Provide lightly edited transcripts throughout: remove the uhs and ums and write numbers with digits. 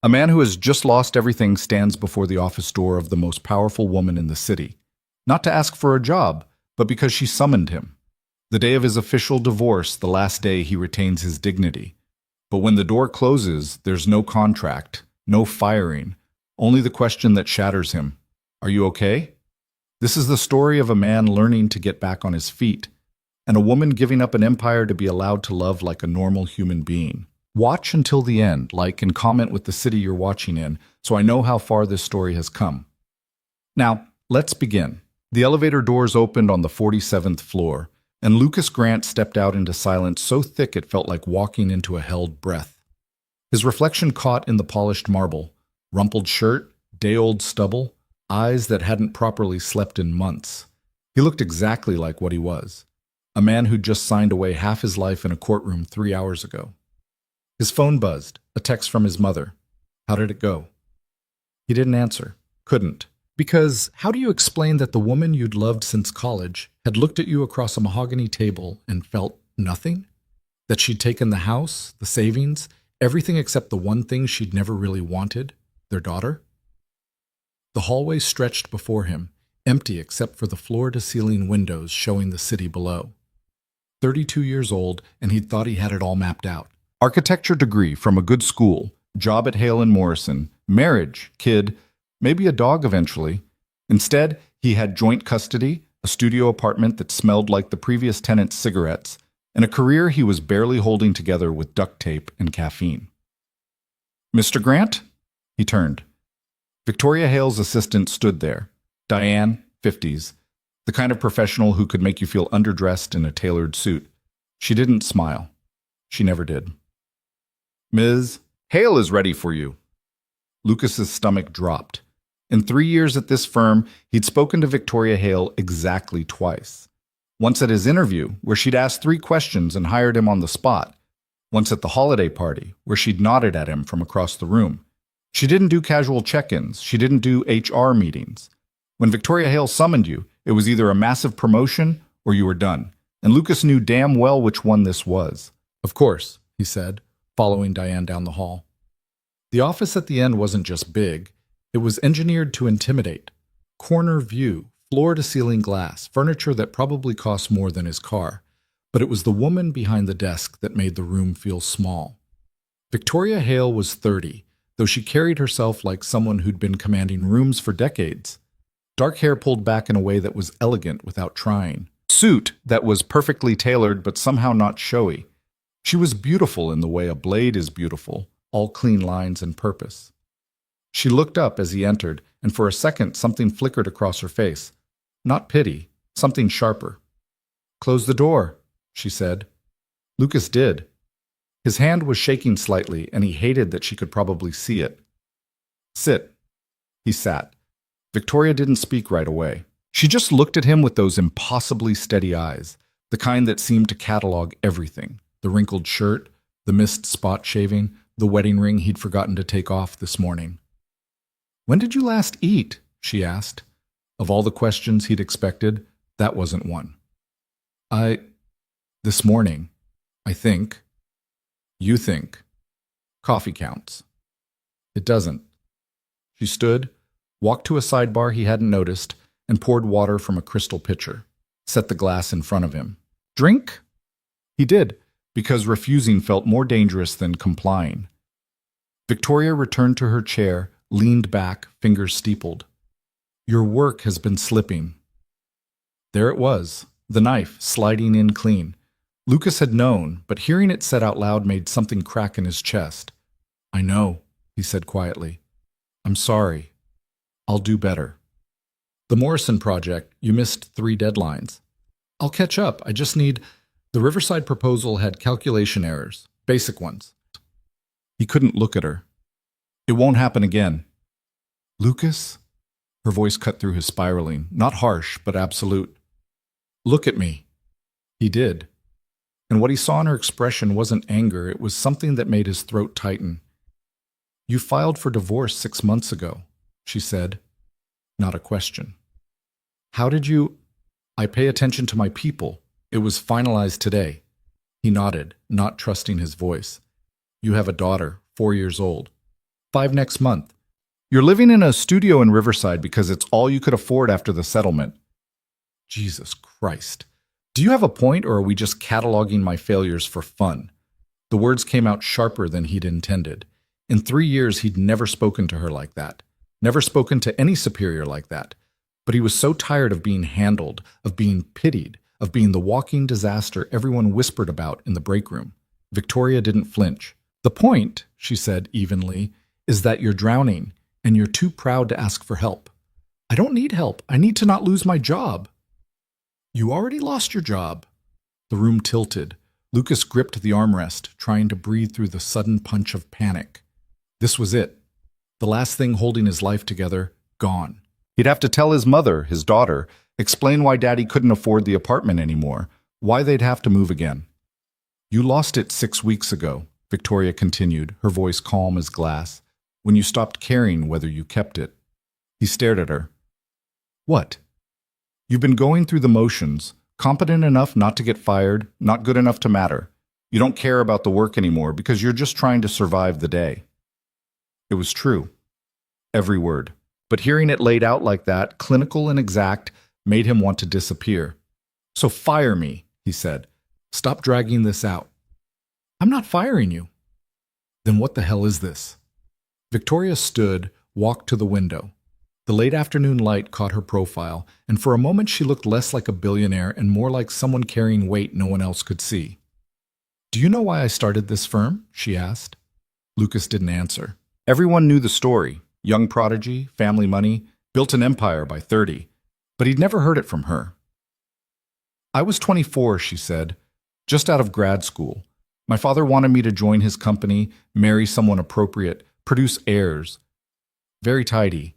A man who has just lost everything stands before the office door of the most powerful woman in the city, not to ask for a job, but because she summoned him. The day of his official divorce, the last day he retains his dignity. But when the door closes, there's no contract, no firing, only the question that shatters him. Are you okay? This is the story of a man learning to get back on his feet, and a woman giving up an empire to be allowed to love like a normal human being. Watch until the end, like and comment with the city you're watching in, so I know how far this story has come. Now, let's begin. The elevator doors opened on the 47th floor, and Lucas Grant stepped out into silence so thick it felt like walking into a held breath. His reflection caught in the polished marble, rumpled shirt, day-old stubble, eyes that hadn't properly slept in months. He looked exactly like what he was, a man who'd just signed away half his life in a courtroom 3 hours ago. His phone buzzed, a text from his mother. How did it go? He didn't answer. Couldn't. Because how do you explain that the woman you'd loved since college had looked at you across a mahogany table and felt nothing? That she'd taken the house, the savings, everything except the one thing she'd never really wanted, their daughter? The hallway stretched before him, empty except for the floor-to-ceiling windows showing the city below. 32 years old, and he'd thought he had it all mapped out. Architecture degree from a good school, job at Hale & Morrison, marriage, kid, maybe a dog eventually. Instead, he had joint custody, a studio apartment that smelled like the previous tenant's cigarettes, and a career he was barely holding together with duct tape and caffeine. Mr. Grant? He turned. Victoria Hale's assistant stood there. Diane, 50s, the kind of professional who could make you feel underdressed in a tailored suit. She didn't smile. She never did. Ms. Hale is ready for you. Lucas's stomach dropped. In 3 years at this firm, he'd spoken to Victoria Hale exactly twice. Once at his interview, where she'd asked 3 questions and hired him on the spot. Once at the holiday party, where she'd nodded at him from across the room. She didn't do casual check-ins. She didn't do HR meetings. When Victoria Hale summoned you, it was either a massive promotion or you were done. And Lucas knew damn well which one this was. Of course, he said, following Diane down the hall. The office at the end wasn't just big. It was engineered to intimidate. Corner view, floor-to-ceiling glass, furniture that probably cost more than his car. But it was the woman behind the desk that made the room feel small. Victoria Hale was 30, though she carried herself like someone who'd been commanding rooms for decades. Dark hair pulled back in a way that was elegant without trying. Suit that was perfectly tailored but somehow not showy. She was beautiful in the way a blade is beautiful, all clean lines and purpose. She looked up as he entered, and for a second something flickered across her face. Not pity, something sharper. "Close the door," she said. Lucas did. His hand was shaking slightly, and he hated that she could probably see it. "Sit." He sat. Victoria didn't speak right away. She just looked at him with those impossibly steady eyes, the kind that seemed to catalog everything. The wrinkled shirt, the missed spot shaving, the wedding ring he'd forgotten to take off this morning. "When did you last eat?" she asked. Of all the questions he'd expected, that wasn't one. This morning, I think. You think. Coffee counts." It doesn't. She stood, walked to a sidebar he hadn't noticed, and poured water from a crystal pitcher, set the glass in front of him. "Drink?" He did, because refusing felt more dangerous than complying. Victoria returned to her chair, leaned back, fingers steepled. "Your work has been slipping." There it was, the knife sliding in clean. Lucas had known, but hearing it said out loud made something crack in his chest. "I know," he said quietly. "I'm sorry. I'll do better." "The Morrison project, you missed 3 deadlines." "I'll catch up. I just need—" The Riverside proposal had calculation errors, basic ones. He couldn't look at her. "It won't happen again." "Lucas?" Her voice cut through his spiraling, not harsh, but absolute. "Look at me." He did. And what he saw in her expression wasn't anger, it was something that made his throat tighten. "You filed for divorce 6 months ago," she said. Not a question. "How did you—" "I pay attention to my people. It was finalized today." He nodded, not trusting his voice. "You have a daughter, 4 years old." 5 next month. You're living in a studio in Riverside because it's all you could afford after the settlement. Jesus Christ. Do you have a point, or are we just cataloging my failures for fun? The words came out sharper than he'd intended. In 3 years, he'd never spoken to her like that. Never spoken to any superior like that. But he was so tired of being handled, of being pitied, of being the walking disaster everyone whispered about in the break room. Victoria didn't flinch. The point, she said evenly, is that you're drowning, and you're too proud to ask for help. I don't need help. I need to not lose my job. You already lost your job. The room tilted. Lucas gripped the armrest, trying to breathe through the sudden punch of panic. This was it. The last thing holding his life together, gone. He'd have to tell his mother, his daughter, explain why Daddy couldn't afford the apartment anymore, why they'd have to move again. You lost it 6 weeks ago, Victoria continued, her voice calm as glass, when you stopped caring whether you kept it. He stared at her. What? You've been going through the motions, competent enough not to get fired, not good enough to matter. You don't care about the work anymore because you're just trying to survive the day. It was true. Every word. But hearing it laid out like that, clinical and exact, made him want to disappear. So fire me, he said. Stop dragging this out. I'm not firing you. Then what the hell is this? Victoria stood, walked to the window. The late afternoon light caught her profile, and for a moment she looked less like a billionaire and more like someone carrying weight no one else could see. Do you know why I started this firm? She asked. Lucas didn't answer. Everyone knew the story. Young prodigy, family money, built an empire by 30. But he'd never heard it from her. I was 24, she said, just out of grad school. My father wanted me to join his company, marry someone appropriate, produce heirs. Very tidy.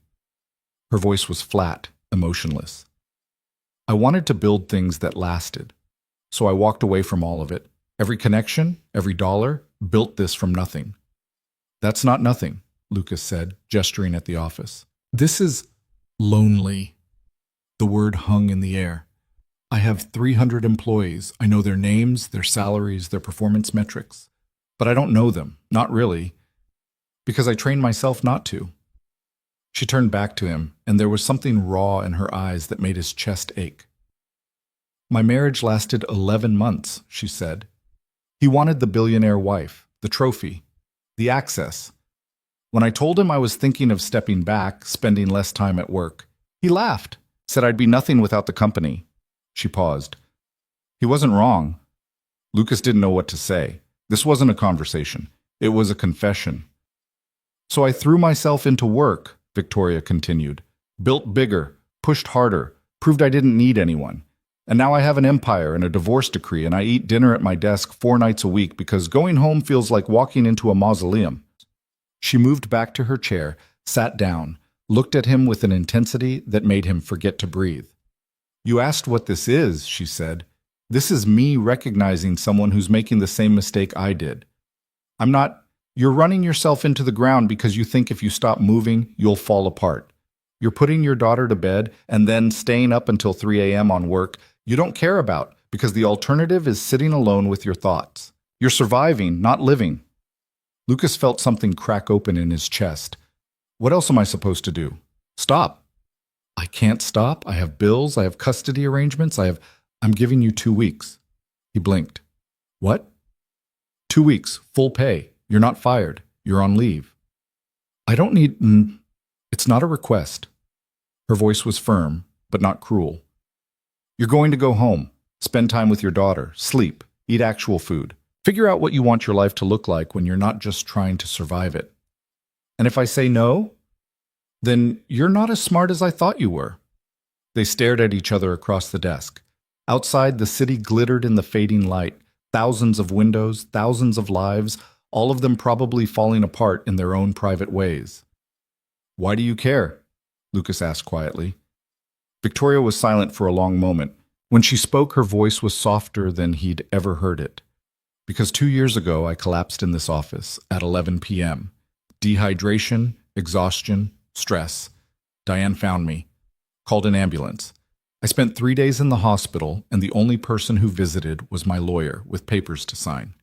Her voice was flat, emotionless. I wanted to build things that lasted. So I walked away from all of it. Every connection, every dollar, built this from nothing. That's not nothing, Lucas said, gesturing at the office. This is lonely. The word hung in the air. I have 300 employees. I know their names, their salaries, their performance metrics. But I don't know them, not really, because I trained myself not to. She turned back to him, and there was something raw in her eyes that made his chest ache. My marriage lasted 11 months, she said. He wanted the billionaire wife, the trophy, the access. When I told him I was thinking of stepping back, spending less time at work, he laughed, said I'd be nothing without the company. She paused. He wasn't wrong. Lucas didn't know what to say. This wasn't a conversation. It was a confession. So I threw myself into work, Victoria continued. Built bigger, pushed harder, proved I didn't need anyone. And now I have an empire and a divorce decree, and I eat dinner at my desk 4 nights a week because going home feels like walking into a mausoleum. She moved back to her chair, sat down, looked at him with an intensity that made him forget to breathe. You asked what this is, she said. This is me recognizing someone who's making the same mistake I did. I'm not... You're running yourself into the ground because you think if you stop moving, you'll fall apart. You're putting your daughter to bed and then staying up until 3 a.m. on work you don't care about because the alternative is sitting alone with your thoughts. You're surviving, not living. Lucas felt something crack open in his chest. What else am I supposed to do? Stop. I can't stop. I have bills. I have custody arrangements. I'm giving you 2 weeks. He blinked. What? 2 weeks, full pay. You're not fired. You're on leave. I don't need... It's not a request. Her voice was firm, but not cruel. You're going to go home, spend time with your daughter, sleep, eat actual food. Figure out what you want your life to look like when you're not just trying to survive it. And if I say no, then you're not as smart as I thought you were. They stared at each other across the desk. Outside, the city glittered in the fading light. Thousands of windows, thousands of lives, all of them probably falling apart in their own private ways. Why do you care? Lucas asked quietly. Victoria was silent for a long moment. When she spoke, her voice was softer than he'd ever heard it. Because 2 years ago, I collapsed in this office at 11 p.m. Dehydration, exhaustion, stress. Diane found me, called an ambulance. I spent 3 days in the hospital, and the only person who visited was my lawyer with papers to sign.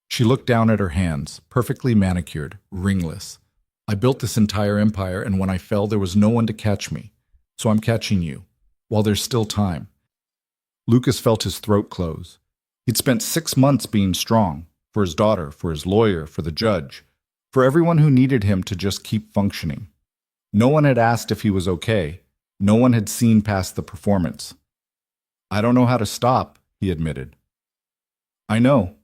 She looked down at her hands, perfectly manicured, ringless. I built this entire empire, and when I fell, there was no one to catch me. So I'm catching you, while there's still time. Lucas felt his throat close. He'd spent 6 months being strong, for his daughter, for his lawyer, for the judge, for everyone who needed him to just keep functioning. No one had asked if he was okay. No one had seen past the performance. I don't know how to stop, he admitted. I know.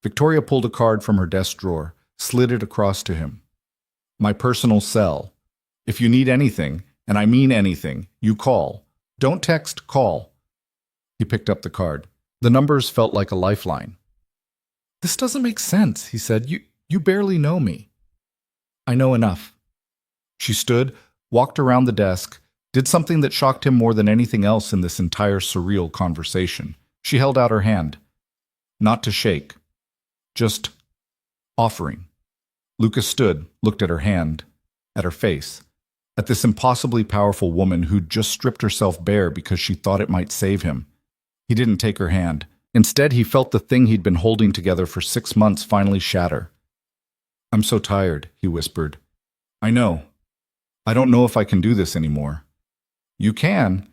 Victoria pulled a card from her desk drawer, slid it across to him. My personal cell. If you need anything, and I mean anything, you call. Don't text, call. He picked up the card. The numbers felt like a lifeline. This doesn't make sense, he said. You barely know me. I know enough. She stood, walked around the desk, did something that shocked him more than anything else in this entire surreal conversation. She held out her hand. Not to shake. Just offering. Lucas stood, looked at her hand, at her face, at this impossibly powerful woman who'd just stripped herself bare because she thought it might save him. He didn't take her hand. Instead, he felt the thing he'd been holding together for 6 months finally shatter. I'm so tired, he whispered. I know. I don't know if I can do this anymore. You can.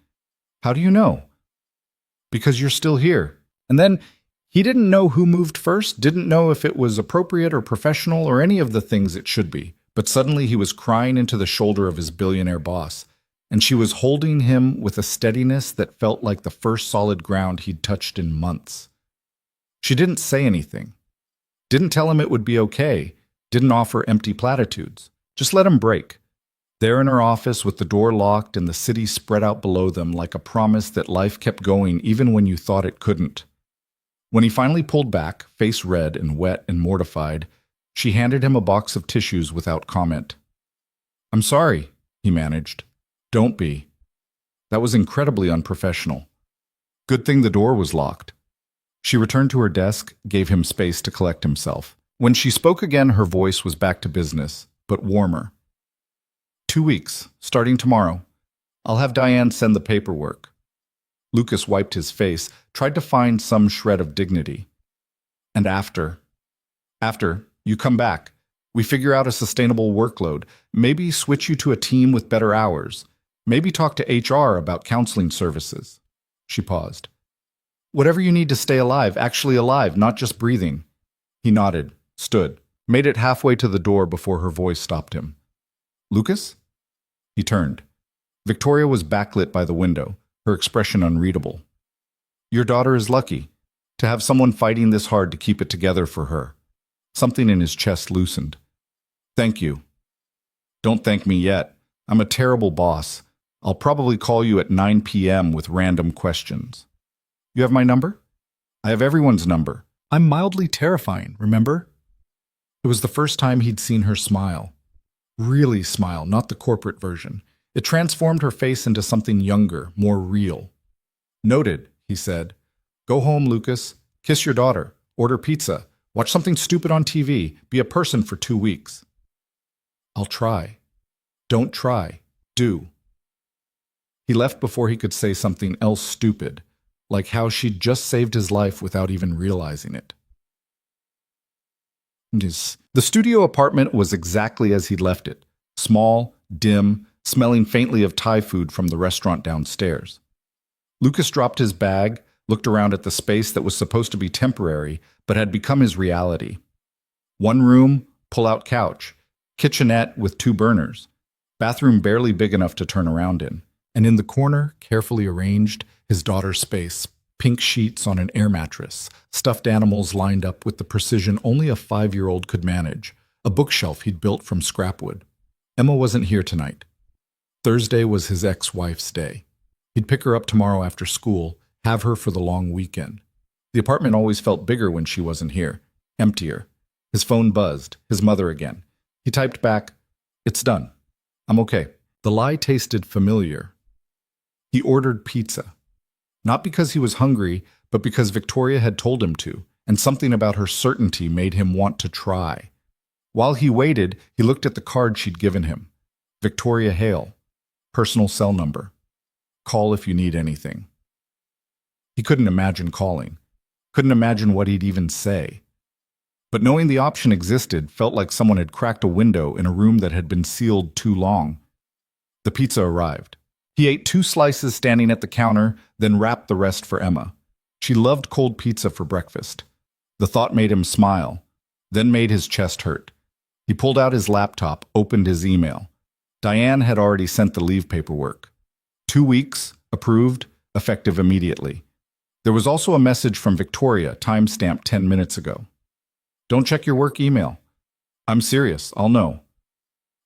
How do you know? Because you're still here. And then he didn't know who moved first, didn't know if it was appropriate or professional or any of the things it should be. But suddenly he was crying into the shoulder of his billionaire boss, and she was holding him with a steadiness that felt like the first solid ground he'd touched in months. She didn't say anything. Didn't tell him it would be okay. Didn't offer empty platitudes. Just let him break. There in her office with the door locked and the city spread out below them like a promise that life kept going even when you thought it couldn't. When he finally pulled back, face red and wet and mortified, she handed him a box of tissues without comment. I'm sorry, he managed. Don't be. That was incredibly unprofessional. Good thing the door was locked. She returned to her desk, gave him space to collect himself. When she spoke again, her voice was back to business, but warmer. 2 weeks, starting tomorrow. I'll have Diane send the paperwork. Lucas wiped his face, tried to find some shred of dignity. And after, you come back. We figure out a sustainable workload. Maybe switch you to a team with better hours. Maybe talk to HR about counseling services. She paused. Whatever you need to stay alive, actually alive, not just breathing. He nodded, stood, made it halfway to the door before her voice stopped him. Lucas? He turned. Victoria was backlit by the window, her expression unreadable. Your daughter is lucky to have someone fighting this hard to keep it together for her. Something in his chest loosened. Thank you. Don't thank me yet. I'm a terrible boss. I'll probably call you at 9 p.m. with random questions. You have my number? I have everyone's number. I'm mildly terrifying, remember? It was the first time he'd seen her smile. Really smile, not the corporate version. It transformed her face into something younger, more real. Noted, he said. Go home, Lucas. Kiss your daughter. Order pizza. Watch something stupid on TV. Be a person for 2 weeks. I'll try. Don't try. Do. He left before he could say something else stupid, like how she'd just saved his life without even realizing it. The studio apartment was exactly as he'd left it. Small, dim, smelling faintly of Thai food from the restaurant downstairs. Lucas dropped his bag, looked around at the space that was supposed to be temporary, but had become his reality. 1 room, pull-out couch, kitchenette with 2 burners, bathroom barely big enough to turn around in, and in the corner, carefully arranged, his daughter's space, pink sheets on an air mattress, stuffed animals lined up with the precision only a 5-year-old could manage, a bookshelf he'd built from scrapwood. Emma wasn't here tonight. Thursday was his ex-wife's day. He'd pick her up tomorrow after school, have her for the long weekend. The apartment always felt bigger when she wasn't here, emptier. His phone buzzed, his mother again. He typed back, "It's done. I'm okay." The lie tasted familiar. He ordered pizza. Not because he was hungry, but because Victoria had told him to, and something about her certainty made him want to try. While he waited, he looked at the card she'd given him. Victoria Hale. Personal cell number. Call if you need anything. He couldn't imagine calling. Couldn't imagine what he'd even say. But knowing the option existed felt like someone had cracked a window in a room that had been sealed too long. The pizza arrived. He ate 2 slices standing at the counter, then wrapped the rest for Emma. She loved cold pizza for breakfast. The thought made him smile, then made his chest hurt. He pulled out his laptop, opened his email. Diane had already sent the leave paperwork. 2 weeks, approved, effective immediately. There was also a message from Victoria, timestamped 10 minutes ago. Don't check your work email. I'm serious, I'll know.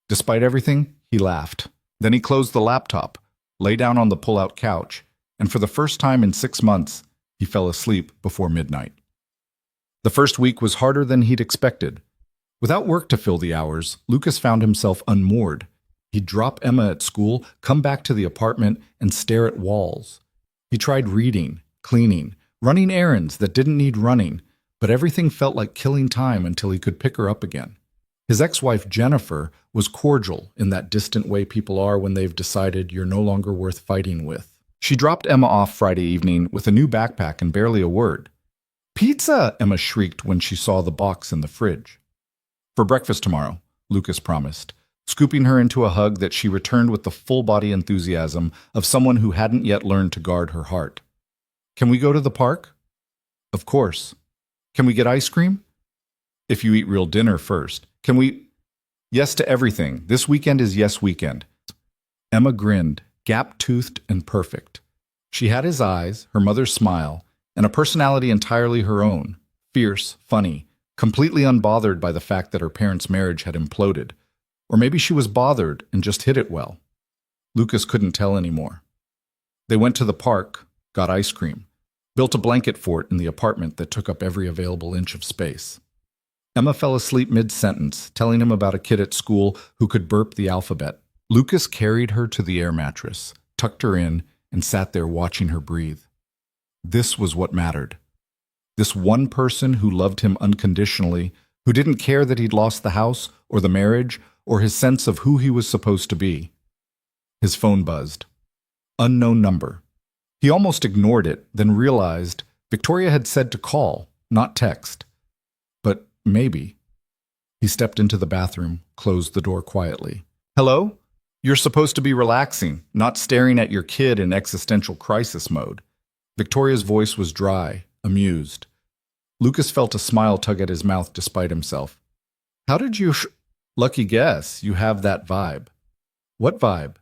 Despite everything, he laughed. Then he closed the laptop, lay down on the pull-out couch, and for the first time in 6 months, he fell asleep before midnight. The first week was harder than he'd expected. Without work to fill the hours, Lucas found himself unmoored. He'd drop Emma at school, come back to the apartment, and stare at walls. He tried reading, cleaning, running errands that didn't need running, but everything felt like killing time until he could pick her up again. His ex-wife, Jennifer, was cordial in that distant way people are when they've decided you're no longer worth fighting with. She dropped Emma off Friday evening with a new backpack and barely a word. "Pizza!" Emma shrieked when she saw the box in the fridge. "For breakfast tomorrow," Lucas promised, scooping her into a hug that she returned with the full-body enthusiasm of someone who hadn't yet learned to guard her heart. "Can we go to the park?" "Of course." "Can we get ice cream?" "If you eat real dinner first." "Can we—" "Yes to everything. This weekend is yes weekend." Emma grinned, gap-toothed and perfect. She had his eyes, her mother's smile, and a personality entirely her own, fierce, funny, completely unbothered by the fact that her parents' marriage had imploded. Or maybe she was bothered and just hid it well. Lucas couldn't tell anymore. They went to the park, got ice cream, built a blanket fort in the apartment that took up every available inch of space. Emma fell asleep mid-sentence, telling him about a kid at school who could burp the alphabet. Lucas carried her to the air mattress, tucked her in, and sat there watching her breathe. This was what mattered. This one person who loved him unconditionally, who didn't care that he'd lost the house or the marriage or his sense of who he was supposed to be. His phone buzzed. Unknown number. He almost ignored it, then realized Victoria had said to call, not text. But maybe. He stepped into the bathroom, closed the door quietly. "Hello? You're supposed to be relaxing, not staring at your kid in existential crisis mode." Victoria's voice was dry, amused. Lucas felt a smile tug at his mouth despite himself. "How did you Lucky guess, you have that vibe." "What vibe?"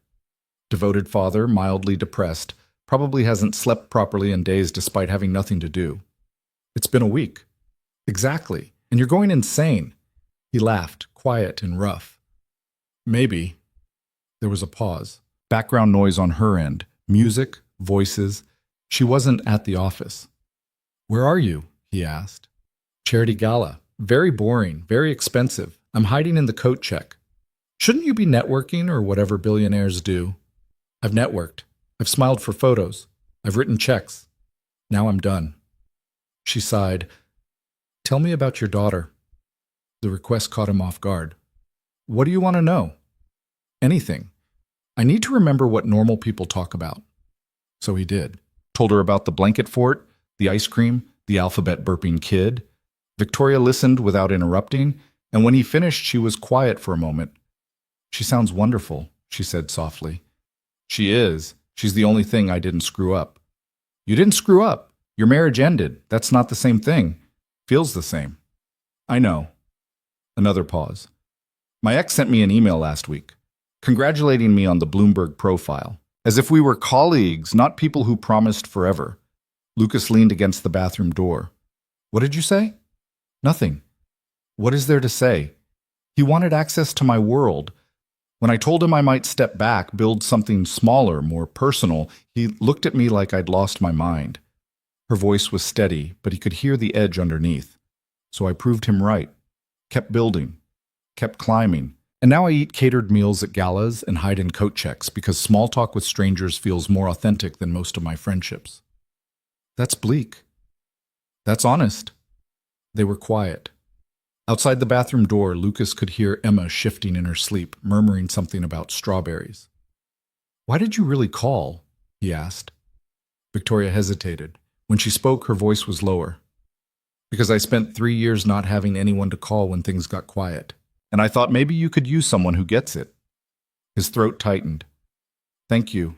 Devoted father, mildly depressed, probably hasn't slept properly in days despite having nothing to do. "It's been a week." "Exactly, and you're going insane." He laughed, quiet and rough. "Maybe." There was a pause. Background noise on her end. Music, voices. She wasn't at the office. "Where are you?" he asked. "Charity gala. Very boring, very expensive. I'm hiding in the coat check." "Shouldn't you be networking or whatever billionaires do?" "I've networked. I've smiled for photos. I've written checks. Now I'm done." She sighed. "Tell me about your daughter." The request caught him off guard. "What do you want to know?" "Anything. I need to remember what normal people talk about." So he did. Told her about the blanket fort, the ice cream, the alphabet burping kid. Victoria listened without interrupting, and when he finished, she was quiet for a moment. "She sounds wonderful," she said softly. "She is. She's the only thing I didn't screw up." "You didn't screw up. Your marriage ended. That's not the same thing." "Feels the same." "I know." Another pause. "My ex sent me an email last week, congratulating me on the Bloomberg profile, as if we were colleagues, not people who promised forever." Lucas leaned against the bathroom door. "What did you say?" "Nothing." "What is there to say?" He wanted access to my world. When I told him I might step back, build something smaller, more personal, he looked at me like I'd lost my mind. Her voice was steady, but he could hear the edge underneath. So I proved him right. Kept building. Kept climbing. And now I eat catered meals at galas and hide in coat checks because small talk with strangers feels more authentic than most of my friendships. That's bleak. That's honest. They were quiet. Outside the bathroom door, Lucas could hear Emma shifting in her sleep, murmuring something about strawberries. "Why did you really call?" he asked. Victoria hesitated. When she spoke, her voice was lower. Because I spent 3 years not having anyone to call when things got quiet. And I thought maybe you could use someone who gets it. His throat tightened. Thank you.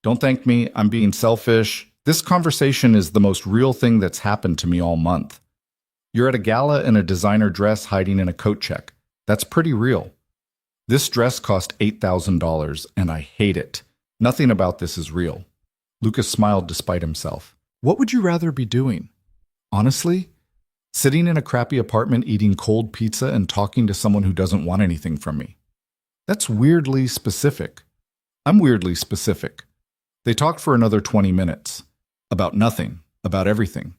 Don't thank me. I'm being selfish. This conversation is the most real thing that's happened to me all month. You're at a gala in a designer dress hiding in a coat check. That's pretty real. This dress cost $8,000, and I hate it. Nothing about this is real. Lucas smiled despite himself. What would you rather be doing? Honestly, sitting in a crappy apartment eating cold pizza and talking to someone who doesn't want anything from me. That's weirdly specific. I'm weirdly specific. They talked for another 20 minutes. About nothing, about everything.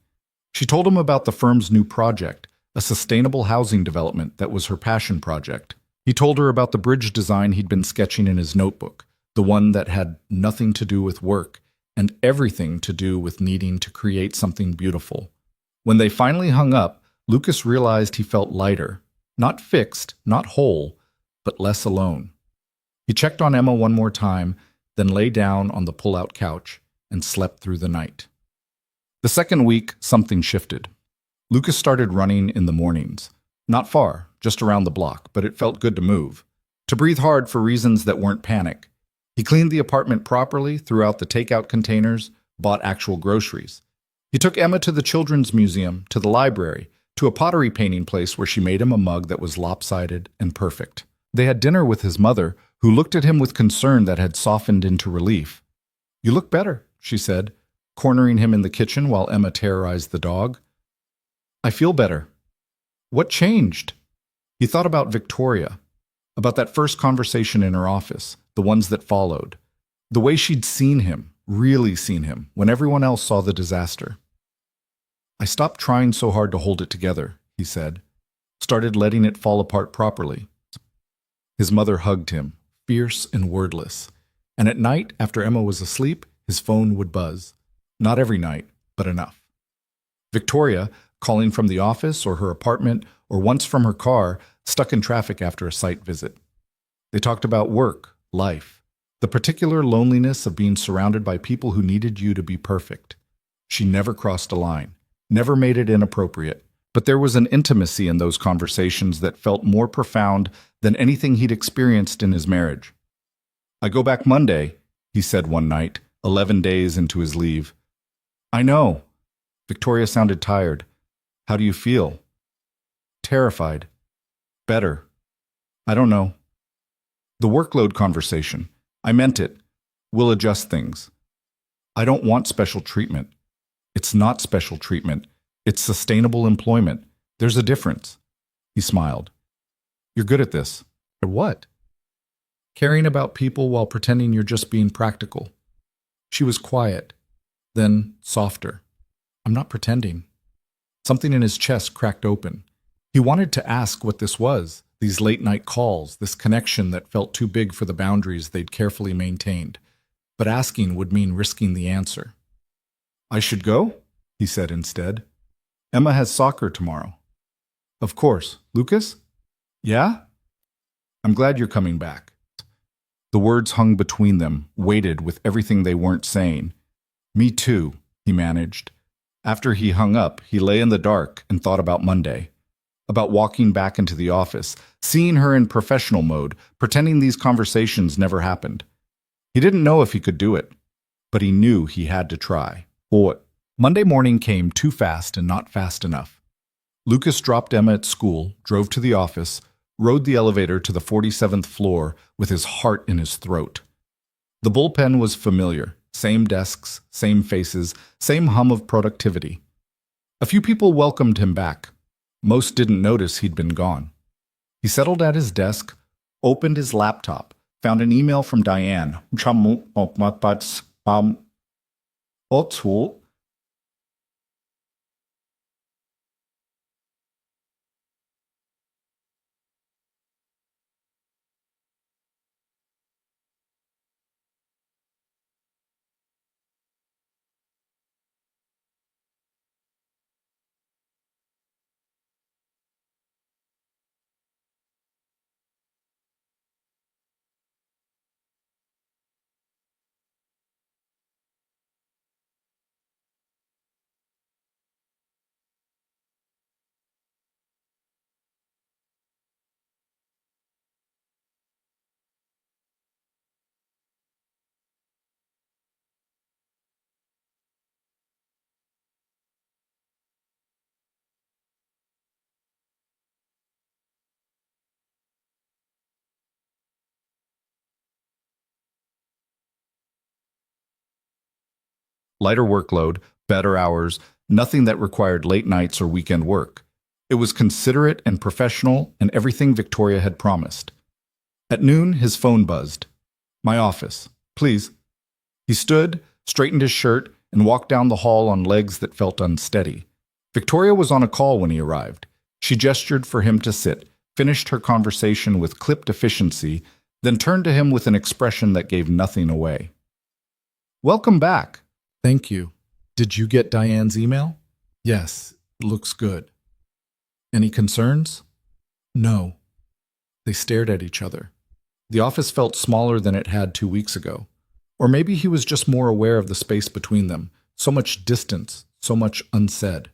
She told him about the firm's new project, a sustainable housing development that was her passion project. He told her about the bridge design he'd been sketching in his notebook, the one that had nothing to do with work and everything to do with needing to create something beautiful. When they finally hung up, Lucas realized he felt lighter, not fixed, not whole, but less alone. He checked on Emma one more time, then lay down on the pull-out couch and slept through the night. The second week, something shifted. Lucas started running in the mornings. Not far, just around the block, but it felt good to move. To breathe hard for reasons that weren't panic. He cleaned the apartment properly, threw out the takeout containers, bought actual groceries. He took Emma to the children's museum, to the library, to a pottery painting place where she made him a mug that was lopsided and perfect. They had dinner with his mother, who looked at him with concern that had softened into relief. "You look better," she said, cornering him in the kitchen while Emma terrorized the dog. "I feel better." What changed? He thought about Victoria, about that first conversation in her office, the ones that followed, the way she'd seen him, really seen him, when everyone else saw the disaster. "I stopped trying so hard to hold it together," he said, started letting it fall apart properly. His mother hugged him, fierce and wordless, and at night, after Emma was asleep, his phone would buzz. Not every night, but enough. Victoria, calling from the office or her apartment or once from her car, stuck in traffic after a site visit. They talked about work, life, the particular loneliness of being surrounded by people who needed you to be perfect. She never crossed a line, never made it inappropriate, but there was an intimacy in those conversations that felt more profound than anything he'd experienced in his marriage. "I go back Monday," he said one night, 11 days into his leave. "I know." Victoria sounded tired. "How do you feel?" "Terrified." "Better." "I don't know." The workload conversation. I meant it. We'll adjust things. "I don't want special treatment." "It's not special treatment. It's sustainable employment. There's a difference." He smiled. "You're good at this." "At what?" "Caring about people while pretending you're just being practical." She was quiet, then softer. "I'm not pretending." Something in his chest cracked open. He wanted to ask what this was, these late-night calls, this connection that felt too big for the boundaries they'd carefully maintained. But asking would mean risking the answer. "I should go?" he said instead. "Emma has soccer tomorrow." "Of course. Lucas?" "Yeah?" "I'm glad you're coming back." The words hung between them, weighted with everything they weren't saying. "Me too," he managed. After he hung up, he lay in the dark and thought about Monday. About walking back into the office, seeing her in professional mode, pretending these conversations never happened. He didn't know if he could do it, but he knew he had to try. Or Monday morning came too fast and not fast enough. Lucas dropped Emma at school, drove to the office, rode the elevator to the 47th floor with his heart in his throat. The bullpen was familiar. Same desks, same faces, same hum of productivity. A few people welcomed him back. Most didn't notice he'd been gone. He settled at his desk, opened his laptop, found an email from Diane. Lighter workload, better hours, nothing that required late nights or weekend work. It was considerate and professional and everything Victoria had promised. At noon, his phone buzzed. My office. Please. He stood, straightened his shirt, and walked down the hall on legs that felt unsteady. Victoria was on a call when he arrived. She gestured for him to sit, finished her conversation with clipped efficiency, then turned to him with an expression that gave nothing away. Welcome back. Thank you. Did you get Diane's email? Yes, it looks good. Any concerns? No. They stared at each other. The office felt smaller than it had 2 weeks ago. Or maybe he was just more aware of the space between them, so much distance, so much unsaid.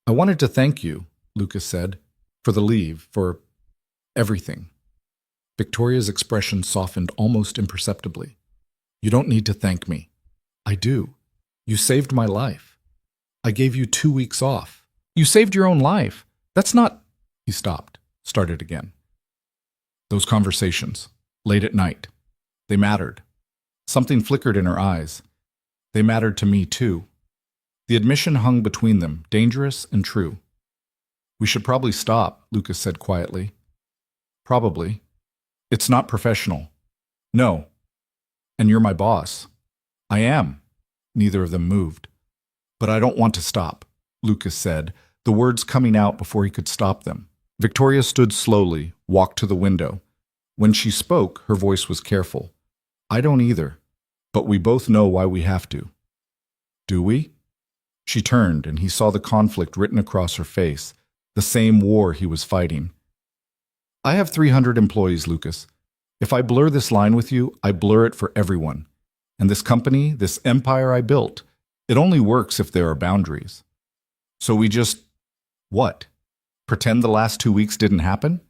I wanted to thank you, Lucas said, for the leave, for everything. Victoria's expression softened almost imperceptibly. You don't need to thank me. I do. You saved my life. I gave you 2 weeks off. You saved your own life. That's not... He stopped, started again. Those conversations, late at night, they mattered. Something flickered in her eyes. They mattered to me, too. The admission hung between them, dangerous and true. We should probably stop, Lucas said quietly. Probably. It's not professional. No. And you're my boss. I am. Neither of them moved. But I don't want to stop, Lucas said, the words coming out before he could stop them. Victoria stood slowly, walked to the window. When she spoke, her voice was careful. I don't either, but we both know why we have to. Do we? She turned, and he saw the conflict written across her face, the same war he was fighting. I have 300 employees, Lucas. If I blur this line with you, I blur it for everyone. And this company, this empire I built, it only works if there are boundaries. So we just... what? Pretend the last 2 weeks didn't happen?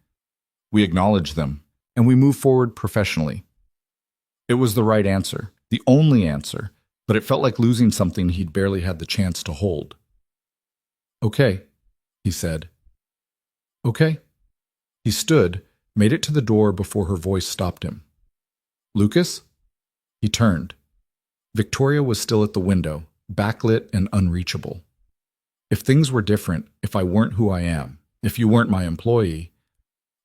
We acknowledge them, and we move forward professionally. It was the right answer, the only answer, but it felt like losing something he'd barely had the chance to hold. Okay, he said. Okay. He stood, made it to the door before her voice stopped him. Lucas? He turned. Victoria was still at the window, backlit and unreachable. If things were different, if I weren't who I am, if you weren't my employee...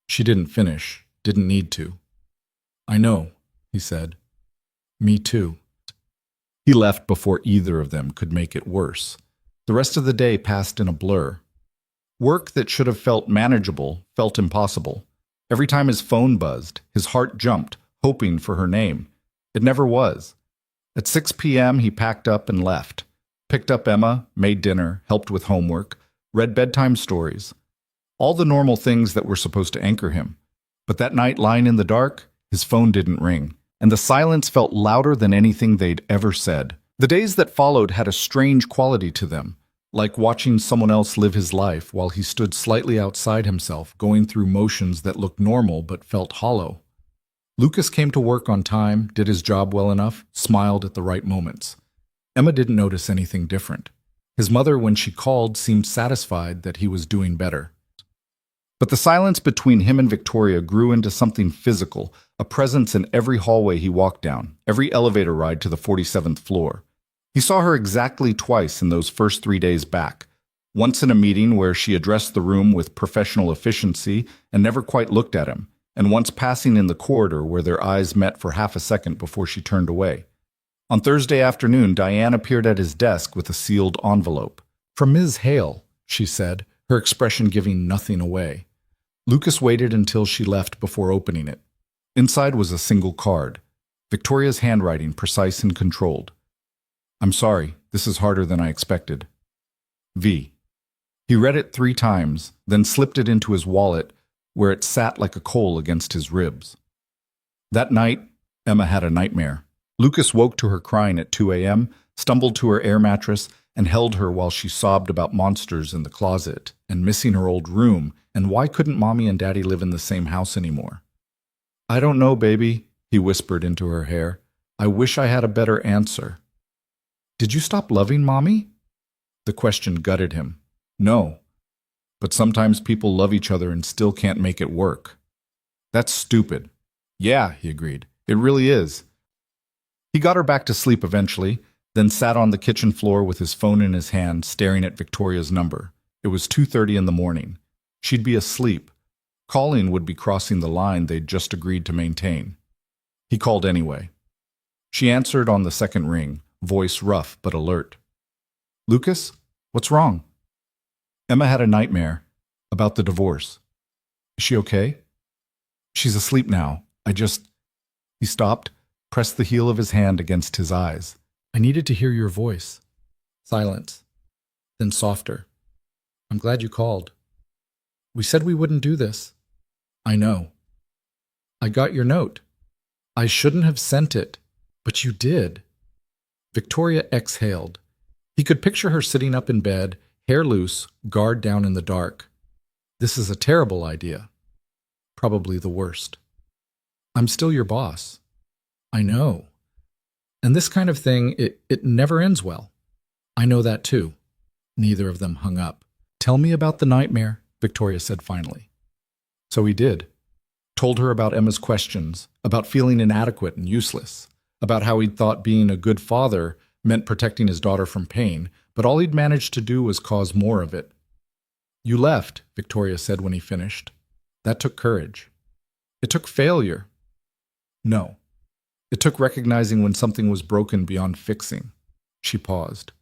She didn't finish, didn't need to. I know, he said. Me too. He left before either of them could make it worse. The rest of the day passed in a blur. Work that should have felt manageable felt impossible. Every time his phone buzzed, his heart jumped, hoping for her name. It never was. At 6 p.m., he packed up and left. Picked up Emma, made dinner, helped with homework, read bedtime stories. All the normal things that were supposed to anchor him. But that night, lying in the dark, his phone didn't ring, and the silence felt louder than anything they'd ever said. The days that followed had a strange quality to them, like watching someone else live his life while he stood slightly outside himself, going through motions that looked normal but felt hollow. Lucas came to work on time, did his job well enough, smiled at the right moments. Emma didn't notice anything different. His mother, when she called, seemed satisfied that he was doing better. But the silence between him and Victoria grew into something physical, a presence in every hallway he walked down, every elevator ride to the 47th floor. He saw her exactly twice in those first 3 days back. Once in a meeting where she addressed the room with professional efficiency and never quite looked at him, and once passing in the corridor where their eyes met for half a second before she turned away. On Thursday afternoon, Diane appeared at his desk with a sealed envelope. From Ms. Hale, she said, her expression giving nothing away. Lucas waited until she left before opening it. Inside was a single card. Victoria's handwriting, precise and controlled. I'm sorry, this is harder than I expected. V. He read it 3 times, then slipped it into his wallet, where it sat like a coal against his ribs. That night, Emma had a nightmare. Lucas woke to her crying at 2 a.m., stumbled to her air mattress, and held her while she sobbed about monsters in the closet and missing her old room, and why couldn't Mommy and Daddy live in the same house anymore? I don't know, baby, he whispered into her hair. I wish I had a better answer. Did you stop loving Mommy? The question gutted him. No. But sometimes people love each other and still can't make it work. That's stupid. Yeah, he agreed. It really is. He got her back to sleep eventually, then sat on the kitchen floor with his phone in his hand, staring at Victoria's number. It was 2:30 in the morning. She'd be asleep. Calling would be crossing the line they'd just agreed to maintain. He called anyway. She answered on the second ring, voice rough but alert. "Lucas, what's wrong?" "Emma had a nightmare about the divorce." "Is she okay?" "She's asleep now. He stopped, pressed the heel of his hand against his eyes. "I needed to hear your voice." Silence. Then softer. "I'm glad you called. We said we wouldn't do this." "I know. I got your note. I shouldn't have sent it, but you did." Victoria exhaled. He could picture her sitting up in bed, hair loose, guard down in the dark. "This is a terrible idea. Probably the worst." "I'm still your boss." "I know. And this kind of thing, it never ends well." "I know that too." Neither of them hung up. "Tell me about the nightmare," Victoria said finally. So he did. Told her about Emma's questions, about feeling inadequate and useless, about how he'd thought being a good father meant protecting his daughter from pain, but all he'd managed to do was cause more of it. "You left," Victoria said when he finished. "That took courage." "It took failure." "No. It took recognizing when something was broken beyond fixing." She paused.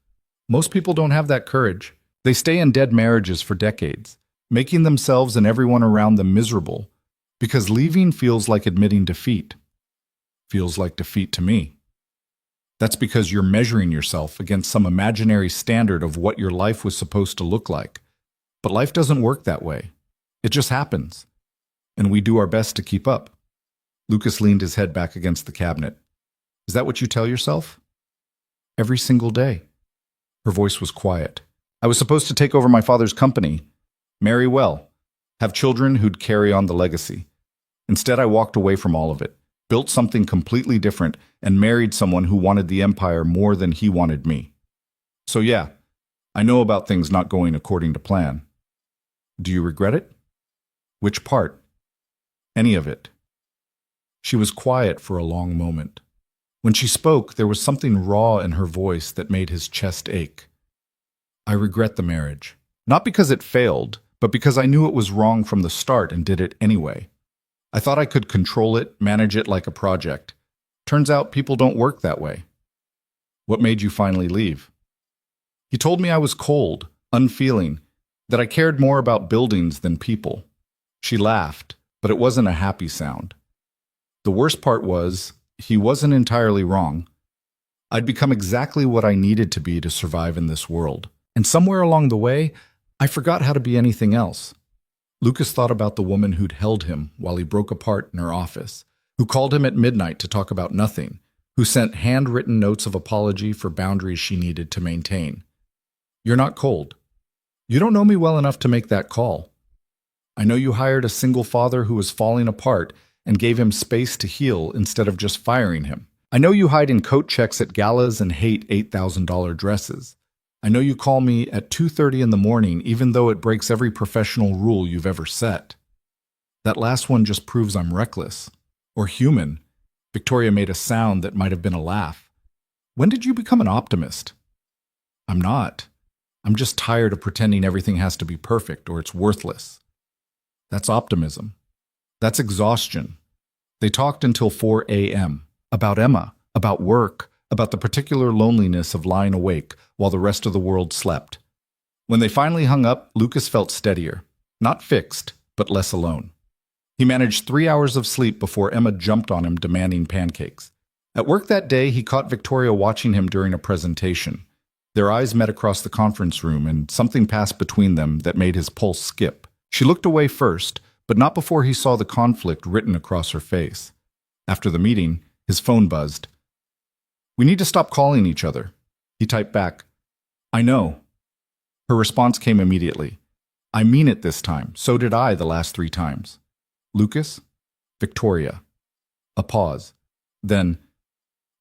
"Most people don't have that courage. They stay in dead marriages for decades, making themselves and everyone around them miserable, because leaving feels like admitting defeat. Feels like defeat to me. That's because you're measuring yourself against some imaginary standard of what your life was supposed to look like. But life doesn't work that way. It just happens. And we do our best to keep up." Lucas leaned his head back against the cabinet. "Is that what you tell yourself?" "Every single day." Her voice was quiet. "I was supposed to take over my father's company, marry well, have children who'd carry on the legacy. Instead, I walked away from all of it, built something completely different, and married someone who wanted the empire more than he wanted me. So yeah, I know about things not going according to plan." "Do you regret it?" "Which part?" "Any of it." She was quiet for a long moment. When she spoke, there was something raw in her voice that made his chest ache. "I regret the marriage. Not because it failed, but because I knew it was wrong from the start and did it anyway. I thought I could control it, manage it like a project. Turns out people don't work that way." "What made you finally leave?" "He told me I was cold, unfeeling, that I cared more about buildings than people." She laughed, but it wasn't a happy sound. "The worst part was, he wasn't entirely wrong. I'd become exactly what I needed to be to survive in this world. And somewhere along the way, I forgot how to be anything else." Lucas thought about the woman who'd held him while he broke apart in her office, who called him at midnight to talk about nothing, who sent handwritten notes of apology for boundaries she needed to maintain. "You're not cold. You don't know me well enough to make that call. I know you hired a single father who was falling apart and gave him space to heal instead of just firing him. I know you hide in coat checks at galas and hate $8,000 dresses. I know you call me at 2:30 in the morning even though it breaks every professional rule you've ever set. That last one just proves I'm reckless. Or human." Victoria made a sound that might have been a laugh. "When did you become an optimist?" "I'm not. I'm just tired of pretending everything has to be perfect or it's worthless." "That's optimism. That's exhaustion." They talked until 4 a.m. about Emma, about work, about the particular loneliness of lying awake while the rest of the world slept. When they finally hung up, Lucas felt steadier. Not fixed, but less alone. He managed 3 hours of sleep before Emma jumped on him demanding pancakes. At work that day, he caught Victoria watching him during a presentation. Their eyes met across the conference room, and something passed between them that made his pulse skip. She looked away first, but not before he saw the conflict written across her face. After the meeting, his phone buzzed. "We need to stop calling each other." He typed back, "I know." Her response came immediately. "I mean it this time. So did I the last 3 times. Lucas?" "Victoria." A pause. Then,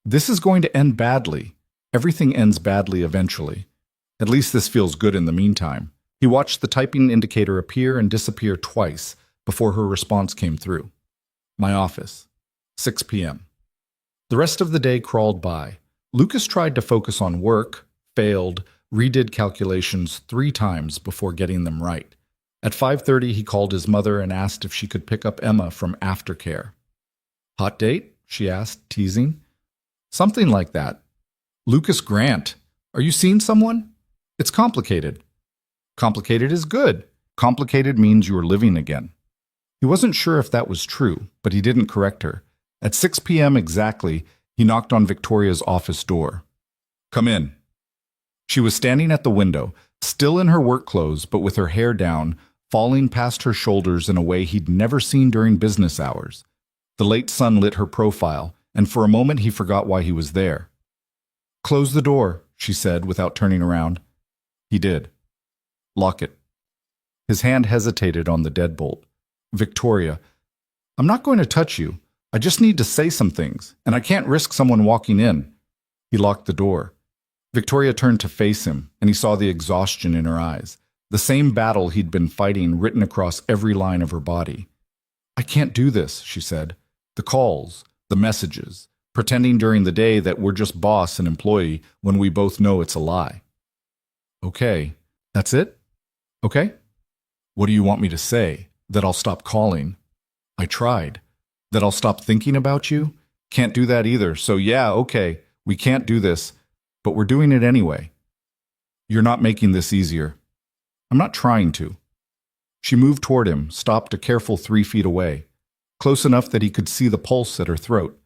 "This is going to end badly. Everything ends badly eventually. At least this feels good in the meantime." He watched the typing indicator appear and disappear twice before her response came through. "My office. 6 p.m. The rest of the day crawled by. Lucas tried to focus on work, failed, redid calculations 3 times before getting them right. At 5:30, he called his mother and asked if she could pick up Emma from aftercare. Hot date? She asked, teasing. Something like that. Lucas Grant, are you seeing someone? It's complicated. Complicated is good. Complicated means you are living again. He wasn't sure if that was true, but he didn't correct her. At 6 p.m. exactly, he knocked on Victoria's office door. Come in. She was standing at the window, still in her work clothes, but with her hair down, falling past her shoulders in a way he'd never seen during business hours. The late sun lit her profile, and for a moment he forgot why he was there. Close the door, she said without turning around. He did. Lock it. His hand hesitated on the deadbolt. Victoria, I'm not going to touch you. I just need to say some things, and I can't risk someone walking in. He locked the door. Victoria turned to face him, and he saw the exhaustion in her eyes, the same battle he'd been fighting written across every line of her body. I can't do this, she said. The calls, the messages, pretending during the day that we're just boss and employee when we both know it's a lie. Okay, that's it? Okay? What do you want me to say? That I'll stop calling? I tried. That I'll stop thinking about you? Can't do that either, so yeah, okay, we can't do this, but we're doing it anyway. You're not making this easier. I'm not trying to. She moved toward him, stopped a careful 3 feet away, close enough that he could see the pulse at her throat,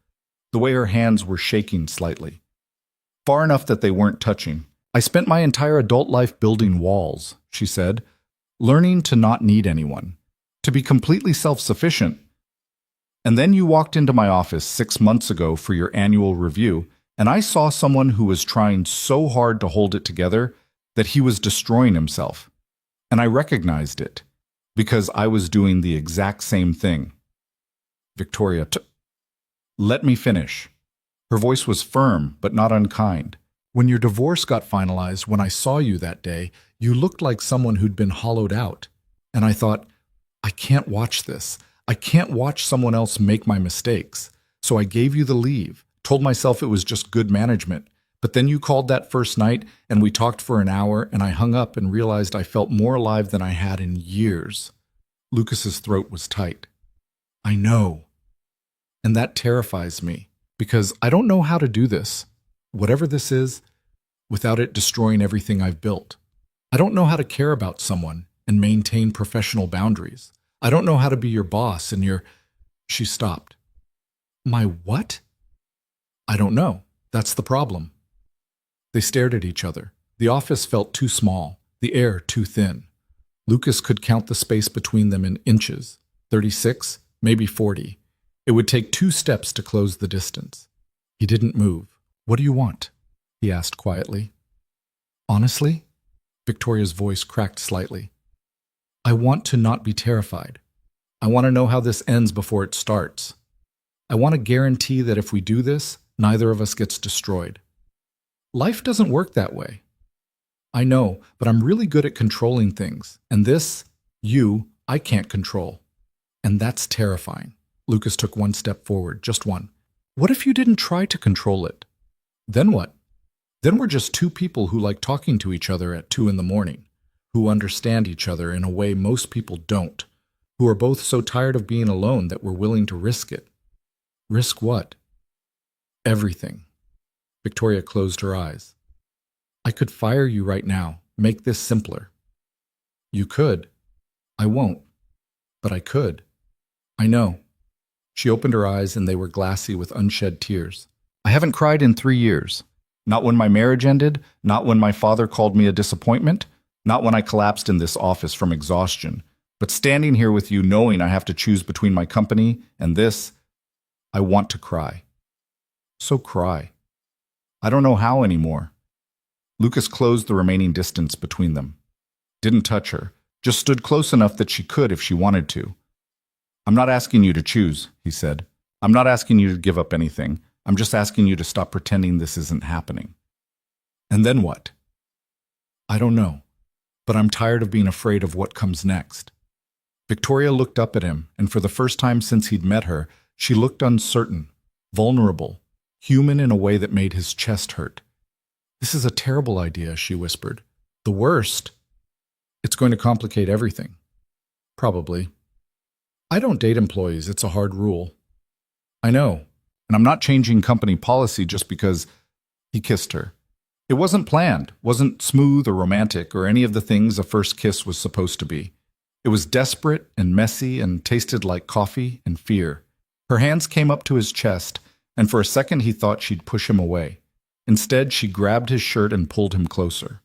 the way her hands were shaking slightly. Far enough that they weren't touching. I spent my entire adult life building walls, she said, learning to not need anyone, to be completely self-sufficient. And then you walked into my office 6 months ago for your annual review, and I saw someone who was trying so hard to hold it together that he was destroying himself. And I recognized it, because I was doing the exact same thing. Victoria, let me finish. Her voice was firm, but not unkind. When your divorce got finalized, when I saw you that day, you looked like someone who'd been hollowed out. And I thought, I can't watch this. I can't watch someone else make my mistakes. So I gave you the leave, told myself it was just good management. But then you called that first night, and we talked for an hour, and I hung up and realized I felt more alive than I had in years. Lucas's throat was tight. I know. And that terrifies me, because I don't know how to do this, whatever this is, without it destroying everything I've built. I don't know how to care about someone and maintain professional boundaries. I don't know how to be your boss and your... She stopped. My what? I don't know. That's the problem. They stared at each other. The office felt too small, the air too thin. Lucas could count the space between them in inches, 36, maybe 40. It would take 2 steps to close the distance. He didn't move. What do you want? He asked quietly. Honestly? Victoria's voice cracked slightly. I want to not be terrified. I want to know how this ends before it starts. I want to guarantee that if we do this, neither of us gets destroyed. Life doesn't work that way. I know, but I'm really good at controlling things. And this, I can't control. And that's terrifying. Lucas took 1 step forward, just one. What if you didn't try to control it? Then what? Then we're just 2 people who like talking to each other at 2 in the morning, who understand each other in a way most people don't, who are both so tired of being alone that we're willing to risk it. Risk what? Everything. Victoria closed her eyes. I could fire you right now, make this simpler. You could. I won't. But I could. I know. She opened her eyes and they were glassy with unshed tears. I haven't cried in 3 years. Not when my marriage ended, not when my father called me a disappointment, not when I collapsed in this office from exhaustion, but standing here with you knowing I have to choose between my company and this, I want to cry. So cry. I don't know how anymore. Lucas closed the remaining distance between them. Didn't touch her, just stood close enough that she could if she wanted to. I'm not asking you to choose, he said. I'm not asking you to give up anything. I'm just asking you to stop pretending this isn't happening. And then what? I don't know, but I'm tired of being afraid of what comes next. Victoria looked up at him, and for the first time since he'd met her, she looked uncertain, vulnerable, human in a way that made his chest hurt. "This is a terrible idea," she whispered. "The worst. It's going to complicate everything." "Probably. I don't date employees. It's a hard rule." "I know. And I'm not changing company policy just because—" He kissed her. It wasn't planned, wasn't smooth or romantic or any of the things a first kiss was supposed to be. It was desperate and messy and tasted like coffee and fear. Her hands came up to his chest, and for a second he thought she'd push him away. Instead, she grabbed his shirt and pulled him closer.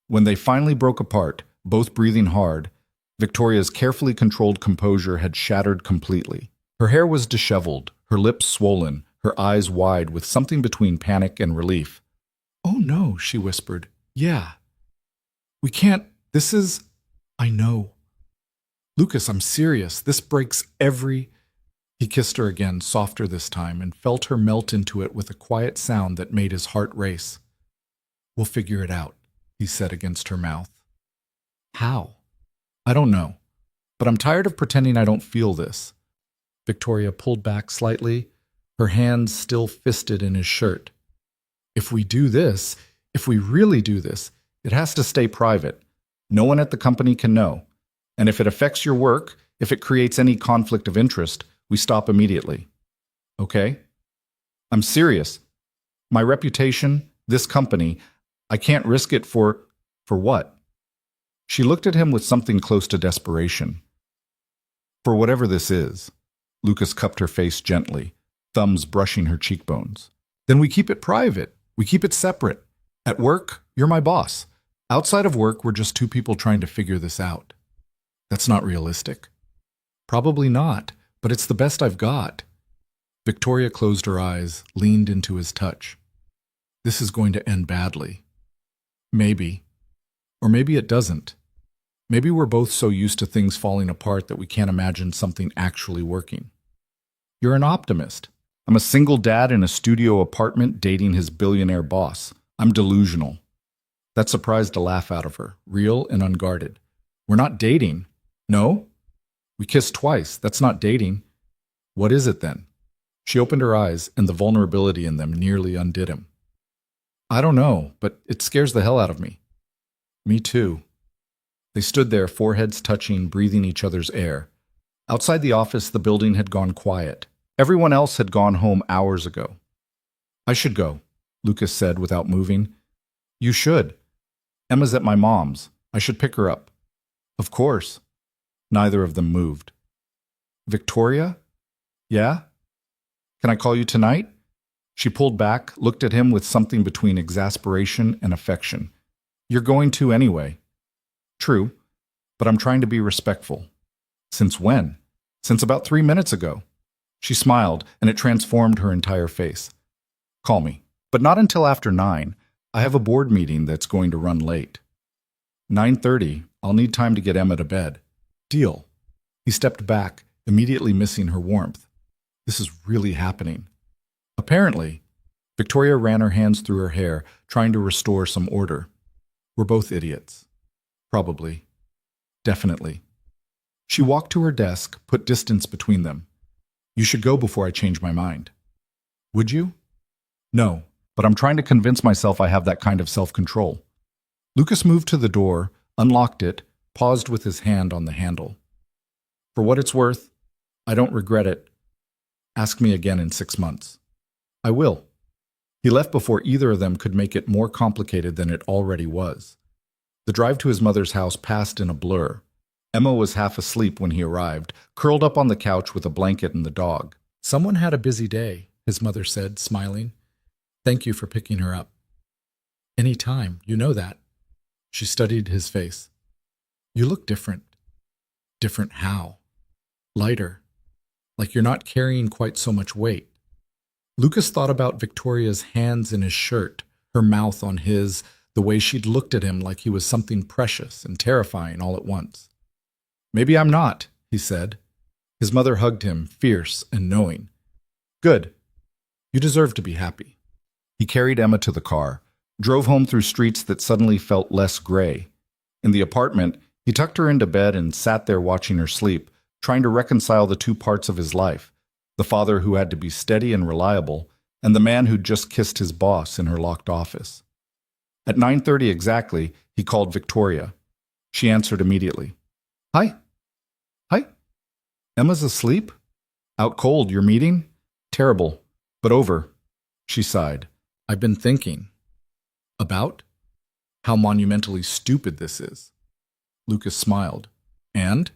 When they finally broke apart, both breathing hard, Victoria's carefully controlled composure had shattered completely. Her hair was disheveled, her lips swollen, her eyes wide with something between panic and relief. "Oh no," she whispered. "Yeah. We can't. This is... I know. Lucas, I'm serious. This breaks every..." He kissed her again, softer this time, and felt her melt into it with a quiet sound that made his heart race. "We'll figure it out," he said against her mouth. "How?" "I don't know. But I'm tired of pretending I don't feel this." Victoria pulled back slightly, her hands still fisted in his shirt. "If we do this, if we really do this, it has to stay private. No one at the company can know. And if it affects your work, if it creates any conflict of interest, we stop immediately. Okay? I'm serious. My reputation, this company, I can't risk it for what?" She looked at him with something close to desperation. "For whatever this is." Lucas cupped her face gently, thumbs brushing her cheekbones. "Then we keep it private. We keep it separate. At work, you're my boss. Outside of work, we're just two people trying to figure this out." "That's not realistic." "Probably not, but it's the best I've got." Victoria closed her eyes, leaned into his touch. "This is going to end badly." "Maybe. Or maybe it doesn't. Maybe we're both so used to things falling apart that we can't imagine something actually working." "You're an optimist. I'm a single dad in a studio apartment dating his billionaire boss. I'm delusional." That surprised a laugh out of her, real and unguarded. "We're not dating." "No? We kissed twice. That's not dating." "What is it then?" She opened her eyes, and the vulnerability in them nearly undid him. "I don't know, but it scares the hell out of me." "Me too." They stood there, foreheads touching, breathing each other's air. Outside the office, the building had gone quiet. Everyone else had gone home hours ago. "I should go," Lucas said without moving. "You should. Emma's at my mom's. I should pick her up." "Of course." Neither of them moved. "Victoria?" "Yeah? Can I call you tonight?" She pulled back, looked at him with something between exasperation and affection. "You're going to anyway." "True, but I'm trying to be respectful." "Since when?" "Since about 3 minutes ago." She smiled, and it transformed her entire face. "Call me, but not until after 9. I have a board meeting that's going to run late." 9:30. I'll need time to get Emma to bed." "Deal." He stepped back, immediately missing her warmth. This is really happening. Apparently. Victoria ran her hands through her hair, trying to restore some order. "We're both idiots." "Probably. Definitely." She walked to her desk, put distance between them. "You should go before I change my mind." "Would you?" "No, but I'm trying to convince myself I have that kind of self-control." Lucas moved to the door, unlocked it, paused with his hand on the handle. "For what it's worth, I don't regret it. Ask me again in 6 months." "I will." He left before either of them could make it more complicated than it already was. The drive to his mother's house passed in a blur. Emma was half asleep when he arrived, curled up on the couch with a blanket and the dog. "Someone had a busy day," his mother said, smiling. "Thank you for picking her up." "Any time, you know that." She studied his face. "You look different." "Different how?" "Lighter. Like you're not carrying quite so much weight." Lucas thought about Victoria's hands in his shirt, her mouth on his, the way she'd looked at him like he was something precious and terrifying all at once. "Maybe I'm not," he said. His mother hugged him, fierce and knowing. "Good. You deserve to be happy." He carried Emma to the car, drove home through streets that suddenly felt less gray. In the apartment, he tucked her into bed and sat there watching her sleep, trying to reconcile the two parts of his life, the father who had to be steady and reliable, and the man who'd just kissed his boss in her locked office. At 9:30 exactly, he called Victoria. She answered immediately. Hi. Hi. Emma's asleep? Out cold, your meeting? Terrible, but over. She sighed. I've been thinking. About? How monumentally stupid this is. Lucas smiled. And?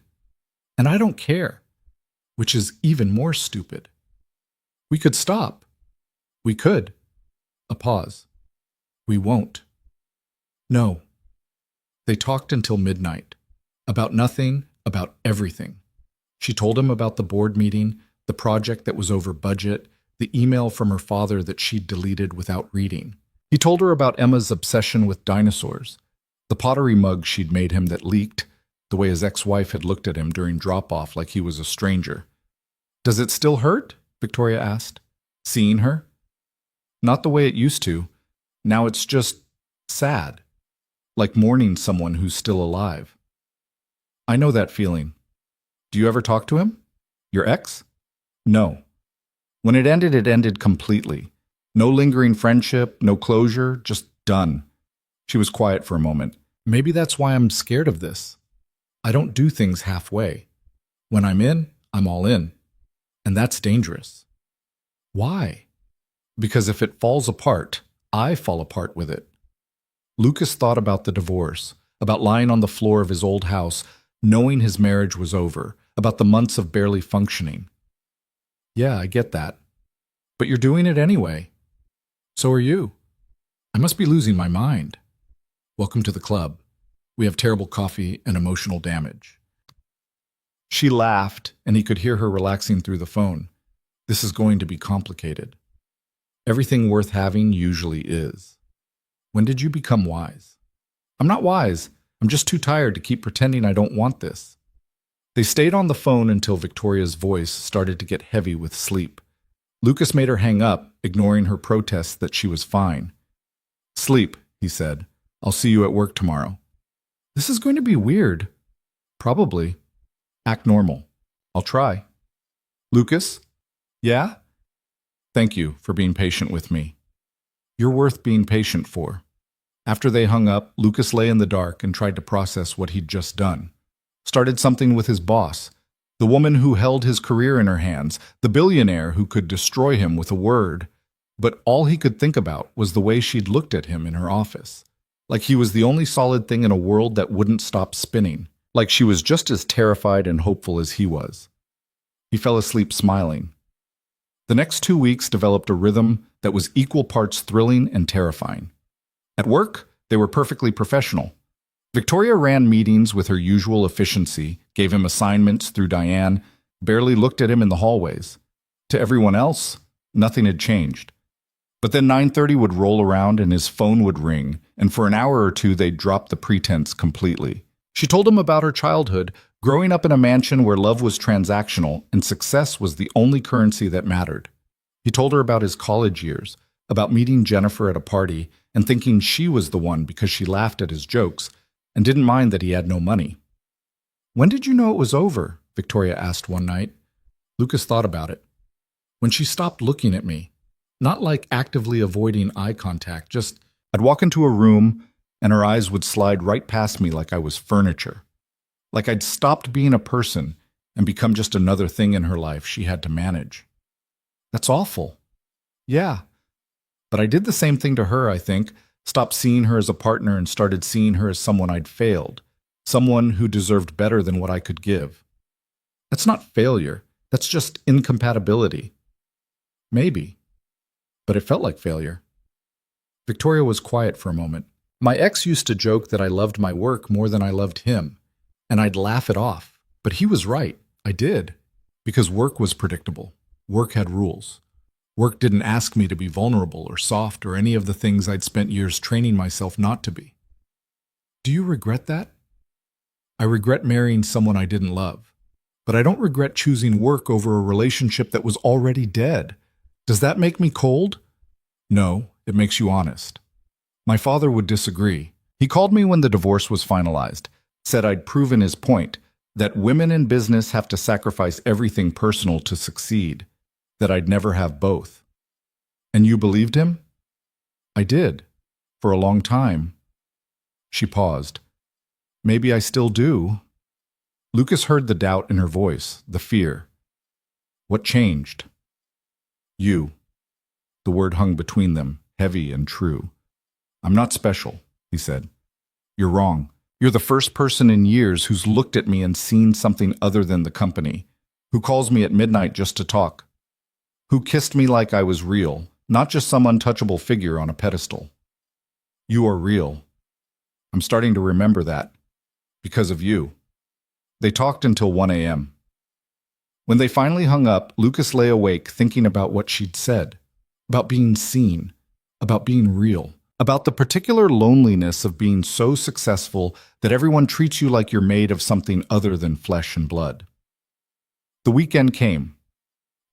And I don't care. Which is even more stupid. We could stop. We could. A pause. We won't. No. They talked until midnight. About nothing, about everything. She told him about the board meeting, the project that was over budget, the email from her father that she'd deleted without reading. He told her about Emma's obsession with dinosaurs, the pottery mug she'd made him that leaked, the way his ex-wife had looked at him during drop-off like he was a stranger. Does it still hurt? Victoria asked. Seeing her? Not the way it used to. Now it's just sad. Like mourning someone who's still alive. I know that feeling. Do you ever talk to him? Your ex? No. When it ended completely. No lingering friendship, no closure, just done. She was quiet for a moment. Maybe that's why I'm scared of this. I don't do things halfway. When I'm in, I'm all in. And that's dangerous. Why? Because if it falls apart, I fall apart with it. Lucas thought about the divorce, about lying on the floor of his old house, knowing his marriage was over, about the months of barely functioning. Yeah, I get that. But you're doing it anyway. So are you. I must be losing my mind. Welcome to the club. We have terrible coffee and emotional damage. She laughed, and he could hear her relaxing through the phone. This is going to be complicated. Everything worth having usually is. When did you become wise? I'm not wise. I'm just too tired to keep pretending I don't want this. They stayed on the phone until Victoria's voice started to get heavy with sleep. Lucas made her hang up, ignoring her protests that she was fine. Sleep, he said. I'll see you at work tomorrow. This is going to be weird. Probably. Act normal. I'll try. Lucas? Yeah? Thank you for being patient with me. You're worth being patient for. After they hung up, Lucas lay in the dark and tried to process what he'd just done. Started something with his boss, the woman who held his career in her hands, the billionaire who could destroy him with a word. But all he could think about was the way she'd looked at him in her office. Like he was the only solid thing in a world that wouldn't stop spinning. Like she was just as terrified and hopeful as he was. He fell asleep smiling. The next 2 weeks developed a rhythm that was equal parts thrilling and terrifying. At work, they were perfectly professional. Victoria ran meetings with her usual efficiency, gave him assignments through Diane, barely looked at him in the hallways. To everyone else, nothing had changed. But then 9:30 would roll around and his phone would ring, and for an hour or two they'd drop the pretense completely. She told him about her childhood, growing up in a mansion where love was transactional and success was the only currency that mattered. He told her about his college years, about meeting Jennifer at a party and thinking she was the one because she laughed at his jokes and didn't mind that he had no money. When did you know it was over? Victoria asked one night. Lucas thought about it. When she stopped looking at me, not like actively avoiding eye contact, just I'd walk into a room and her eyes would slide right past me like I was furniture. Like I'd stopped being a person and become just another thing in her life she had to manage. That's awful. Yeah. But I did the same thing to her, I think. Stopped seeing her as a partner and started seeing her as someone I'd failed. Someone who deserved better than what I could give. That's not failure. That's just incompatibility. Maybe. But it felt like failure. Victoria was quiet for a moment. My ex used to joke that I loved my work more than I loved him, and I'd laugh it off. But he was right. I did. Because work was predictable. Work had rules. Work didn't ask me to be vulnerable or soft or any of the things I'd spent years training myself not to be. Do you regret that? I regret marrying someone I didn't love. But I don't regret choosing work over a relationship that was already dead. Does that make me cold? No, it makes you honest. My father would disagree. He called me when the divorce was finalized, said I'd proven his point, that women in business have to sacrifice everything personal to succeed, that I'd never have both. And you believed him? I did. For a long time. She paused. Maybe I still do. Lucas heard the doubt in her voice, the fear. What changed? You. The word hung between them, heavy and true. I'm not special, he said. You're wrong. You're the first person in years who's looked at me and seen something other than the company, who calls me at midnight just to talk, who kissed me like I was real, not just some untouchable figure on a pedestal. You are real. I'm starting to remember that. Because of you. They talked until 1 a.m. When they finally hung up, Lucas lay awake thinking about what she'd said, about being seen, about being real, about the particular loneliness of being so successful that everyone treats you like you're made of something other than flesh and blood. The weekend came.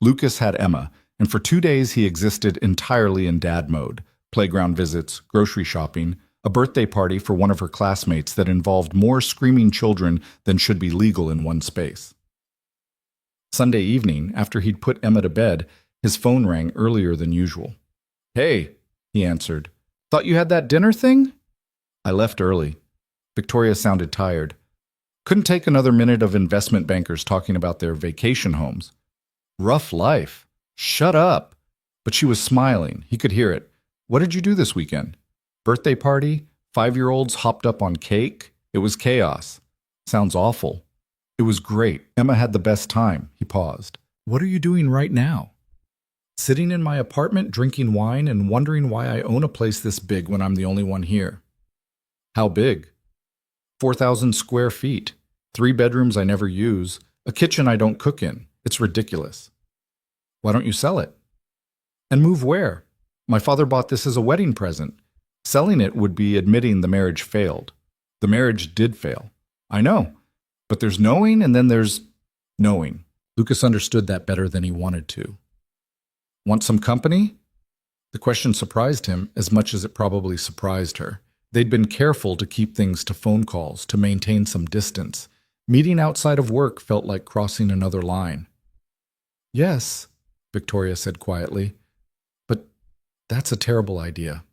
Lucas had Emma, and for 2 days he existed entirely in dad mode. Playground visits, grocery shopping, a birthday party for one of her classmates that involved more screaming children than should be legal in one space. Sunday evening, after he'd put Emma to bed, his phone rang earlier than usual. Hey, he answered. Thought you had that dinner thing? I left early. Victoria sounded tired. Couldn't take another minute of investment bankers talking about their vacation homes. Rough life. Shut up. But she was smiling. He could hear it. What did you do this weekend? Birthday party? 5-year-olds hopped up on cake? It was chaos. Sounds awful. It was great. Emma had the best time. He paused. What are you doing right now? Sitting in my apartment drinking wine and wondering why I own a place this big when I'm the only one here. How big? 4,000 square feet. 3 bedrooms I never use. A kitchen I don't cook in. It's ridiculous. Why don't you sell it? And move where? My father bought this as a wedding present. Selling it would be admitting the marriage failed. The marriage did fail. I know. But there's knowing and then there's knowing. Lucas understood that better than he wanted to. Want some company? The question surprised him as much as it probably surprised her. They'd been careful to keep things to phone calls, to maintain some distance. Meeting outside of work felt like crossing another line. Yes, Victoria said quietly, but that's a terrible idea.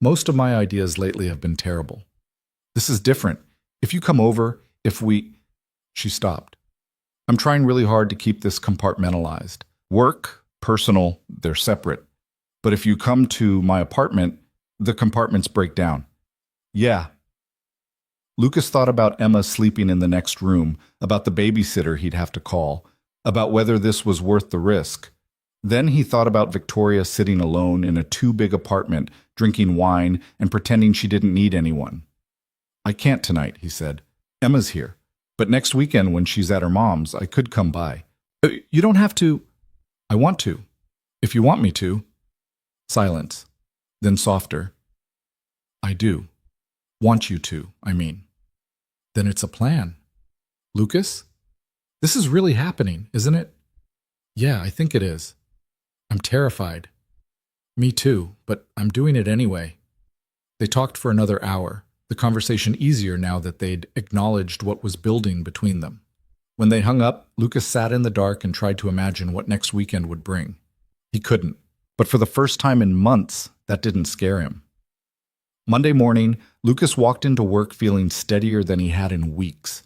Most of my ideas lately have been terrible. This is different. If you come over, if we... She stopped. I'm trying really hard to keep this compartmentalized. Work, personal, they're separate. But if you come to my apartment, the compartments break down. Yeah. Lucas thought about Emma sleeping in the next room, about the babysitter he'd have to call, about whether this was worth the risk. Then he thought about Victoria sitting alone in a too-big apartment, drinking wine and pretending she didn't need anyone. I can't tonight, he said. Emma's here. But next weekend when she's at her mom's, I could come by. You don't have to. I want to. If you want me to. Silence. Then softer. I do. Want you to, I mean. Then it's a plan. Lucas? This is really happening, isn't it? Yeah, I think it is. I'm terrified. Me too, but I'm doing it anyway. They talked for another hour, the conversation easier now that they'd acknowledged what was building between them. When they hung up, Lucas sat in the dark and tried to imagine what next weekend would bring. He couldn't, but for the first time in months, that didn't scare him. Monday morning, Lucas walked into work feeling steadier than he had in weeks.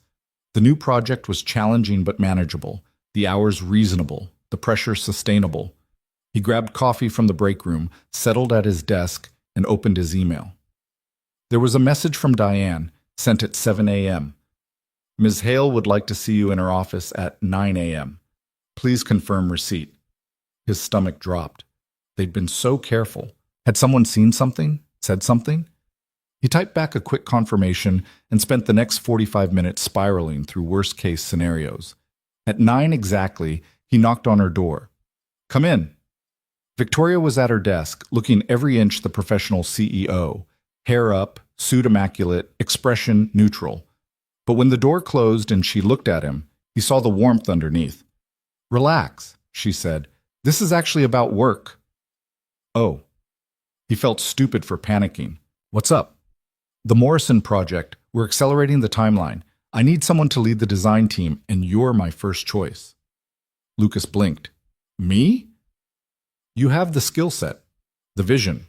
The new project was challenging but manageable, the hours reasonable, the pressure sustainable. He grabbed coffee from the break room, settled at his desk, and opened his email. There was a message from Diane, sent at 7 a.m. Ms. Hale would like to see you in her office at 9 a.m. Please confirm receipt. His stomach dropped. They'd been so careful. Had someone seen something? Said something? He typed back a quick confirmation and spent the next 45 minutes spiraling through worst-case scenarios. At 9 exactly, he knocked on her door. Come in. Victoria was at her desk, looking every inch the professional CEO. Hair up, suit immaculate, expression neutral. But when the door closed and she looked at him, he saw the warmth underneath. Relax, she said. This is actually about work. Oh. He felt stupid for panicking. What's up? The Morrison project. We're accelerating the timeline. I need someone to lead the design team, and you're my first choice. Lucas blinked. Me? You have the skill set, the vision,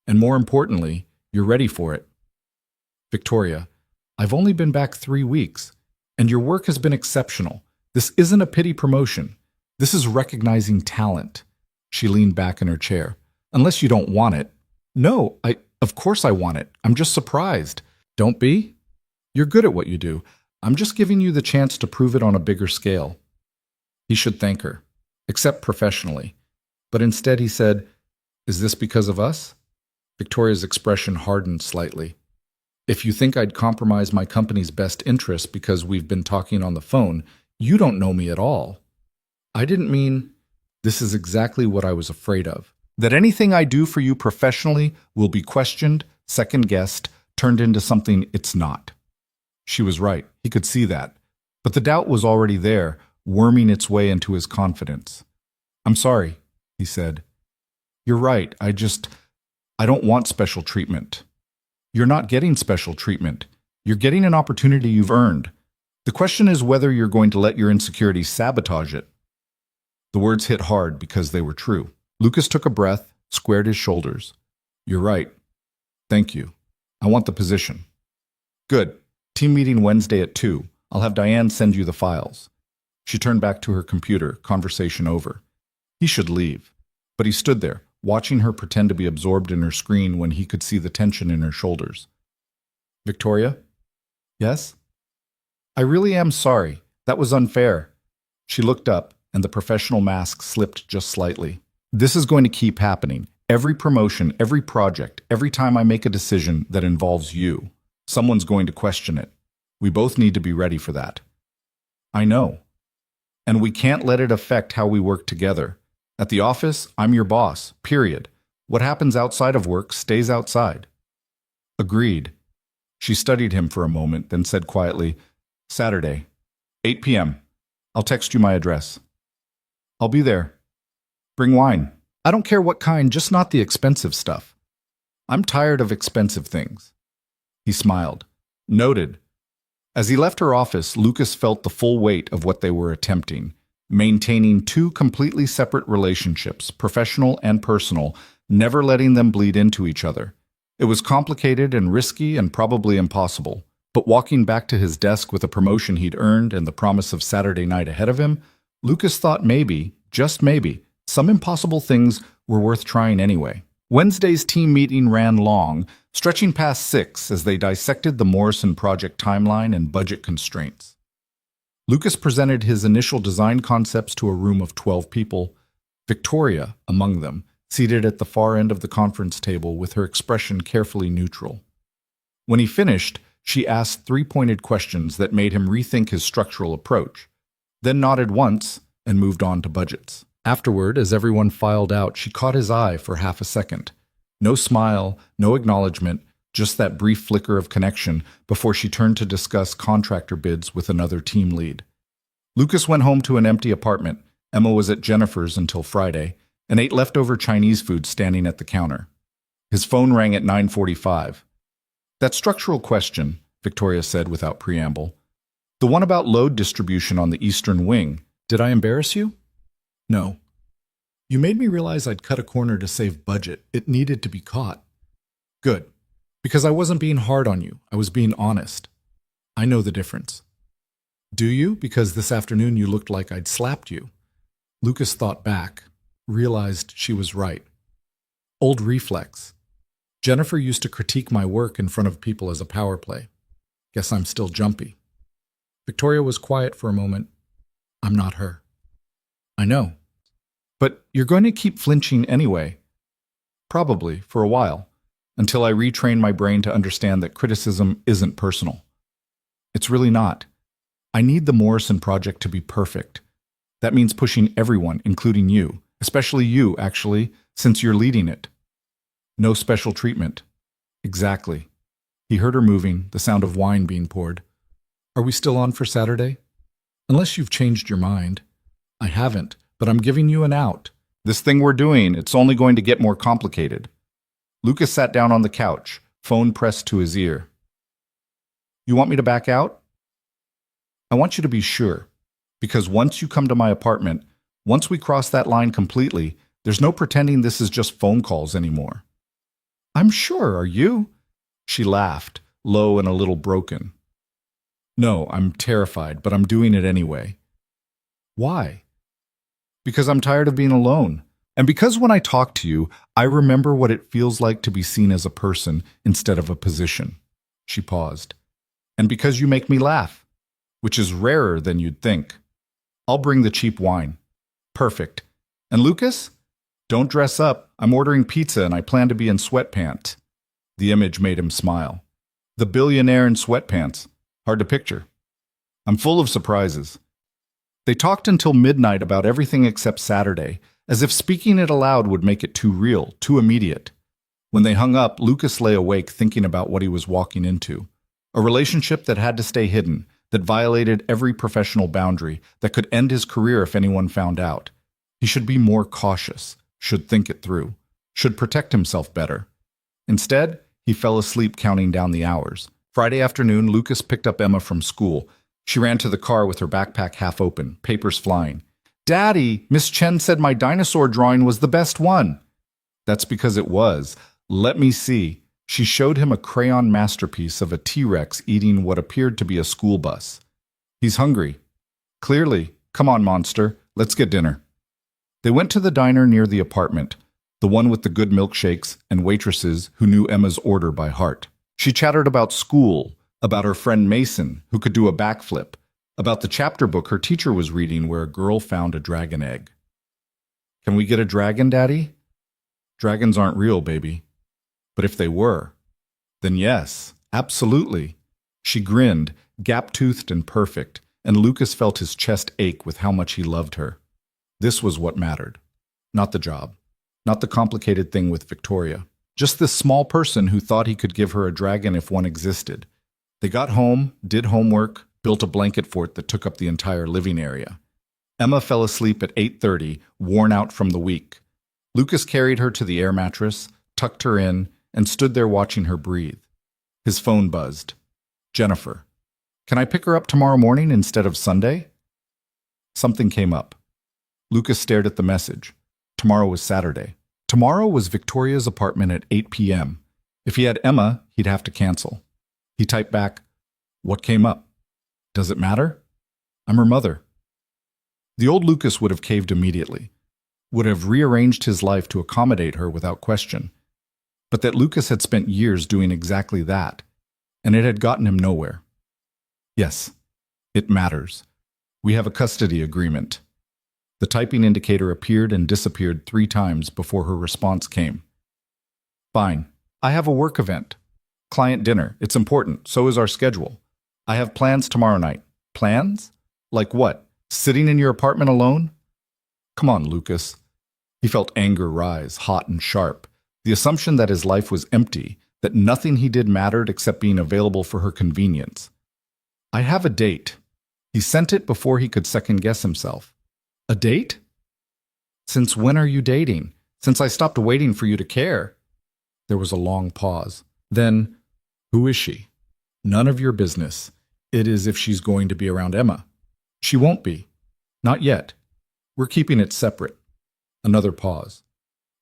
and more importantly, you're ready for it. Victoria, I've only been back 3 weeks, and your work has been exceptional. This isn't a pity promotion. This is recognizing talent. She leaned back in her chair. Unless you don't want it. No, of course I want it. I'm just surprised. Don't be. You're good at what you do. I'm just giving you the chance to prove it on a bigger scale. He should thank her, except professionally. But instead he said, "Is this because of us?" Victoria's expression hardened slightly. "If you think I'd compromise my company's best interest because we've been talking on the phone, you don't know me at all." "I didn't mean—" "This is exactly what I was afraid of. That anything I do for you professionally will be questioned, second-guessed, turned into something it's not." She was right. He could see that. But the doubt was already there, worming its way into his confidence. "I'm sorry," he said. "You're right. I don't want special treatment." "You're not getting special treatment. You're getting an opportunity you've earned. The question is whether you're going to let your insecurities sabotage it." The words hit hard because they were true. Lucas took a breath, squared his shoulders. "You're right. Thank you. I want the position." "Good. Team meeting Wednesday at 2. I'll have Diane send you the files." She turned back to her computer, conversation over. He should leave. But he stood there, watching her pretend to be absorbed in her screen when he could see the tension in her shoulders. "Victoria?" "Yes?" "I really am sorry. That was unfair." She looked up, and the professional mask slipped just slightly. "This is going to keep happening. Every promotion, every project, every time I make a decision that involves you. Someone's going to question it. We both need to be ready for that." "I know. And we can't let it affect how we work together. At the office, I'm your boss, period. What happens outside of work stays outside." "Agreed." She studied him for a moment, then said quietly, "Saturday, 8 p.m. I'll text you my address." "I'll be there. Bring wine. I don't care what kind, just not the expensive stuff. I'm tired of expensive things." He smiled. Noted. As he left her office, Lucas felt the full weight of what they were attempting, maintaining 2 completely separate relationships, professional and personal, never letting them bleed into each other. It was complicated and risky and probably impossible, but walking back to his desk with a promotion he'd earned and the promise of Saturday night ahead of him, Lucas thought maybe, just maybe, some impossible things were worth trying anyway. Wednesday's team meeting ran long, stretching past 6 as they dissected the Morrison project timeline and budget constraints. Lucas presented his initial design concepts to a room of 12 people, Victoria among them, seated at the far end of the conference table with her expression carefully neutral. When he finished, she asked 3 pointed questions that made him rethink his structural approach, then nodded once and moved on to budgets. Afterward, as everyone filed out, she caught his eye for half a second. No smile, no acknowledgement, just that brief flicker of connection before she turned to discuss contractor bids with another team lead. Lucas went home to an empty apartment. Emma was at Jennifer's until Friday, and ate leftover Chinese food standing at the counter. His phone rang at 9:45. "That structural question," Victoria said without preamble. "The one about load distribution on the eastern wing. Did I embarrass you?" "No. You made me realize I'd cut a corner to save budget. It needed to be caught." "Good. Because I wasn't being hard on you. I was being honest. I know the difference." "Do you? Because this afternoon you looked like I'd slapped you." Lucas thought back, realized she was right. Old reflex. Jennifer used to critique my work in front of people as a power play. Guess I'm still jumpy. Victoria was quiet for a moment. "I'm not her." "I know. But you're going to keep flinching anyway." "Probably, for a while, until I retrain my brain to understand that criticism isn't personal." "It's really not. I need the Morrison project to be perfect. That means pushing everyone, including you, especially you, actually, since you're leading it." "No special treatment." "Exactly." He heard her moving, the sound of wine being poured. "Are we still on for Saturday?" "Unless you've changed your mind." "I haven't, but I'm giving you an out. This thing we're doing, it's only going to get more complicated." Lucas sat down on the couch, phone pressed to his ear. "You want me to back out?" "I want you to be sure. Because once you come to my apartment, once we cross that line completely, There's no pretending this is just phone calls anymore. I'm sure, are you? She laughed, low and a little broken. No, I'm terrified, but I'm doing it anyway. Why? Because I'm tired of being alone. And because when I talk to you, I remember what it feels like to be seen as a person instead of a position. She paused. And because you make me laugh, which is rarer than you'd think. I'll bring the cheap wine. Perfect. And Lucas? Don't dress up. I'm ordering pizza and I plan to be in sweatpants. The image made him smile. The billionaire in sweatpants. Hard to picture. I'm full of surprises. They talked until midnight about everything except Saturday, as if speaking it aloud would make it too real, too immediate. When they hung up, Lucas lay awake thinking about what he was walking into. A relationship that had to stay hidden, that violated every professional boundary, that could end his career if anyone found out. He should be more cautious, should think it through, should protect himself better. Instead, he fell asleep counting down the hours. Friday afternoon, Lucas picked up Emma from school. She ran to the car with her backpack half open, papers flying. Daddy, Miss Chen said my dinosaur drawing was the best one. That's because it was. Let me see. She showed him a crayon masterpiece of a T-Rex eating what appeared to be a school bus. He's hungry. Clearly. Come on, monster. Let's get dinner. They went to the diner near the apartment, the one with the good milkshakes and waitresses who knew Emma's order by heart. She chattered about school, about her friend Mason, who could do a backflip, about the chapter book her teacher was reading where a girl found a dragon egg. Can we get a dragon, Daddy? Dragons aren't real, baby. But if they were, then yes, absolutely. She grinned, gap-toothed and perfect, and Lucas felt his chest ache with how much he loved her. This was what mattered. Not the job. Not the complicated thing with Victoria. Just this small person who thought he could give her a dragon if one existed. They got home, did homework, built a blanket fort that took up the entire living area. Emma fell asleep at 8:30, worn out from the week. Lucas carried her to the air mattress, tucked her in, and stood there watching her breathe. His phone buzzed. Jennifer. Can I pick her up tomorrow morning instead of Sunday? Something came up. Lucas stared at the message. Tomorrow was Saturday. Tomorrow was Victoria's apartment at 8 p.m. If he had Emma, he'd have to cancel. He typed back, What came up? Does it matter? I'm her mother. The old Lucas would have caved immediately, would have rearranged his life to accommodate her without question. But that Lucas had spent years doing exactly that, and it had gotten him nowhere. Yes, it matters. We have a custody agreement. The typing indicator appeared and disappeared 3 times before her response came. Fine. I have a work event. Client dinner. It's important. So is our schedule. I have plans tomorrow night. Plans? Like what? Sitting in your apartment alone? Come on, Lucas. He felt anger rise, hot and sharp. The assumption that his life was empty, that nothing he did mattered except being available for her convenience. I have a date. He sent it before he could second-guess himself. A date? Since when are you dating? Since I stopped waiting for you to care. There was a long pause. Then, who is she? None of your business. It is if she's going to be around Emma. She won't be. Not yet. We're keeping it separate. Another pause.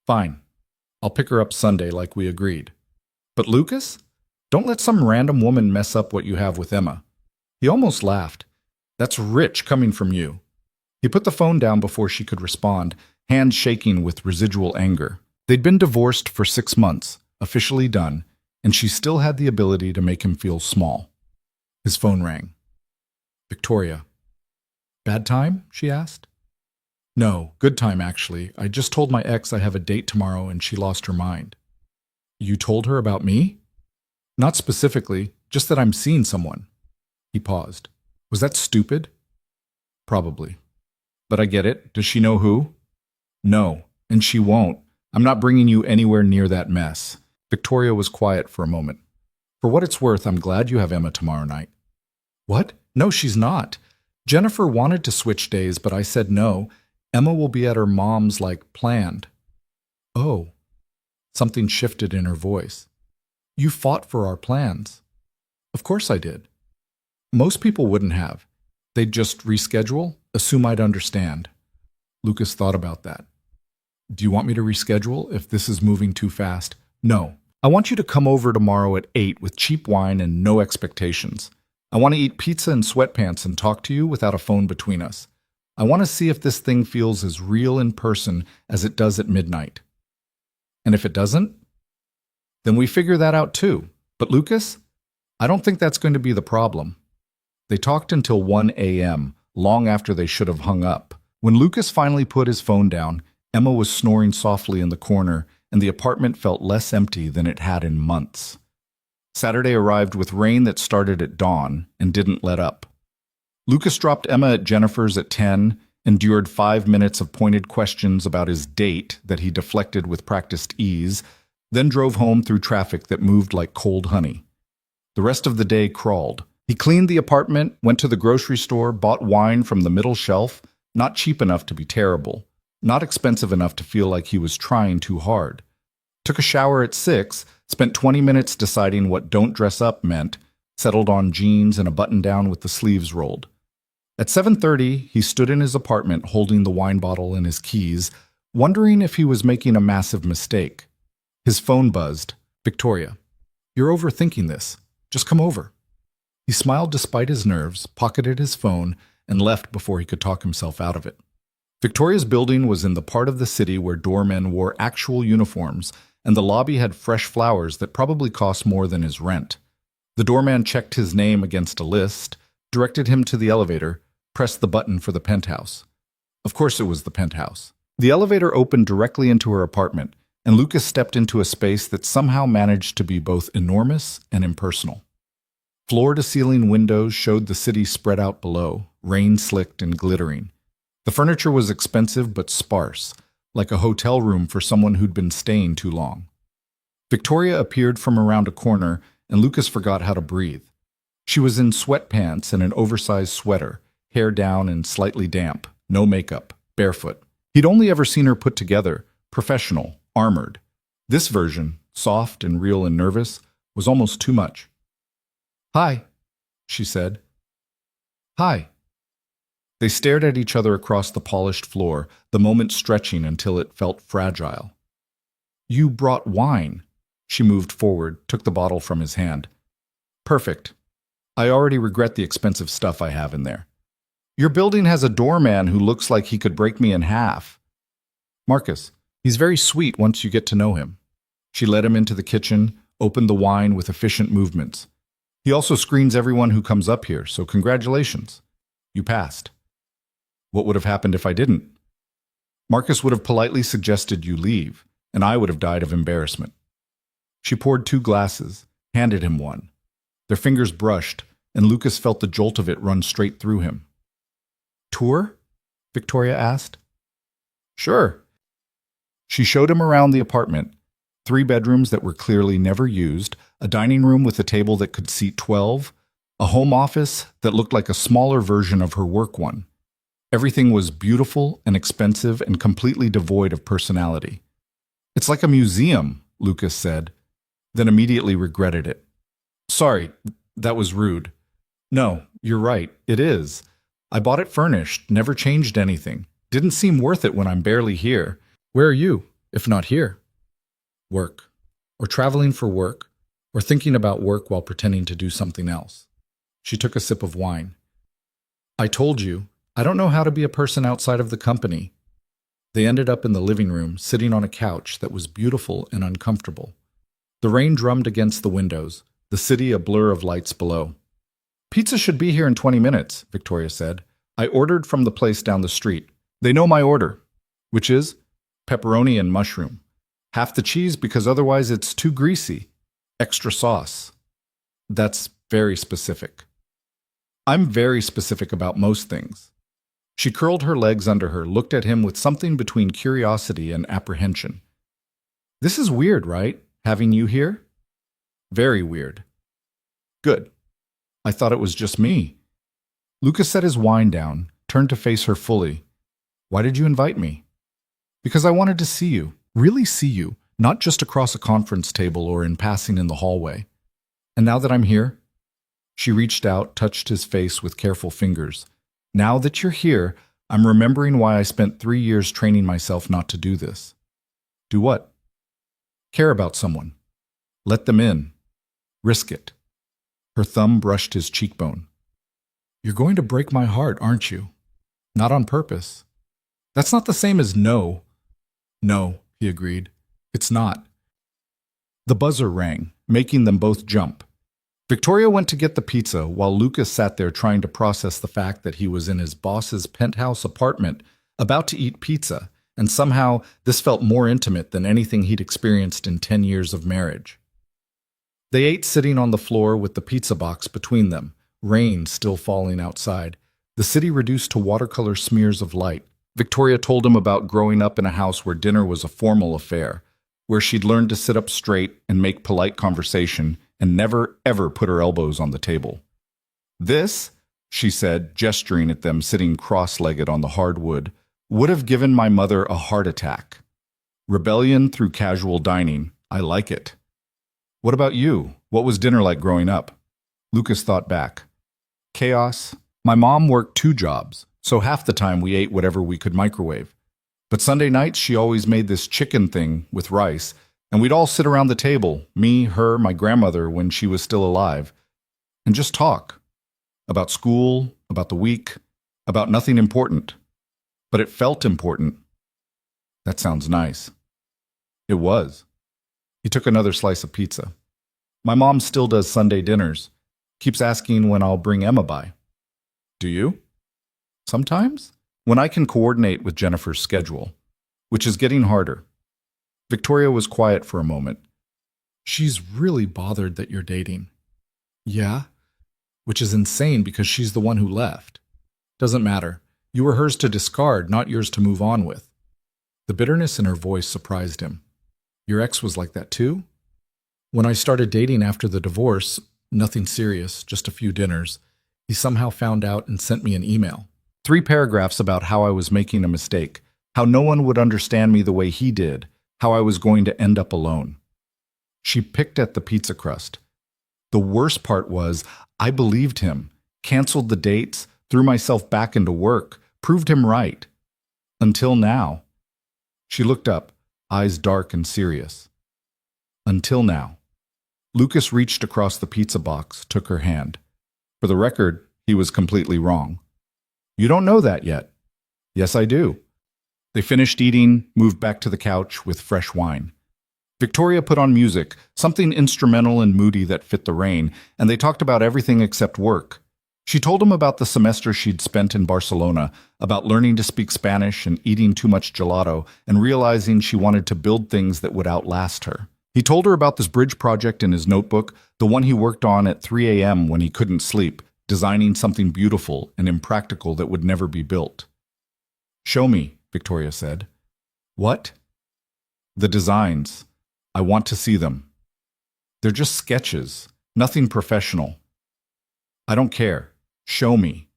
Fine. I'll pick her up Sunday like we agreed. But Lucas? Don't let some random woman mess up what you have with Emma. He almost laughed. That's rich coming from you. He put the phone down before she could respond, hands shaking with residual anger. They'd been divorced for 6 months, officially done, and she still had the ability to make him feel small. His phone rang. Victoria. Bad time? She asked. No, good time actually. I just told my ex I have a date tomorrow and she lost her mind. You told her about me? Not specifically, just that I'm seeing someone. He paused. Was that stupid? Probably. But I get it. Does she know who? No, and she won't. I'm not bringing you anywhere near that mess. Victoria was quiet for a moment. For what it's worth, I'm glad you have Emma tomorrow night. What? No, she's not. Jennifer wanted to switch days, but I said no. Emma will be at her mom's like planned. Oh. Something shifted in her voice. You fought for our plans. Of course I did. Most people wouldn't have. They'd just reschedule, assume I'd understand. Lucas thought about that. Do you want me to reschedule if this is moving too fast? No. I want you to come over tomorrow at 8 with cheap wine and no expectations. I want to eat pizza in sweatpants and talk to you without a phone between us. I want to see if this thing feels as real in person as it does at midnight. And if it doesn't, then we figure that out too. But Lucas, I don't think that's going to be the problem. They talked until 1 a.m., long after they should have hung up. When Lucas finally put his phone down, Emma was snoring softly in the corner, and the apartment felt less empty than it had in months. Saturday arrived with rain that started at dawn and didn't let up. Lucas dropped Emma at Jennifer's at 10, endured 5 minutes of pointed questions about his date that he deflected with practiced ease, then drove home through traffic that moved like cold honey. The rest of the day crawled. He cleaned the apartment, went to the grocery store, bought wine from the middle shelf, not cheap enough to be terrible, not expensive enough to feel like he was trying too hard. Took a shower at 6, spent 20 minutes deciding what don't dress up meant, settled on jeans and a button-down with the sleeves rolled. At 7:30, he stood in his apartment holding the wine bottle and his keys, wondering if he was making a massive mistake. His phone buzzed. Victoria, you're overthinking this. Just come over. He smiled despite his nerves, pocketed his phone, and left before he could talk himself out of it. Victoria's building was in the part of the city where doormen wore actual uniforms, and the lobby had fresh flowers that probably cost more than his rent. The doorman checked his name against a list, directed him to the elevator, pressed the button for the penthouse. Of course it was the penthouse. The elevator opened directly into her apartment, and Lucas stepped into a space that somehow managed to be both enormous and impersonal. Floor-to-ceiling windows showed the city spread out below, rain-slicked and glittering. The furniture was expensive but sparse, like a hotel room for someone who'd been staying too long. Victoria appeared from around a corner, and Lucas forgot how to breathe. She was in sweatpants and an oversized sweater, hair down and slightly damp, no makeup, barefoot. He'd only ever seen her put together, professional, armored. This version, soft and real and nervous, was almost too much. "Hi," she said. "Hi." They stared at each other across the polished floor, the moment stretching until it felt fragile. "You brought wine." She moved forward, took the bottle from his hand. "Perfect. I already regret the expensive stuff I have in there. Your building has a doorman who looks like he could break me in half. Marcus, he's very sweet once you get to know him." She led him into the kitchen, opened the wine with efficient movements. "He also screens everyone who comes up here, so congratulations. You passed." "What would have happened if I didn't?" "Marcus would have politely suggested you leave, and I would have died of embarrassment." She poured 2 glasses, handed him one. Their fingers brushed, and Lucas felt the jolt of it run straight through him. "Tour?" Victoria asked. "Sure." She showed him around the apartment. 3 bedrooms that were clearly never used, a dining room with a table that could seat 12, a home office that looked like a smaller version of her work one. Everything was beautiful and expensive and completely devoid of personality. "It's like a museum," Lucas said, then immediately regretted it. "Sorry, that was rude." "No, you're right, it is. I bought it furnished, never changed anything. Didn't seem worth it when I'm barely here. Where are you, if not here?" "Work. Or traveling for work, or thinking about work while pretending to do something else." She took a sip of wine. "I told you, I don't know how to be a person outside of the company." They ended up in the living room, sitting on a couch that was beautiful and uncomfortable. The rain drummed against the windows, the city a blur of lights below. "Pizza should be here in 20 minutes, Victoria said. "I ordered from the place down the street. They know my order, which is pepperoni and mushroom. Half the cheese because otherwise it's too greasy. Extra sauce." "That's very specific." "I'm very specific about most things." She curled her legs under her, looked at him with something between curiosity and apprehension. "This is weird, right? Having you here?" "Very weird." "Good. I thought it was just me." Lucas set his wine down, turned to face her fully. "Why did you invite me?" "Because I wanted to see you, really see you, not just across a conference table or in passing in the hallway. And now that I'm here," she reached out, touched his face with careful fingers. "Now that you're here, I'm remembering why I spent 3 years training myself not to do this. Do what? Care about someone. Let them in. Risk it. Her thumb brushed his cheekbone. You're going to break my heart, aren't you? Not on purpose. That's not the same as no. No, he agreed. It's not. The buzzer rang, making them both jump. Victoria went to get the pizza while Lucas sat there trying to process the fact that he was in his boss's penthouse apartment, about to eat pizza, and somehow this felt more intimate than anything he'd experienced in 10 years of marriage. They ate sitting on the floor with the pizza box between them, rain still falling outside, the city reduced to watercolor smears of light. Victoria told him about growing up in a house where dinner was a formal affair, where she'd learned to sit up straight and make polite conversation and never, ever put her elbows on the table. This, she said, gesturing at them sitting cross-legged on the hardwood, would have given my mother a heart attack. Rebellion through casual dining. I like it. What about you? What was dinner like growing up? Lucas thought back. Chaos. My mom worked 2 jobs, so half the time we ate whatever we could microwave. But Sunday nights she always made this chicken thing with rice, and we'd all sit around the table, me, her, my grandmother when she was still alive, and just talk. About school, about the week, about nothing important. But it felt important. That sounds nice. It was. He took another slice of pizza. My mom still does Sunday dinners. Keeps asking when I'll bring Emma by. Do you? Sometimes? When I can coordinate with Jennifer's schedule, which is getting harder. Victoria was quiet for a moment. She's really bothered that you're dating. Yeah? Which is insane because she's the one who left. Doesn't matter. You were hers to discard, not yours to move on with. The bitterness in her voice surprised him. Your ex was like that too? When I started dating after the divorce, nothing serious, just a few dinners, he somehow found out and sent me an email. 3 paragraphs about how I was making a mistake, how no one would understand me the way he did, how I was going to end up alone. She picked at the pizza crust. The worst part was, I believed him, canceled the dates, threw myself back into work, proved him right. Until now. She looked up, eyes dark and serious. Until now. Lucas reached across the pizza box, took her hand. For the record, he was completely wrong. You don't know that yet. Yes, I do. They finished eating, moved back to the couch with fresh wine. Victoria put on music, something instrumental and moody that fit the rain, and they talked about everything except work. She told him about the semester she'd spent in Barcelona, about learning to speak Spanish and eating too much gelato, and realizing she wanted to build things that would outlast her. He told her about this bridge project in his notebook, the one he worked on at 3 a.m. when he couldn't sleep, designing something beautiful and impractical that would never be built. Show me, Victoria said. What? The designs. I want to see them. They're just sketches, nothing professional. I don't care. Show me.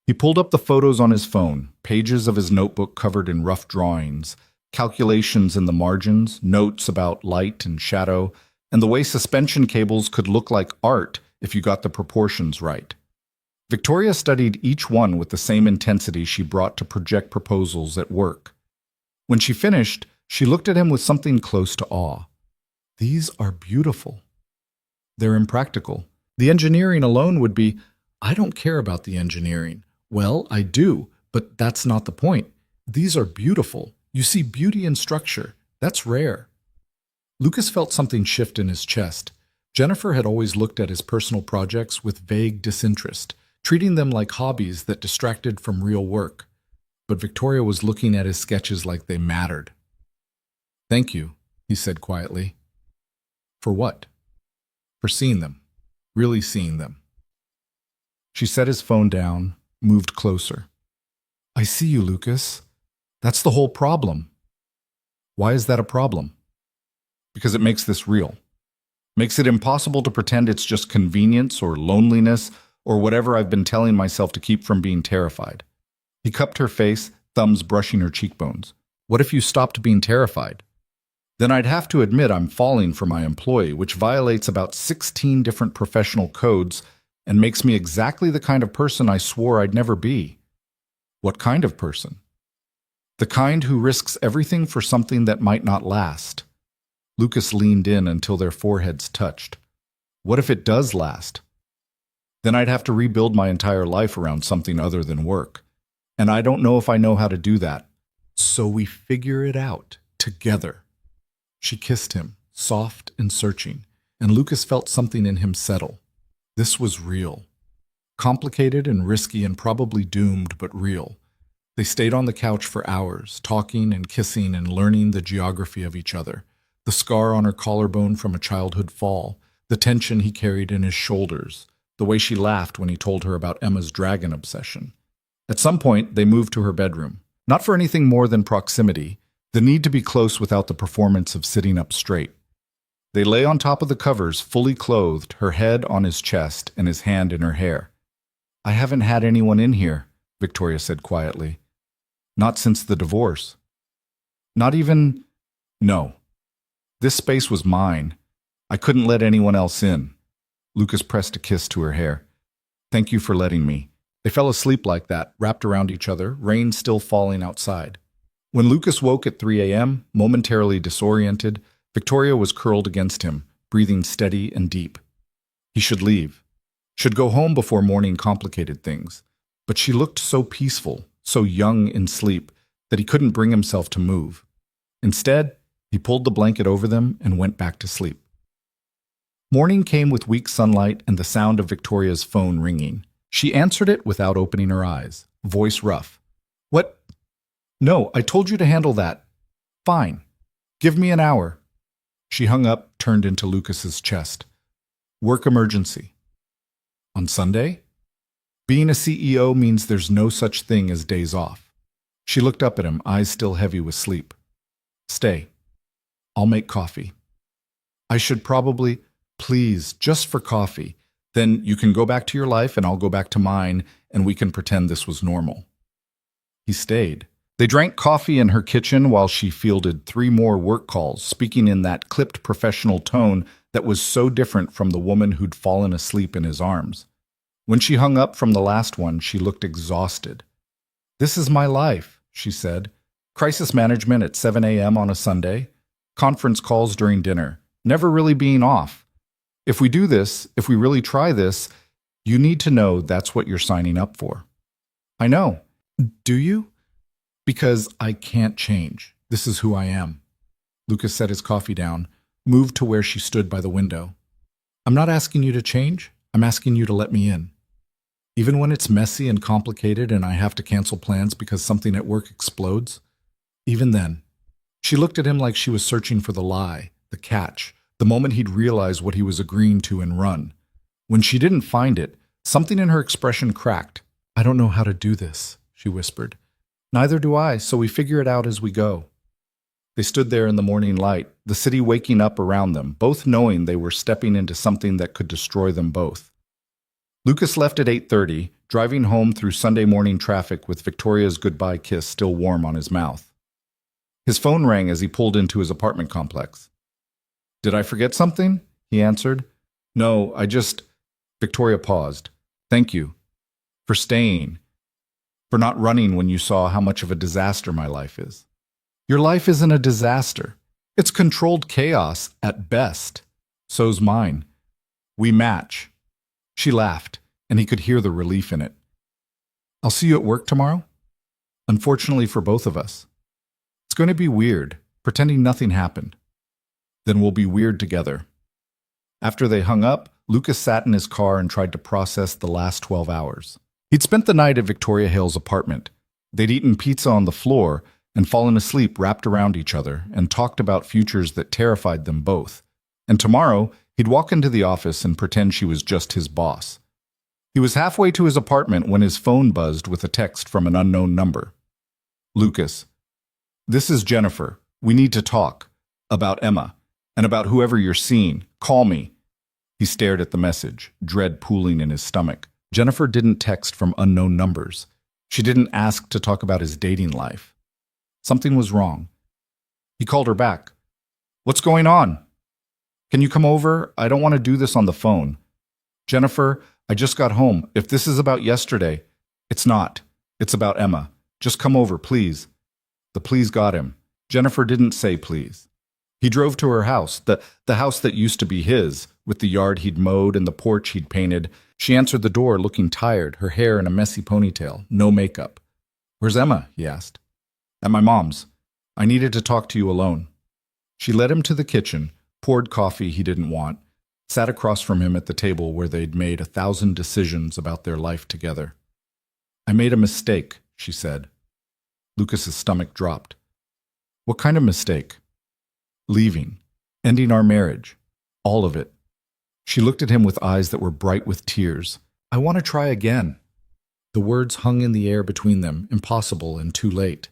He pulled up the photos on his phone, pages of his notebook covered in rough drawings, calculations in the margins, notes about light and shadow, and the way suspension cables could look like art if you got the proportions right. Victoria studied each one with the same intensity she brought to project proposals at work. When she finished, she looked at him with something close to awe. These are beautiful. They're impractical. The engineering alone would be, I don't care about the engineering. Well, I do, but that's not the point. These are beautiful. You see beauty in structure. That's rare. Lucas felt something shift in his chest. Jennifer had always looked at his personal projects with vague disinterest, treating them like hobbies that distracted from real work. But Victoria was looking at his sketches like they mattered. Thank you, he said quietly. For what? For seeing them. Really seeing them. She set his phone down, moved closer. I see you, Lucas. That's the whole problem. Why is that a problem? Because it makes this real. Makes it impossible to pretend it's just convenience or loneliness or whatever I've been telling myself to keep from being terrified. He cupped her face, thumbs brushing her cheekbones. What if you stopped being terrified? Then I'd have to admit I'm falling for my employee, which violates about 16 different professional codes and makes me exactly the kind of person I swore I'd never be. What kind of person? The kind who risks everything for something that might not last. Lucas leaned in until their foreheads touched. What if it does last? Then I'd have to rebuild my entire life around something other than work. And I don't know if I know how to do that. So we figure it out together. She kissed him, soft and searching, and Lucas felt something in him settle. This was real. Complicated and risky and probably doomed, but real. They stayed on the couch for hours, talking and kissing and learning the geography of each other. The scar on her collarbone from a childhood fall, the tension he carried in his shoulders, the way she laughed when he told her about Emma's dragon obsession. At some point, they moved to her bedroom. Not for anything more than proximity, the need to be close without the performance of sitting up straight. They lay on top of the covers, fully clothed, her head on his chest and his hand in her hair. I haven't had anyone in here, Victoria said quietly. Not since the divorce. Not even... No. This space was mine. I couldn't let anyone else in. Lucas pressed a kiss to her hair. Thank you for letting me. They fell asleep like that, wrapped around each other, rain still falling outside. When Lucas woke at 3 a.m., momentarily disoriented, Victoria was curled against him, breathing steady and deep. He should leave. Should go home before morning complicated things. But she looked so peaceful, so young in sleep, that he couldn't bring himself to move. Instead, he pulled the blanket over them and went back to sleep. Morning came with weak sunlight and the sound of Victoria's phone ringing. She answered it without opening her eyes, voice rough. What? No, I told you to handle that. Fine. Give me an hour. She hung up, turned into Lucas's chest. Work emergency. On Sunday? Being a CEO means there's no such thing as days off. She looked up at him, eyes still heavy with sleep. Stay. I'll make coffee. I should probably... Please, just for coffee. Then you can go back to your life and I'll go back to mine and we can pretend this was normal. He stayed. They drank coffee in her kitchen while she fielded 3 more work calls, speaking in that clipped professional tone that was so different from the woman who'd fallen asleep in his arms. When she hung up from the last one, she looked exhausted. This is my life, she said. Crisis management at 7 a.m. on a Sunday. Conference calls during dinner. Never really being off. If we do this, if we really try this, you need to know that's what you're signing up for. I know. Do you? Because I can't change. This is who I am. Lucas set his coffee down, moved to where she stood by the window. I'm not asking you to change. I'm asking you to let me in. Even when it's messy and complicated and I have to cancel plans because something at work explodes. Even then. She looked at him like she was searching for the lie, the catch, the moment he'd realize what he was agreeing to and run. When she didn't find it, something in her expression cracked. I don't know how to do this, she whispered. Neither do I, so we figure it out as we go. They stood there in the morning light, the city waking up around them, both knowing they were stepping into something that could destroy them both. Lucas left at 8:30, driving home through Sunday morning traffic with Victoria's goodbye kiss still warm on his mouth. His phone rang as he pulled into his apartment complex. Did I forget something? He answered. No, Victoria paused. Thank you. For staying. For not running when you saw how much of a disaster my life is. Your life isn't a disaster. It's controlled chaos at best. So's mine. We match. She laughed, and he could hear the relief in it. I'll see you at work tomorrow? Unfortunately for both of us. It's going to be weird, pretending nothing happened. Then we'll be weird together. After they hung up, Lucas sat in his car and tried to process the last 12 hours. He'd spent the night at Victoria Hale's apartment. They'd eaten pizza on the floor and fallen asleep wrapped around each other and talked about futures that terrified them both. And tomorrow, he'd walk into the office and pretend she was just his boss. He was halfway to his apartment when his phone buzzed with a text from an unknown number. Lucas, this is Jennifer. We need to talk. About Emma. And about whoever you're seeing. Call me. He stared at the message, dread pooling in his stomach. Jennifer didn't text from unknown numbers. She didn't ask to talk about his dating life. Something was wrong. He called her back. What's going on? Can you come over? I don't want to do this on the phone. Jennifer, I just got home. If this is about yesterday, it's not. It's about Emma. Just come over, please. The please got him. Jennifer didn't say please. He drove to her house, the house that used to be his, with the yard he'd mowed and the porch he'd painted. She answered the door looking tired, her hair in a messy ponytail, no makeup. "Where's Emma?" he asked. "At my mom's. I needed to talk to you alone." She led him to the kitchen, poured coffee he didn't want, sat across from him at the table where they'd made 1,000 decisions about their life together. "I made a mistake," she said. Lucas's stomach dropped. "What kind of mistake?" "Leaving. Ending our marriage. All of it." She looked at him with eyes that were bright with tears. "I want to try again." The words hung in the air between them, impossible and too late.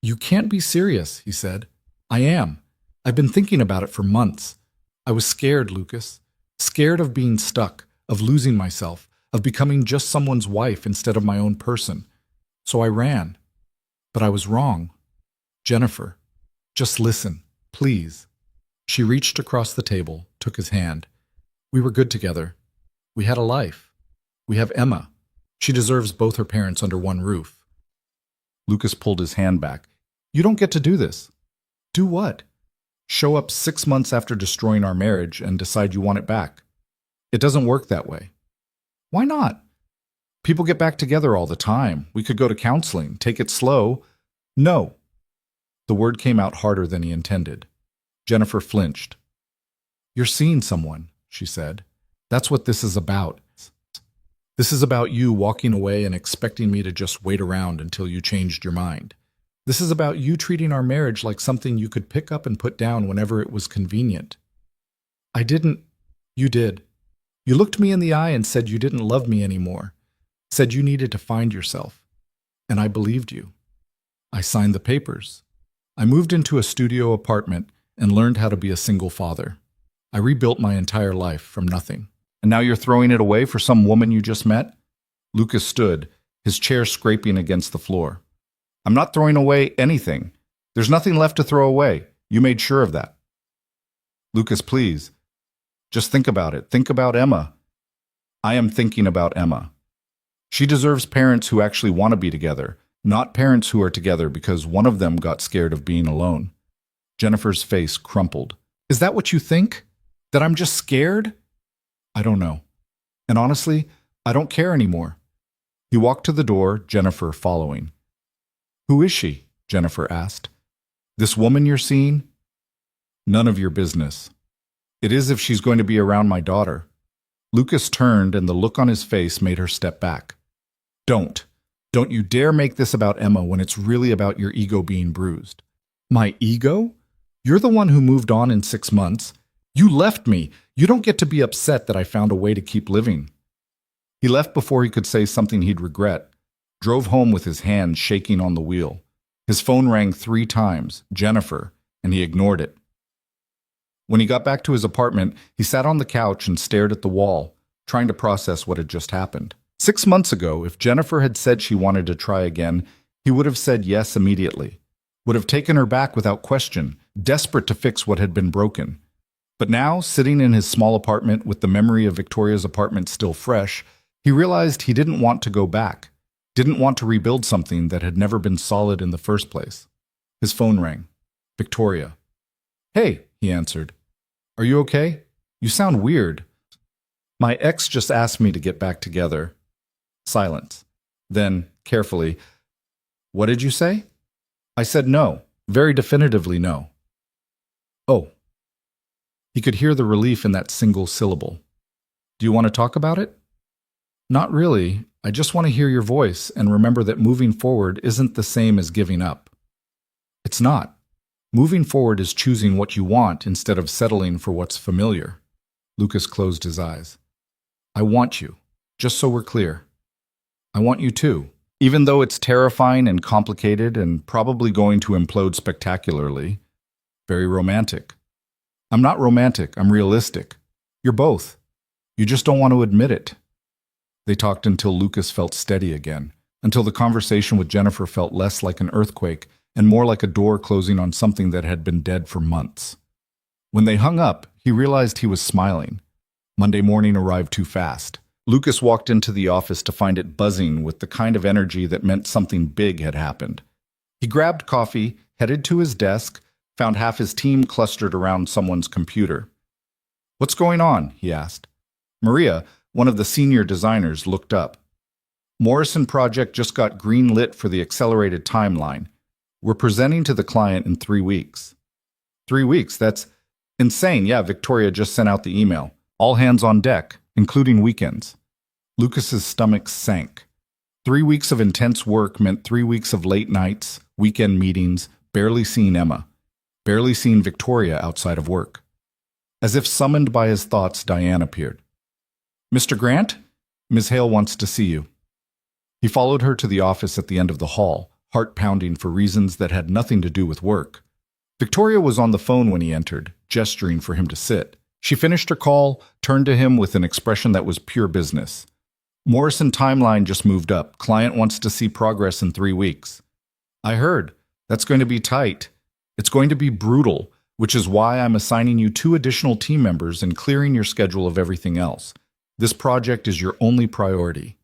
"You can't be serious," he said. "I am. I've been thinking about it for months. I was scared, Lucas. Scared of being stuck, of losing myself, of becoming just someone's wife instead of my own person. So I ran. But I was wrong. Jennifer, just listen, please." She reached across the table, took his hand. "We were good together. We had a life. We have Emma. She deserves both her parents under one roof." Lucas pulled his hand back. "You don't get to do this." "Do what?" "Show up 6 months after destroying our marriage and decide you want it back. It doesn't work that way." "Why not?" "People get back together all the time. We could go to counseling, take it slow." "No." The word came out harder than he intended. Jennifer flinched. "You're seeing someone," she said. "That's what this is about. This is about you walking away and expecting me to just wait around until you changed your mind. This is about you treating our marriage like something you could pick up and put down whenever it was convenient." "I didn't." "You did. You looked me in the eye and said you didn't love me anymore. Said you needed to find yourself. And I believed you. I signed the papers. I moved into a studio apartment and learned how to be a single father. I rebuilt my entire life from nothing. And now you're throwing it away for some woman you just met?" Lucas stood, his chair scraping against the floor. "I'm not throwing away anything. There's nothing left to throw away. You made sure of that." "Lucas, please. Just think about it. Think about Emma." "I am thinking about Emma. She deserves parents who actually want to be together, not parents who are together because one of them got scared of being alone." Jennifer's face crumpled. "Is that what you think? That I'm just scared?" "I don't know. And honestly, I don't care anymore." He walked to the door, Jennifer following. "Who is she?" Jennifer asked. "This woman you're seeing?" "None of your business. It is if she's going to be around my daughter." Lucas turned, and the look on his face made her step back. Don't you dare make this about Emma when it's really about your ego being bruised." "My ego? You're the one who moved on in 6 months. You left me. You don't get to be upset that I found a way to keep living." He left before he could say something he'd regret, drove home with his hands shaking on the wheel. His phone rang 3 times, Jennifer, and he ignored it. When he got back to his apartment, he sat on the couch and stared at the wall, trying to process what had just happened. 6 months ago, if Jennifer had said she wanted to try again, he would have said yes immediately, would have taken her back without question, desperate to fix what had been broken. But now, sitting in his small apartment with the memory of Victoria's apartment still fresh, he realized he didn't want to go back, didn't want to rebuild something that had never been solid in the first place. His phone rang. Victoria. "Hey," he answered. "Are you okay? You sound weird." "My ex just asked me to get back together." Silence. Then, carefully, "What did you say?" "I said no, very definitively no." "Oh." He could hear the relief in that single syllable. "Do you want to talk about it?" "Not really. I just want to hear your voice and remember that moving forward isn't the same as giving up." "It's not. Moving forward is choosing what you want instead of settling for what's familiar." Lucas closed his eyes. "I want you, just so we're clear. I want you too, even though it's terrifying and complicated and probably going to implode spectacularly. Very romantic." "I'm not romantic, I'm realistic. You're both. You just don't want to admit it." They talked until Lucas felt steady again, until the conversation with Jennifer felt less like an earthquake and more like a door closing on something that had been dead for months. When they hung up, he realized he was smiling. Monday morning arrived too fast. Lucas walked into the office to find it buzzing with the kind of energy that meant something big had happened. He grabbed coffee, headed to his desk, found half his team clustered around someone's computer. "What's going on?" he asked. Maria, one of the senior designers, looked up. "Morrison project just got green lit for the accelerated timeline. We're presenting to the client in 3 weeks." 3 weeks? That's insane. Yeah, Victoria just sent out the email. All hands on deck, including weekends. Lucas's stomach sank. 3 weeks of intense work meant 3 weeks of late nights, weekend meetings, barely seeing Emma, barely seeing Victoria outside of work. As if summoned by his thoughts, Diane appeared. "Mr. Grant? Ms. Hale wants to see you." He followed her to the office at the end of the hall, heart pounding for reasons that had nothing to do with work. Victoria was on the phone when he entered, gesturing for him to sit. She finished her call, turned to him with an expression that was pure business. "Morrison timeline just moved up. Client wants to see progress in 3 weeks." "I heard. That's going to be tight. It's going to be brutal, which is why I'm assigning you 2 additional team members and clearing your schedule of everything else. This project is your only priority."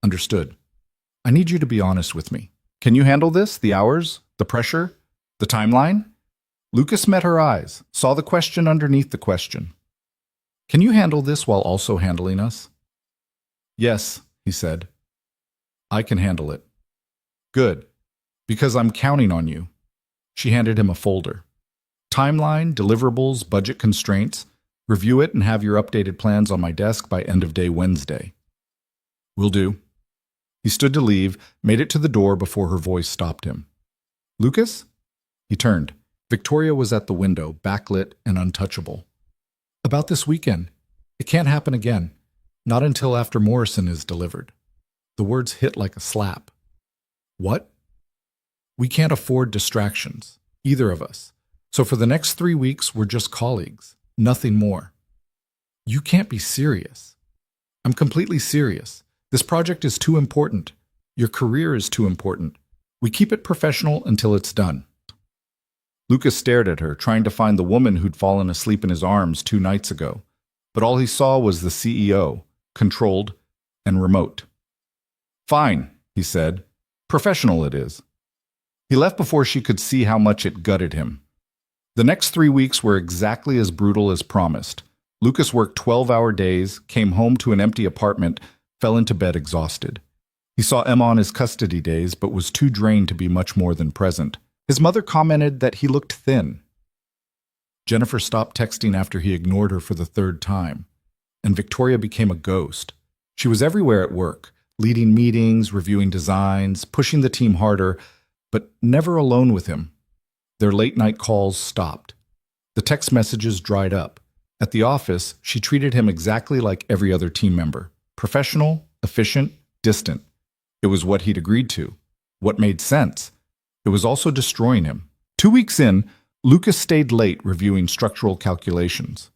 "Understood. I need you to be honest with me. Can you handle this? The hours? The pressure? The timeline?" Lucas met her eyes, saw the question underneath the question. "Can you handle this while also handling us?" "Yes," he said. "I can handle it." "Good, because I'm counting on you." She handed him a folder. "Timeline, deliverables, budget constraints. Review it and have your updated plans on my desk by end of day Wednesday." "Will do." He stood to leave, made it to the door before her voice stopped him. "Lucas?" He turned. Victoria was at the window, backlit and untouchable. "About this weekend. It can't happen again. Not until after Morrison is delivered." The words hit like a slap. "What?" "We can't afford distractions, either of us. So for the next 3 weeks, we're just colleagues, nothing more." "You can't be serious." "I'm completely serious. This project is too important. Your career is too important. We keep it professional until it's done." Lucas stared at her, trying to find the woman who'd fallen asleep in his arms 2 nights ago. But all he saw was the CEO, controlled and remote. "Fine," he said. "Professional it is." He left before she could see how much it gutted him. The next 3 weeks were exactly as brutal as promised. Lucas worked 12-hour days, came home to an empty apartment, fell into bed exhausted. He saw Emma on his custody days, but was too drained to be much more than present. His mother commented that he looked thin. Jennifer stopped texting after he ignored her for the 3rd time, and Victoria became a ghost. She was everywhere at work, leading meetings, reviewing designs, pushing the team harder, but never alone with him. Their late-night calls stopped. The text messages dried up. At the office, she treated him exactly like every other team member. Professional, efficient, distant. It was what he'd agreed to. What made sense. It was also destroying him. 2 weeks in, Lucas stayed late reviewing structural calculations.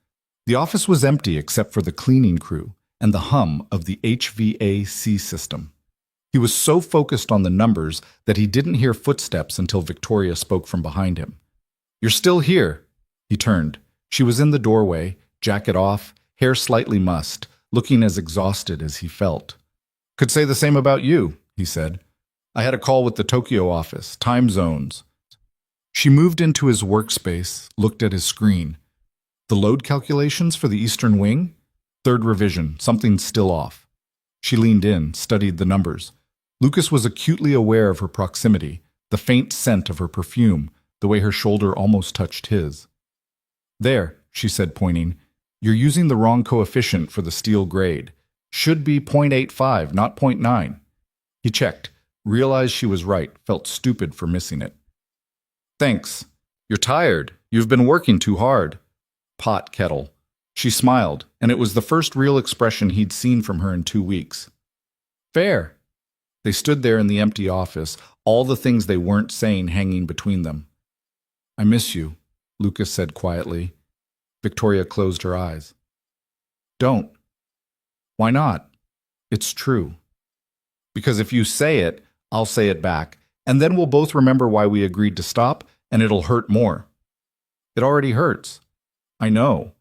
The office was empty except for the cleaning crew and the hum of the HVAC system. He was so focused on the numbers that he didn't hear footsteps until Victoria spoke from behind him. "You're still here." He turned. She was in the doorway, jacket off, hair slightly mussed, looking as exhausted as he felt. "Could say the same about you," he said. "I had a call with the Tokyo office, time zones." She moved into his workspace, looked at his screen. The load calculations for the Eastern Wing? 3rd revision, something still off. She leaned in, studied the numbers. Lucas was acutely aware of her proximity, the faint scent of her perfume, the way her shoulder almost touched his. "There," she said, pointing. "You're using the wrong coefficient for the steel grade. Should be 0.85, not 0.9. He checked, realized she was right, felt stupid for missing it. "Thanks. You're tired. You've been working too hard." Pot kettle. She smiled, and it was the first real expression he'd seen from her in 2 weeks. "Fair." They stood there in the empty office, all the things they weren't saying hanging between them. "I miss you," Lucas said quietly. Victoria closed her eyes. "Don't." "Why not?" "It's true." "Because if you say it, I'll say it back, and then we'll both remember why we agreed to stop, and it'll hurt more." "It already hurts." "I know."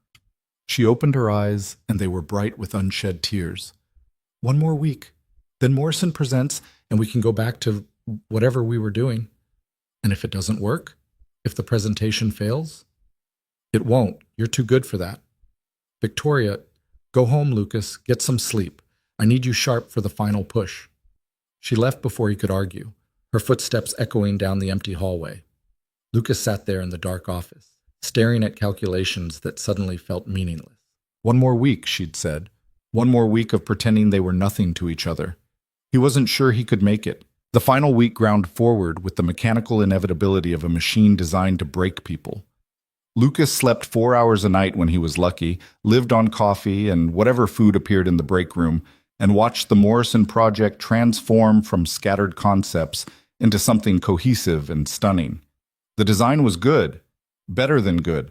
She opened her eyes, and they were bright with unshed tears. "1 more week. Then Morrison presents, and we can go back to whatever we were doing." And if it doesn't work? If the presentation fails? It won't. You're too good for that. Victoria, go home, Lucas. Get some sleep. I need you sharp for the final push. She left before he could argue, her footsteps echoing down the empty hallway. Lucas sat there in the dark office, staring at calculations that suddenly felt meaningless. One more week, she'd said. One more week of pretending they were nothing to each other. He wasn't sure he could make it. The final week ground forward with the mechanical inevitability of a machine designed to break people. Lucas slept 4 hours a night when he was lucky, lived on coffee and whatever food appeared in the break room, and watched the Morrison project transform from scattered concepts into something cohesive and stunning. The design was good, better than good.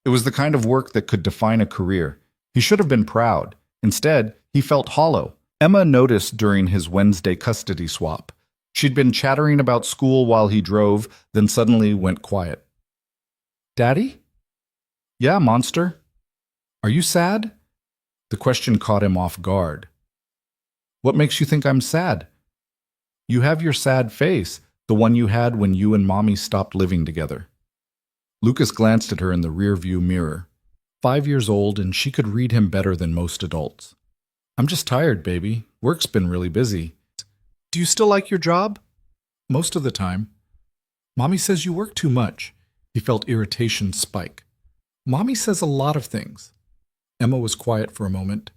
It was the kind of work that could define a career. He should have been proud. Instead, he felt hollow. Emma noticed during his Wednesday custody swap. She'd been chattering about school while he drove, then suddenly went quiet. "Daddy?" "Yeah, monster." "Are you sad?" The question caught him off guard. "What makes you think I'm sad?" "You have your sad face, the one you had when you and Mommy stopped living together." Lucas glanced at her in the rearview mirror. 5 years old, and she could read him better than most adults. "I'm just tired, baby. Work's been really busy." "Do you still like your job?" "Most of the time." "Mommy says you work too much." He felt irritation spike. "Mommy says a lot of things." Emma was quiet for a moment.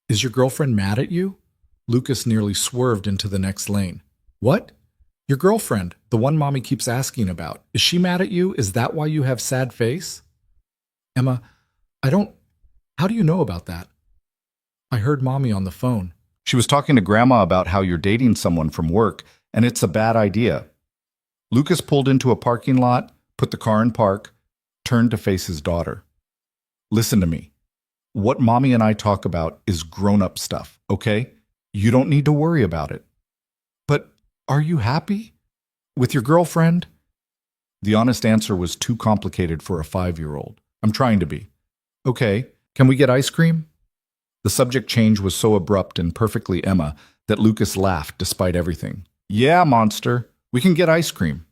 "Is your girlfriend mad at you?" Lucas nearly swerved into the next lane. "What?" "Your girlfriend, the one Mommy keeps asking about. Is she mad at you? Is that why you have sad face?" "Emma, how do you know about that?" "I heard Mommy on the phone. She was talking to Grandma about how you're dating someone from work, and it's a bad idea." Lucas pulled into a parking lot, put the car in park, turned to face his daughter. "Listen to me. What Mommy and I talk about is grown-up stuff, okay? You don't need to worry about it." "But are you happy? With your girlfriend?" The honest answer was too complicated for a 5-year-old. "I'm trying to be." "Okay, can we get ice cream?" The subject change was so abrupt and perfectly Emma that Lucas laughed despite everything. "Yeah, monster, we can get ice cream."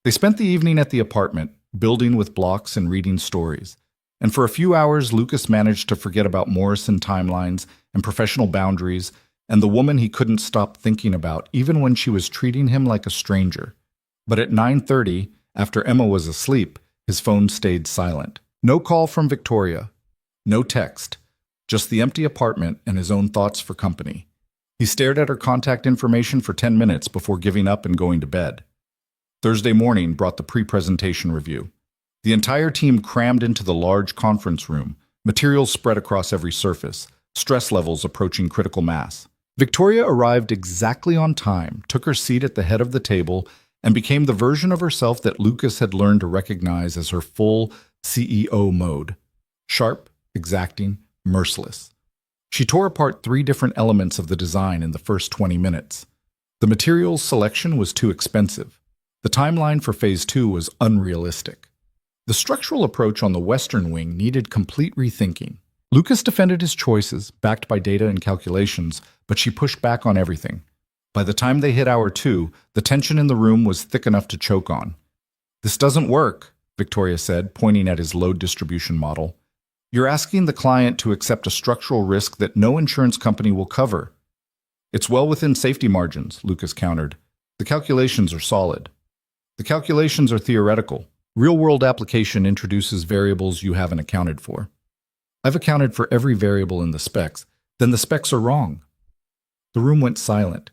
They spent the evening at the apartment, building with blocks and reading stories. And for a few hours, Lucas managed to forget about Morrison timelines and professional boundaries and the woman he couldn't stop thinking about, even when she was treating him like a stranger. But at 9:30, after Emma was asleep, his phone stayed silent. No call from Victoria. No text. Just the empty apartment and his own thoughts for company. He stared at her contact information for 10 minutes before giving up and going to bed. Thursday morning brought the pre-presentation review. The entire team crammed into the large conference room, materials spread across every surface, stress levels approaching critical mass. Victoria arrived exactly on time, took her seat at the head of the table, and became the version of herself that Lucas had learned to recognize as her full CEO mode. Sharp, exacting, merciless. She tore apart 3 different elements of the design in the first 20 minutes. The materials selection was too expensive. The timeline for Phase 2 was unrealistic. The structural approach on the Western Wing needed complete rethinking. Lucas defended his choices, backed by data and calculations, but she pushed back on everything. By the time they hit hour 2, the tension in the room was thick enough to choke on. "This doesn't work," Victoria said, pointing at his load distribution model. "You're asking the client to accept a structural risk that no insurance company will cover." "It's well within safety margins," Lucas countered. "The calculations are solid." "The calculations are theoretical. Real-world application introduces variables you haven't accounted for." "I've accounted for every variable in the specs. Then the specs are wrong." The room went silent.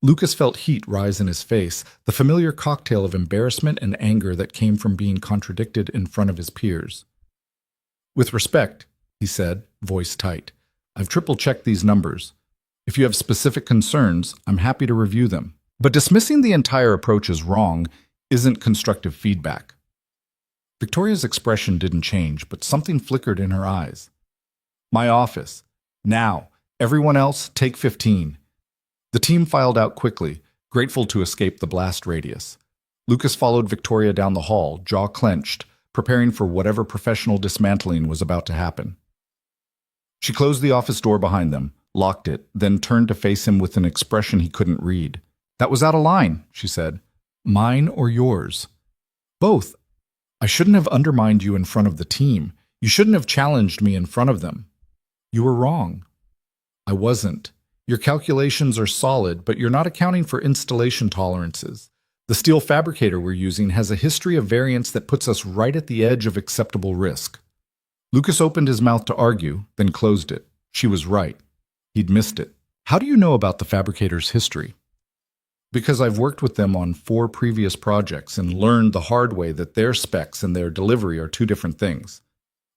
Lucas felt heat rise in his face, the familiar cocktail of embarrassment and anger that came from being contradicted in front of his peers. "With respect," he said, voice tight, "I've triple-checked these numbers. If you have specific concerns, I'm happy to review them. But dismissing the entire approach as wrong isn't constructive feedback." Victoria's expression didn't change, but something flickered in her eyes. "My office. Now. Everyone else, take 15. The team filed out quickly, grateful to escape the blast radius. Lucas followed Victoria down the hall, jaw clenched, preparing for whatever professional dismantling was about to happen. She closed the office door behind them, locked it, then turned to face him with an expression he couldn't read. "That was out of line," she said. Mine or yours? Both. I shouldn't have undermined you in front of the team. You shouldn't have challenged me in front of them. You were wrong. I wasn't. Your calculations are solid, but you're not accounting for installation tolerances. The steel fabricator we're using has a history of variance that puts us right at the edge of acceptable risk. Lucas opened his mouth to argue, then closed it. She was right. He'd missed it. How do you know about the fabricator's history? Because I've worked with them on 4 previous projects and learned the hard way that their specs and their delivery are 2 different things.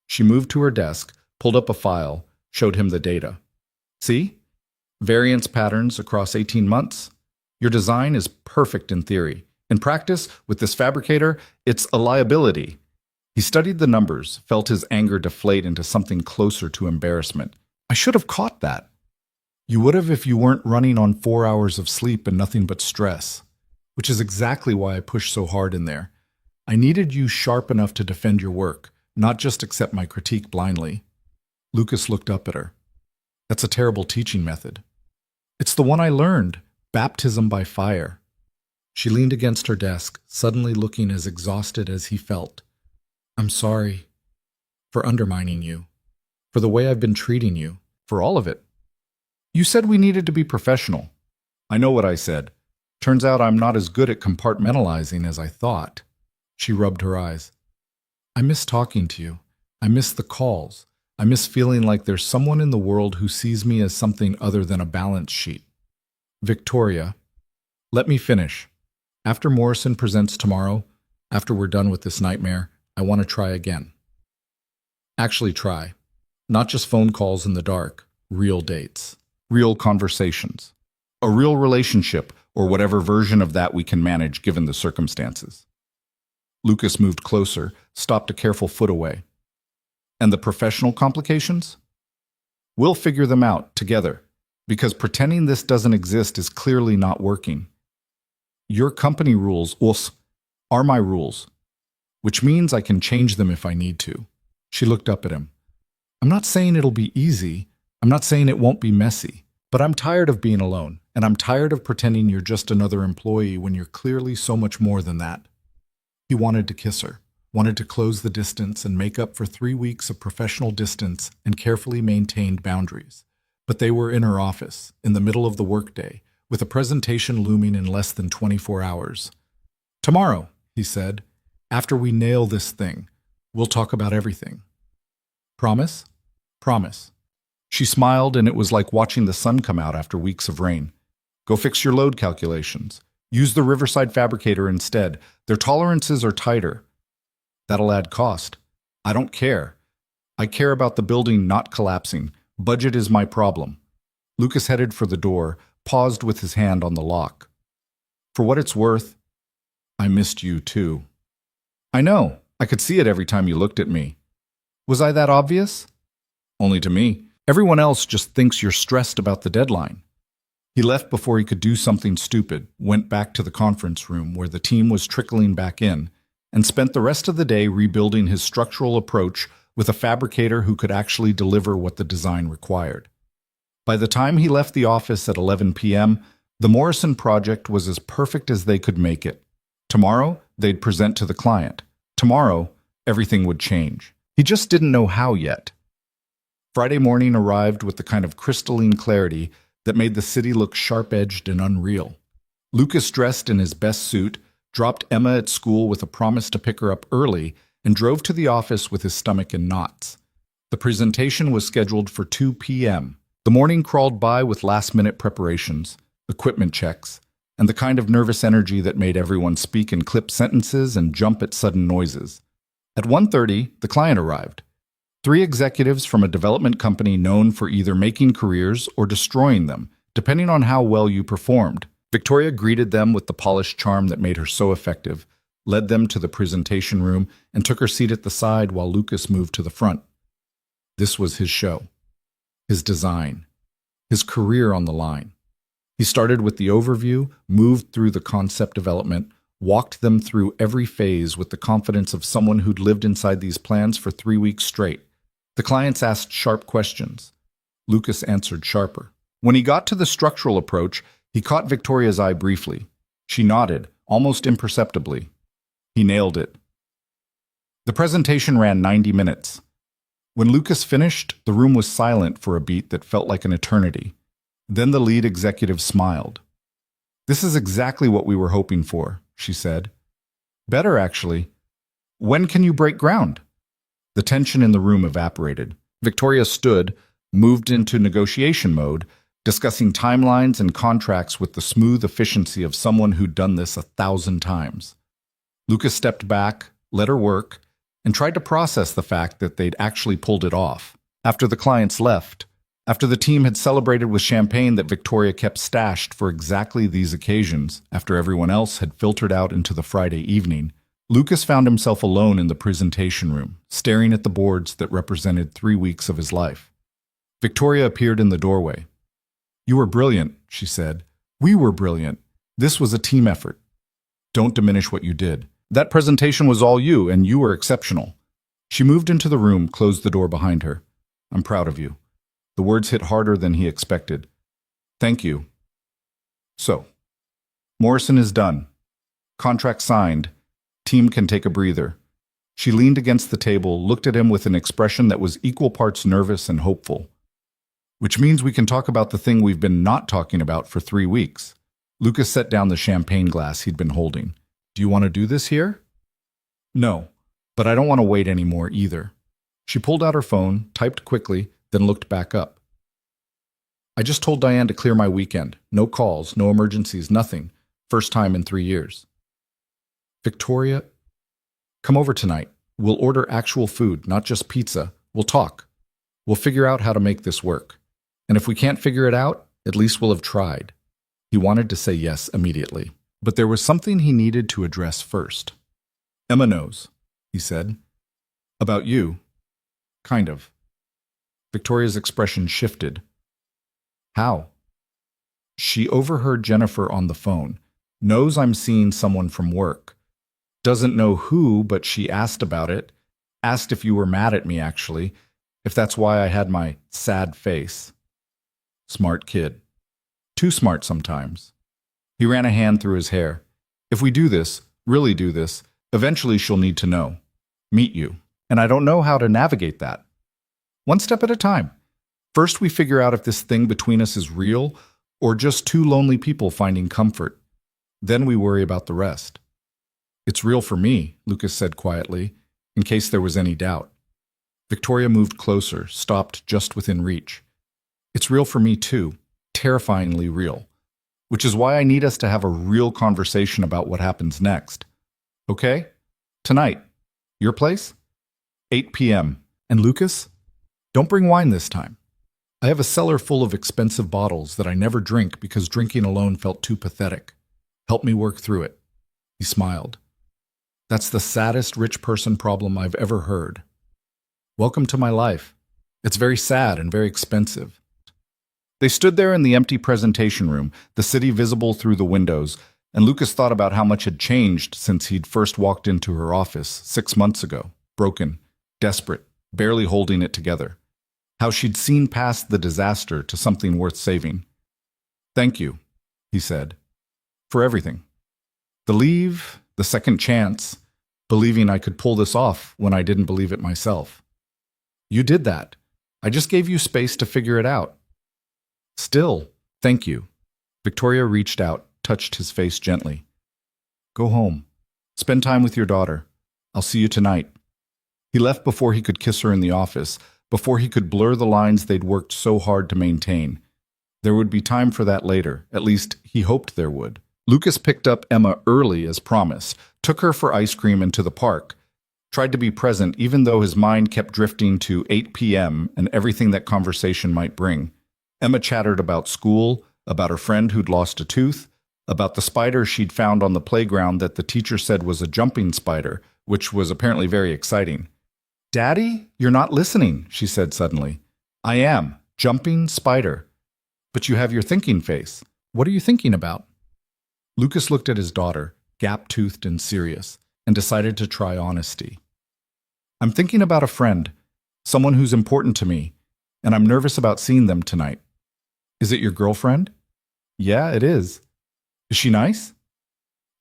She moved to her desk, pulled up a file, showed him the data. See? Variance patterns across 18 months. Your design is perfect in theory. In practice, with this fabricator, it's a liability. He studied the numbers, felt his anger deflate into something closer to embarrassment. I should have caught that. You would have if you weren't running on 4 hours of sleep and nothing but stress, which is exactly why I pushed so hard in there. I needed you sharp enough to defend your work, not just accept my critique blindly. Lucas looked up at her. That's a terrible teaching method. It's the one I learned, baptism by fire. She leaned against her desk, suddenly looking as exhausted as he felt. I'm sorry for undermining you, for the way I've been treating you, for all of it. You said we needed to be professional. I know what I said. Turns out I'm not as good at compartmentalizing as I thought. She rubbed her eyes. I miss talking to you. I miss the calls. I miss feeling like there's someone in the world who sees me as something other than a balance sheet. Victoria, let me finish. After Morrison presents tomorrow, after we're done with this nightmare, I want to try again. Actually try. Not just phone calls in the dark, real dates. Real conversations, a real relationship, or whatever version of that we can manage given the circumstances. Lucas moved closer, stopped a careful foot away. And the professional complications? We'll figure them out together, because pretending this doesn't exist is clearly not working. Your company rules are my rules, which means I can change them if I need to. She looked up at him. I'm not saying it'll be easy. I'm not saying it won't be messy, but I'm tired of being alone, and I'm tired of pretending you're just another employee when you're clearly so much more than that. He wanted to kiss her, wanted to close the distance and make up for 3 weeks of professional distance and carefully maintained boundaries. But they were in her office, in the middle of the workday, with a presentation looming in less than 24 hours. Tomorrow, he said, after we nail this thing, we'll talk about everything. Promise? Promise. She smiled, and it was like watching the sun come out after weeks of rain. Go fix your load calculations. Use the Riverside fabricator instead. Their tolerances are tighter. That'll add cost. I don't care. I care about the building not collapsing. Budget is my problem. Lucas headed for the door, paused with his hand on the lock. For what it's worth, I missed you too. I know. I could see it every time you looked at me. Was I that obvious? Only to me. Everyone else just thinks you're stressed about the deadline. He left before he could do something stupid, went back to the conference room where the team was trickling back in, and spent the rest of the day rebuilding his structural approach with a fabricator who could actually deliver what the design required. By the time he left the office at 11 p.m., the Morrison project was as perfect as they could make it. Tomorrow, they'd present to the client. Tomorrow, everything would change. He just didn't know how yet. Friday morning arrived with the kind of crystalline clarity that made the city look sharp-edged and unreal. Lucas, dressed in his best suit, dropped Emma at school with a promise to pick her up early and drove to the office with his stomach in knots. The presentation was scheduled for 2 p.m. The morning crawled by with last-minute preparations, equipment checks, and the kind of nervous energy that made everyone speak in clipped sentences and jump at sudden noises. At 1:30, the client arrived. 3 executives from a development company known for either making careers or destroying them, depending on how well you performed. Victoria greeted them with the polished charm that made her so effective, led them to the presentation room, and took her seat at the side while Lucas moved to the front. This was his show, his design, his career on the line. He started with the overview, moved through the concept development, walked them through every phase with the confidence of someone who'd lived inside these plans for 3 weeks straight. The clients asked sharp questions. Lucas answered sharper. When he got to the structural approach, he caught Victoria's eye briefly. She nodded, almost imperceptibly. He nailed it. The presentation ran 90 minutes. When Lucas finished, the room was silent for a beat that felt like an eternity. Then the lead executive smiled. "This is exactly what we were hoping for," she said. "Better, actually. When can you break ground?" The tension in the room evaporated. Victoria stood, moved into negotiation mode, discussing timelines and contracts with the smooth efficiency of someone who'd done this 1,000 times. Lucas stepped back, let her work, and tried to process the fact that they'd actually pulled it off. After the clients left, after the team had celebrated with champagne that Victoria kept stashed for exactly these occasions, after everyone else had filtered out into the Friday evening, Lucas found himself alone in the presentation room, staring at the boards that represented 3 weeks of his life. Victoria appeared in the doorway. "You were brilliant," she said. "We were brilliant. This was a team effort. Don't diminish what you did. That presentation was all you, and you were exceptional." She moved into the room, closed the door behind her. "I'm proud of you." The words hit harder than he expected. "Thank you." "So, Morrison is done. Contract signed. Team can take a breather." She leaned against the table, looked at him with an expression that was equal parts nervous and hopeful. "Which means we can talk about the thing we've been not talking about for 3 weeks." Lucas set down the champagne glass he'd been holding. "Do you want to do this here?" "No, but I don't want to wait anymore either." She pulled out her phone, typed quickly, then looked back up. "I just told Diane to clear my weekend. No calls, no emergencies, nothing. First time in 3 years." "Victoria, come over tonight. We'll order actual food, not just pizza. We'll talk. We'll figure out how to make this work. And if we can't figure it out, at least we'll have tried." He wanted to say yes immediately, but there was something he needed to address first. "Emma knows," he said. "About you. Kind of." Victoria's expression shifted. "How?" "She overheard Jennifer on the phone. Knows I'm seeing someone from work. Doesn't know who, but she asked about it. Asked if you were mad at me, actually. If that's why I had my sad face." Smart kid. Too smart sometimes. He ran a hand through his hair. "If we do this, really do this, eventually she'll need to know. Meet you. And I don't know how to navigate that. One step at a time. First we figure out if this thing between us is real or just two lonely people finding comfort. Then we worry about the rest." "It's real for me," Lucas said quietly, in case there was any doubt. Victoria moved closer, stopped just within reach. "It's real for me too, terrifyingly real. Which is why I need us to have a real conversation about what happens next. Okay? Tonight. Your place? 8 p.m. And Lucas? Don't bring wine this time. I have a cellar full of expensive bottles that I never drink because drinking alone felt too pathetic. Help me work through it." He smiled. "That's the saddest rich person problem I've ever heard. Welcome to my life. It's very sad and very expensive." They stood there in the empty presentation room, the city visible through the windows, and Lucas thought about how much had changed since he'd first walked into her office 6 months ago, broken, desperate, barely holding it together. How she'd seen past the disaster to something worth saving. "Thank you," he said, "for everything. The leave, the second chance, believing I could pull this off when I didn't believe it myself. You did that. I just gave you space to figure it out. Still, thank you." Victoria reached out, touched his face gently. "Go home. Spend time with your daughter. I'll see you tonight." He left before he could kiss her in the office, before he could blur the lines they'd worked so hard to maintain. There would be time for that later, at least he hoped there would. Lucas picked up Emma early as promised, took her for ice cream and to the park, tried to be present even though his mind kept drifting to 8 p.m. and everything that conversation might bring. Emma chattered about school, about her friend who'd lost a tooth, about the spider she'd found on the playground that the teacher said was a jumping spider, which was apparently very exciting. "Daddy, you're not listening," she said suddenly. "I am. Jumping spider. But you have your thinking face. What are you thinking about?" Lucas looked at his daughter, gap-toothed and serious, and decided to try honesty. "I'm thinking about a friend, someone who's important to me, and I'm nervous about seeing them tonight." "Is it your girlfriend?" "Yeah, it is." "Is she nice?"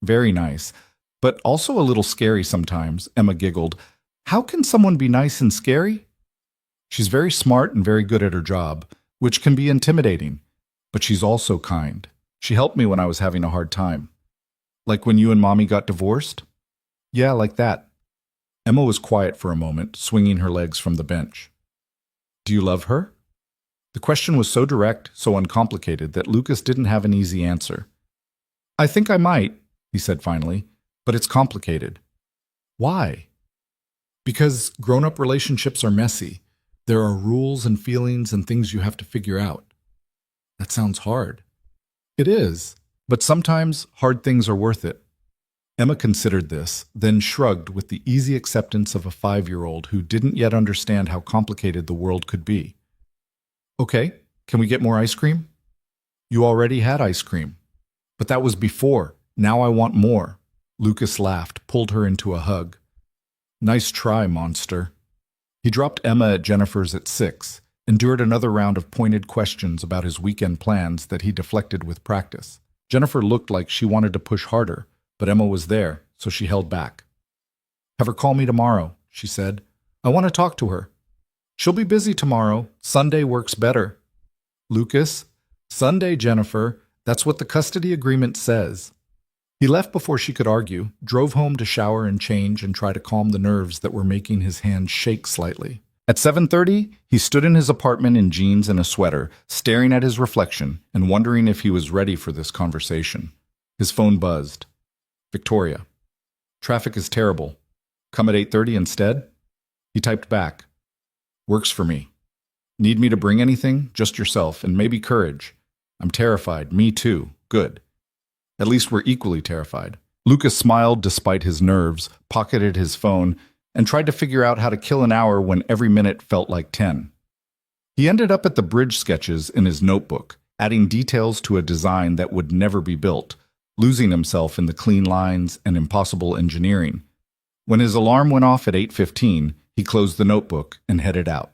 very nice, but also a little scary sometimes, Emma giggled. How can someone be nice and scary? She's very smart and very good at her job, which can be intimidating, but she's also kind. She helped me when I was having a hard time. Like when you and Mommy got divorced? Yeah, like that. Emma was quiet for a moment, swinging her legs from the bench. Do you love her? The question was so direct, so uncomplicated, that Lucas didn't have an easy answer. I think I might, he said finally, but it's complicated. Why? Because grown-up relationships are messy. There are rules and feelings and things you have to figure out. That sounds hard. It is, but sometimes hard things are worth it. Emma considered this, then shrugged with the easy acceptance of a 5-year-old who didn't yet understand how complicated the world could be. Okay, can we get more ice cream? You already had ice cream. But that was before. Now I want more. Lucas laughed, pulled her into a hug. Nice try, monster. He dropped Emma at Jennifer's at 6, endured another round of pointed questions about his weekend plans that he deflected with practice. Jennifer looked like she wanted to push harder, but Emma was there, so she held back. Have her call me tomorrow, she said. I want to talk to her. She'll be busy tomorrow. Sunday works better. Lucas, Sunday, Jennifer. That's what the custody agreement says. He left before she could argue, drove home to shower and change and try to calm the nerves that were making his hands shake slightly. At 7:30, he stood in his apartment in jeans and a sweater, staring at his reflection and wondering if he was ready for this conversation. His phone buzzed. Victoria. Traffic is terrible. Come at 8:30 instead? He typed back. Works for me. Need me to bring anything? Just yourself, and maybe courage. I'm terrified. Me too. Good. At least we're equally terrified. Lucas smiled despite his nerves, pocketed his phone, and tried to figure out how to kill an hour when every minute felt like 10. He ended up at the bridge sketches in his notebook, adding details to a design that would never be built, losing himself in the clean lines and impossible engineering. When his alarm went off at 8:15, he closed the notebook and headed out.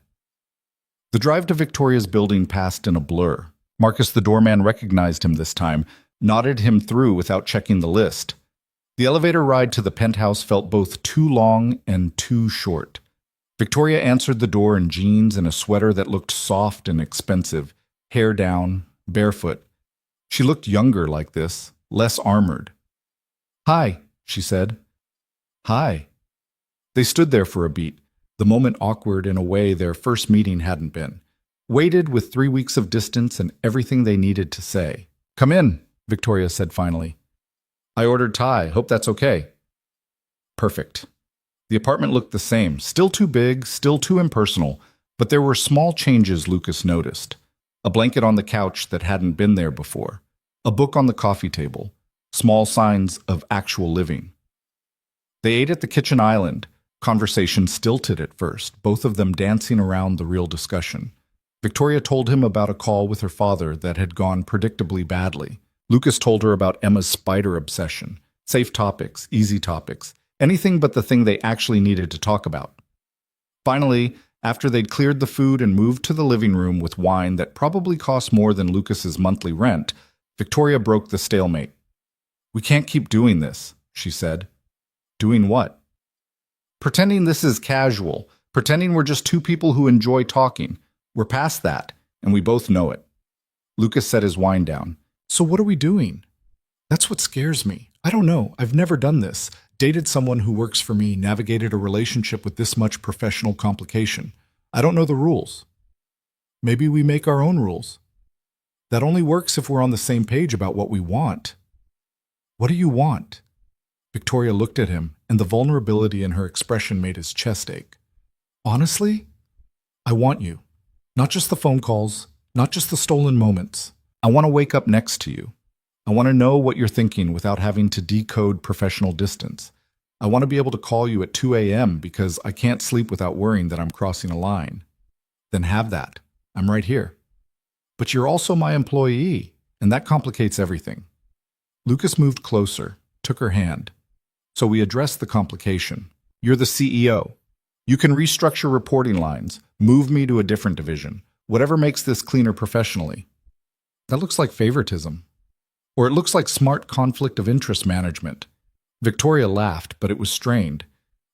The drive to Victoria's building passed in a blur. Marcus the doorman recognized him this time, nodded him through without checking the list. The elevator ride to the penthouse felt both too long and too short. Victoria answered the door in jeans and a sweater that looked soft and expensive, hair down, barefoot. She looked younger like this, less armored. Hi, she said. Hi. They stood there for a beat, the moment awkward in a way their first meeting hadn't been. Waited with 3 weeks of distance and everything they needed to say. Come in, Victoria said finally. I ordered Thai. Hope that's okay. Perfect. The apartment looked the same, still too big, still too impersonal, but there were small changes Lucas noticed. A blanket on the couch that hadn't been there before. A book on the coffee table. Small signs of actual living. They ate at the kitchen island. Conversation stilted at first, both of them dancing around the real discussion. Victoria told him about a call with her father that had gone predictably badly. Lucas told her about Emma's spider obsession. Safe topics, easy topics, anything but the thing they actually needed to talk about. Finally, after they'd cleared the food and moved to the living room with wine that probably cost more than Lucas's monthly rent, Victoria broke the stalemate. We can't keep doing this, she said. Doing what? Pretending this is casual, pretending we're just two people who enjoy talking. We're past that, and we both know it. Lucas set his wine down. So what are we doing? That's what scares me. I don't know. I've never done this. Dated someone who works for me, navigated a relationship with this much professional complication. I don't know the rules. Maybe we make our own rules. That only works if we're on the same page about what we want. What do you want? Victoria looked at him, and the vulnerability in her expression made his chest ache. Honestly, I want you. Not just the phone calls, not just the stolen moments. I want to wake up next to you. I want to know what you're thinking without having to decode professional distance. I want to be able to call you at 2 a.m. because I can't sleep without worrying that I'm crossing a line. Then have that. I'm right here. But you're also my employee, and that complicates everything. Lucas moved closer, took her hand. So we addressed the complication. You're the CEO. You can restructure reporting lines, move me to a different division, whatever makes this cleaner professionally. That looks like favoritism. Or it looks like smart conflict of interest management. Victoria laughed, but it was strained.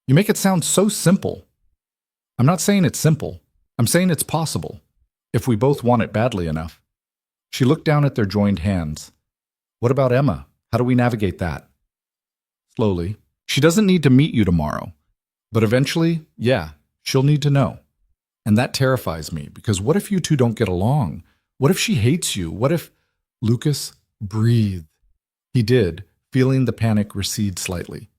You make it sound so simple. I'm not saying it's simple. I'm saying it's possible, if we both want it badly enough. She looked down at their joined hands. What about Emma? How do we navigate that? Slowly. She doesn't need to meet you tomorrow. But eventually, yeah, she'll need to know. And that terrifies me, because what if you two don't get along? What if she hates you? What if... Lucas, breathe. He did, feeling the panic recede slightly.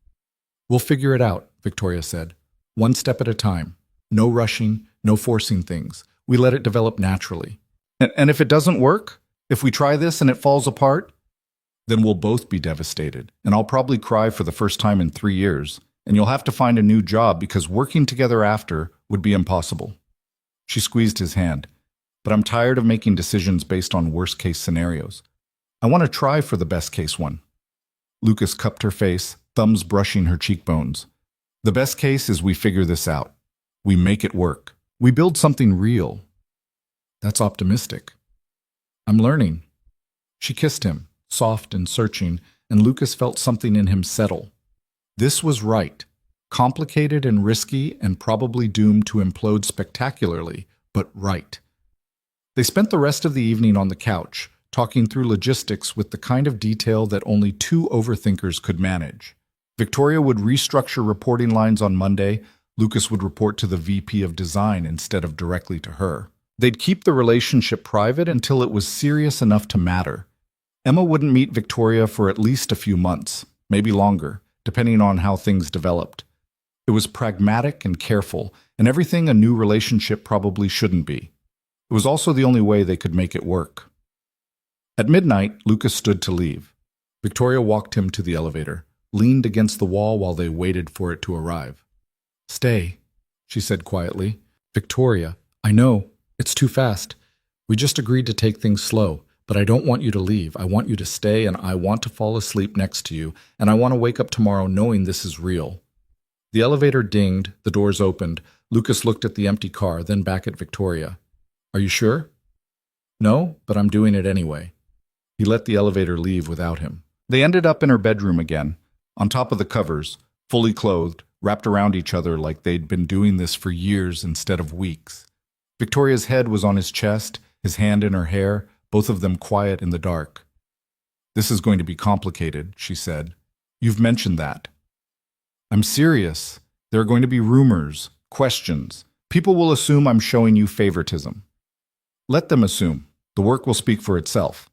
We'll figure it out, Victoria said. One step at a time. No rushing, no forcing things. We let it develop naturally. And if it doesn't work, if we try this and it falls apart, then we'll both be devastated. And I'll probably cry for the first time in 3 years. And you'll have to find a new job because working together after would be impossible. She squeezed his hand. But I'm tired of making decisions based on worst-case scenarios. I want to try for the best-case one. Lucas cupped her face, thumbs brushing her cheekbones. The best case is we figure this out. We make it work. We build something real. That's optimistic. I'm learning. She kissed him, soft and searching, and Lucas felt something in him settle. This was right. Complicated and risky and probably doomed to implode spectacularly, but right. They spent the rest of the evening on the couch, talking through logistics with the kind of detail that only two overthinkers could manage. Victoria would restructure reporting lines on Monday. Lucas would report to the VP of design instead of directly to her. They'd keep the relationship private until it was serious enough to matter. Emma wouldn't meet Victoria for at least a few months, maybe longer, depending on how things developed. It was pragmatic and careful, and everything a new relationship probably shouldn't be. It was also the only way they could make it work. At midnight, Lucas stood to leave. Victoria walked him to the elevator, leaned against the wall while they waited for it to arrive. Stay, she said quietly. Victoria, I know, it's too fast. We just agreed to take things slow, but I don't want you to leave. I want you to stay, and I want to fall asleep next to you, and I want to wake up tomorrow knowing this is real. The elevator dinged, the doors opened. Lucas looked at the empty car, then back at Victoria. Are you sure? No, but I'm doing it anyway. He let the elevator leave without him. They ended up in her bedroom again, on top of the covers, fully clothed, wrapped around each other like they'd been doing this for years instead of weeks. Victoria's head was on his chest, his hand in her hair, both of them quiet in the dark. This is going to be complicated, she said. You've mentioned that. I'm serious. There are going to be rumors, questions. People will assume I'm showing you favoritism. Let them assume. The work will speak for itself.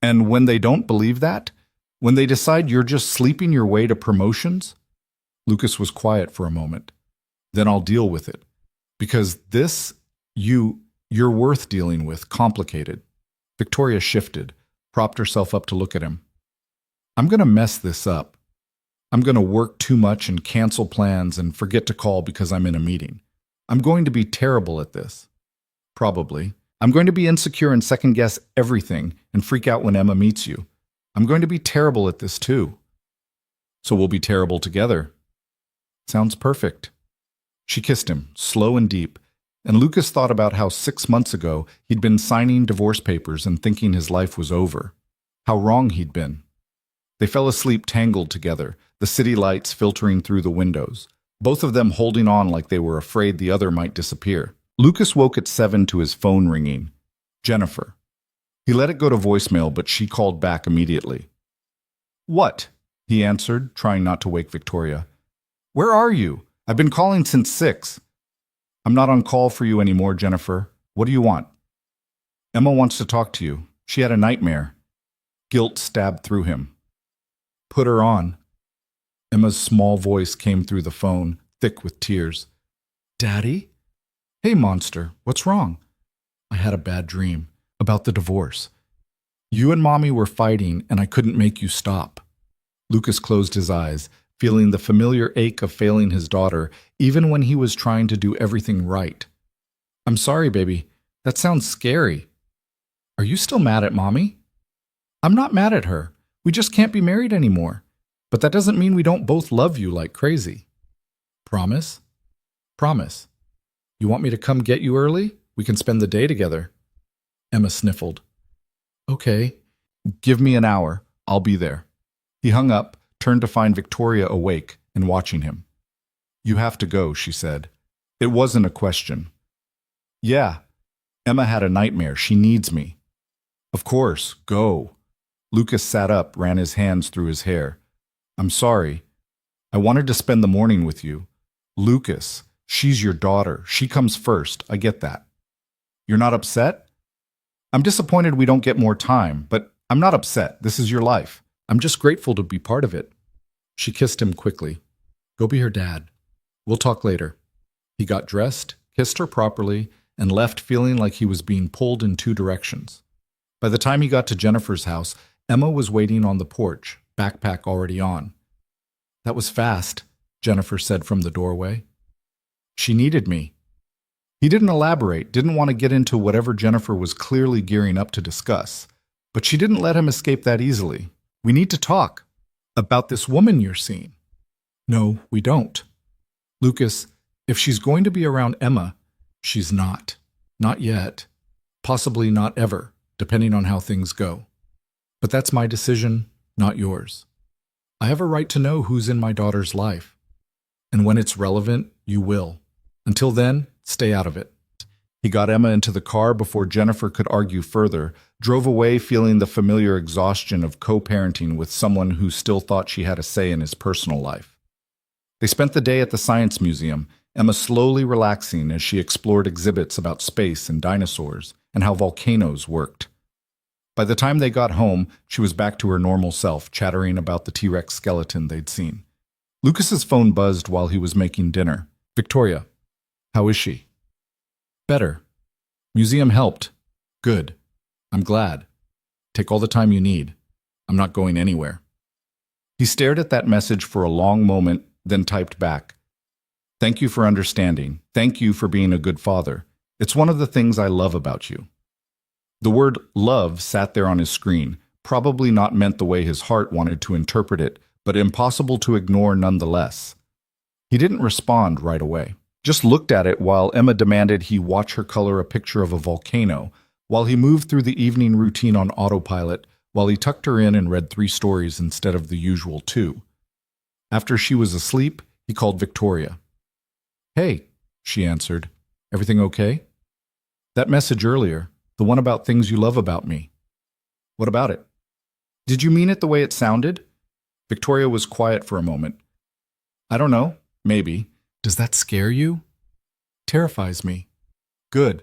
And when they don't believe that, when they decide you're just sleeping your way to promotions, Lucas was quiet for a moment. Then I'll deal with it. Because this, you're worth dealing with, complicated. Victoria shifted, propped herself up to look at him. I'm going to mess this up. I'm going to work too much and cancel plans and forget to call because I'm in a meeting. I'm going to be terrible at this. Probably. I'm going to be insecure and second-guess everything and freak out when Emma meets you. I'm going to be terrible at this too. So we'll be terrible together. Sounds perfect. She kissed him, slow and deep, and Lucas thought about how 6 months ago he'd been signing divorce papers and thinking his life was over. How wrong he'd been. They fell asleep tangled together, the city lights filtering through the windows, both of them holding on like they were afraid the other might disappear. Lucas woke at 7 to his phone ringing. Jennifer. He let it go to voicemail, but she called back immediately. What? He answered, trying not to wake Victoria. Where are you? I've been calling since 6. I'm not on call for you anymore, Jennifer. What do you want? Emma wants to talk to you. She had a nightmare. Guilt stabbed through him. Put her on. Emma's small voice came through the phone, thick with tears. Daddy? Hey, monster, what's wrong? I had a bad dream about the divorce. You and Mommy were fighting, and I couldn't make you stop. Lucas closed his eyes, feeling the familiar ache of failing his daughter, even when he was trying to do everything right. I'm sorry, baby. That sounds scary. Are you still mad at Mommy? I'm not mad at her. We just can't be married anymore. But that doesn't mean we don't both love you like crazy. Promise? Promise. You want me to come get you early? We can spend the day together. Emma sniffled. Okay. Give me an hour. I'll be there. He hung up, turned to find Victoria awake and watching him. You have to go, she said. It wasn't a question. Yeah. Emma had a nightmare. She needs me. Of course, go. Lucas sat up, ran his hands through his hair. I'm sorry. I wanted to spend the morning with you. Lucas, she's your daughter. She comes first. I get that. You're not upset? I'm disappointed we don't get more time, but I'm not upset. This is your life. I'm just grateful to be part of it. She kissed him quickly. Go be her dad. We'll talk later. He got dressed, kissed her properly, and left feeling like he was being pulled in two directions. By the time he got to Jennifer's house, Emma was waiting on the porch, backpack already on. That was fast, Jennifer said from the doorway. She needed me. He didn't elaborate, didn't want to get into whatever Jennifer was clearly gearing up to discuss. But she didn't let him escape that easily. We need to talk. About this woman you're seeing. No, we don't. Lucas, if she's going to be around Emma, she's not. Not yet. Possibly not ever, depending on how things go. But that's my decision, not yours. I have a right to know who's in my daughter's life. And when it's relevant, you will. Until then, stay out of it. He got Emma into the car before Jennifer could argue further, drove away feeling the familiar exhaustion of co-parenting with someone who still thought she had a say in his personal life. They spent the day at the Science Museum, Emma slowly relaxing as she explored exhibits about space and dinosaurs and how volcanoes worked. By the time they got home, she was back to her normal self, chattering about the T-Rex skeleton they'd seen. Lucas's phone buzzed while he was making dinner. Victoria, how is she? Better. Museum helped. Good. I'm glad. Take all the time you need. I'm not going anywhere. He stared at that message for a long moment, then typed back. Thank you for understanding. Thank you for being a good father. It's one of the things I love about you. The word love sat there on his screen, probably not meant the way his heart wanted to interpret it, but impossible to ignore nonetheless. He didn't respond right away. Just looked at it while Emma demanded he watch her color a picture of a volcano, while he moved through the evening routine on autopilot, while he tucked her in and read 3 stories instead of the usual 2. After she was asleep, he called Victoria. Hey, she answered. Everything okay? That message earlier, the one about things you love about me. What about it? Did you mean it the way it sounded? Victoria was quiet for a moment. I don't know, maybe. Does that scare you? Terrifies me. Good.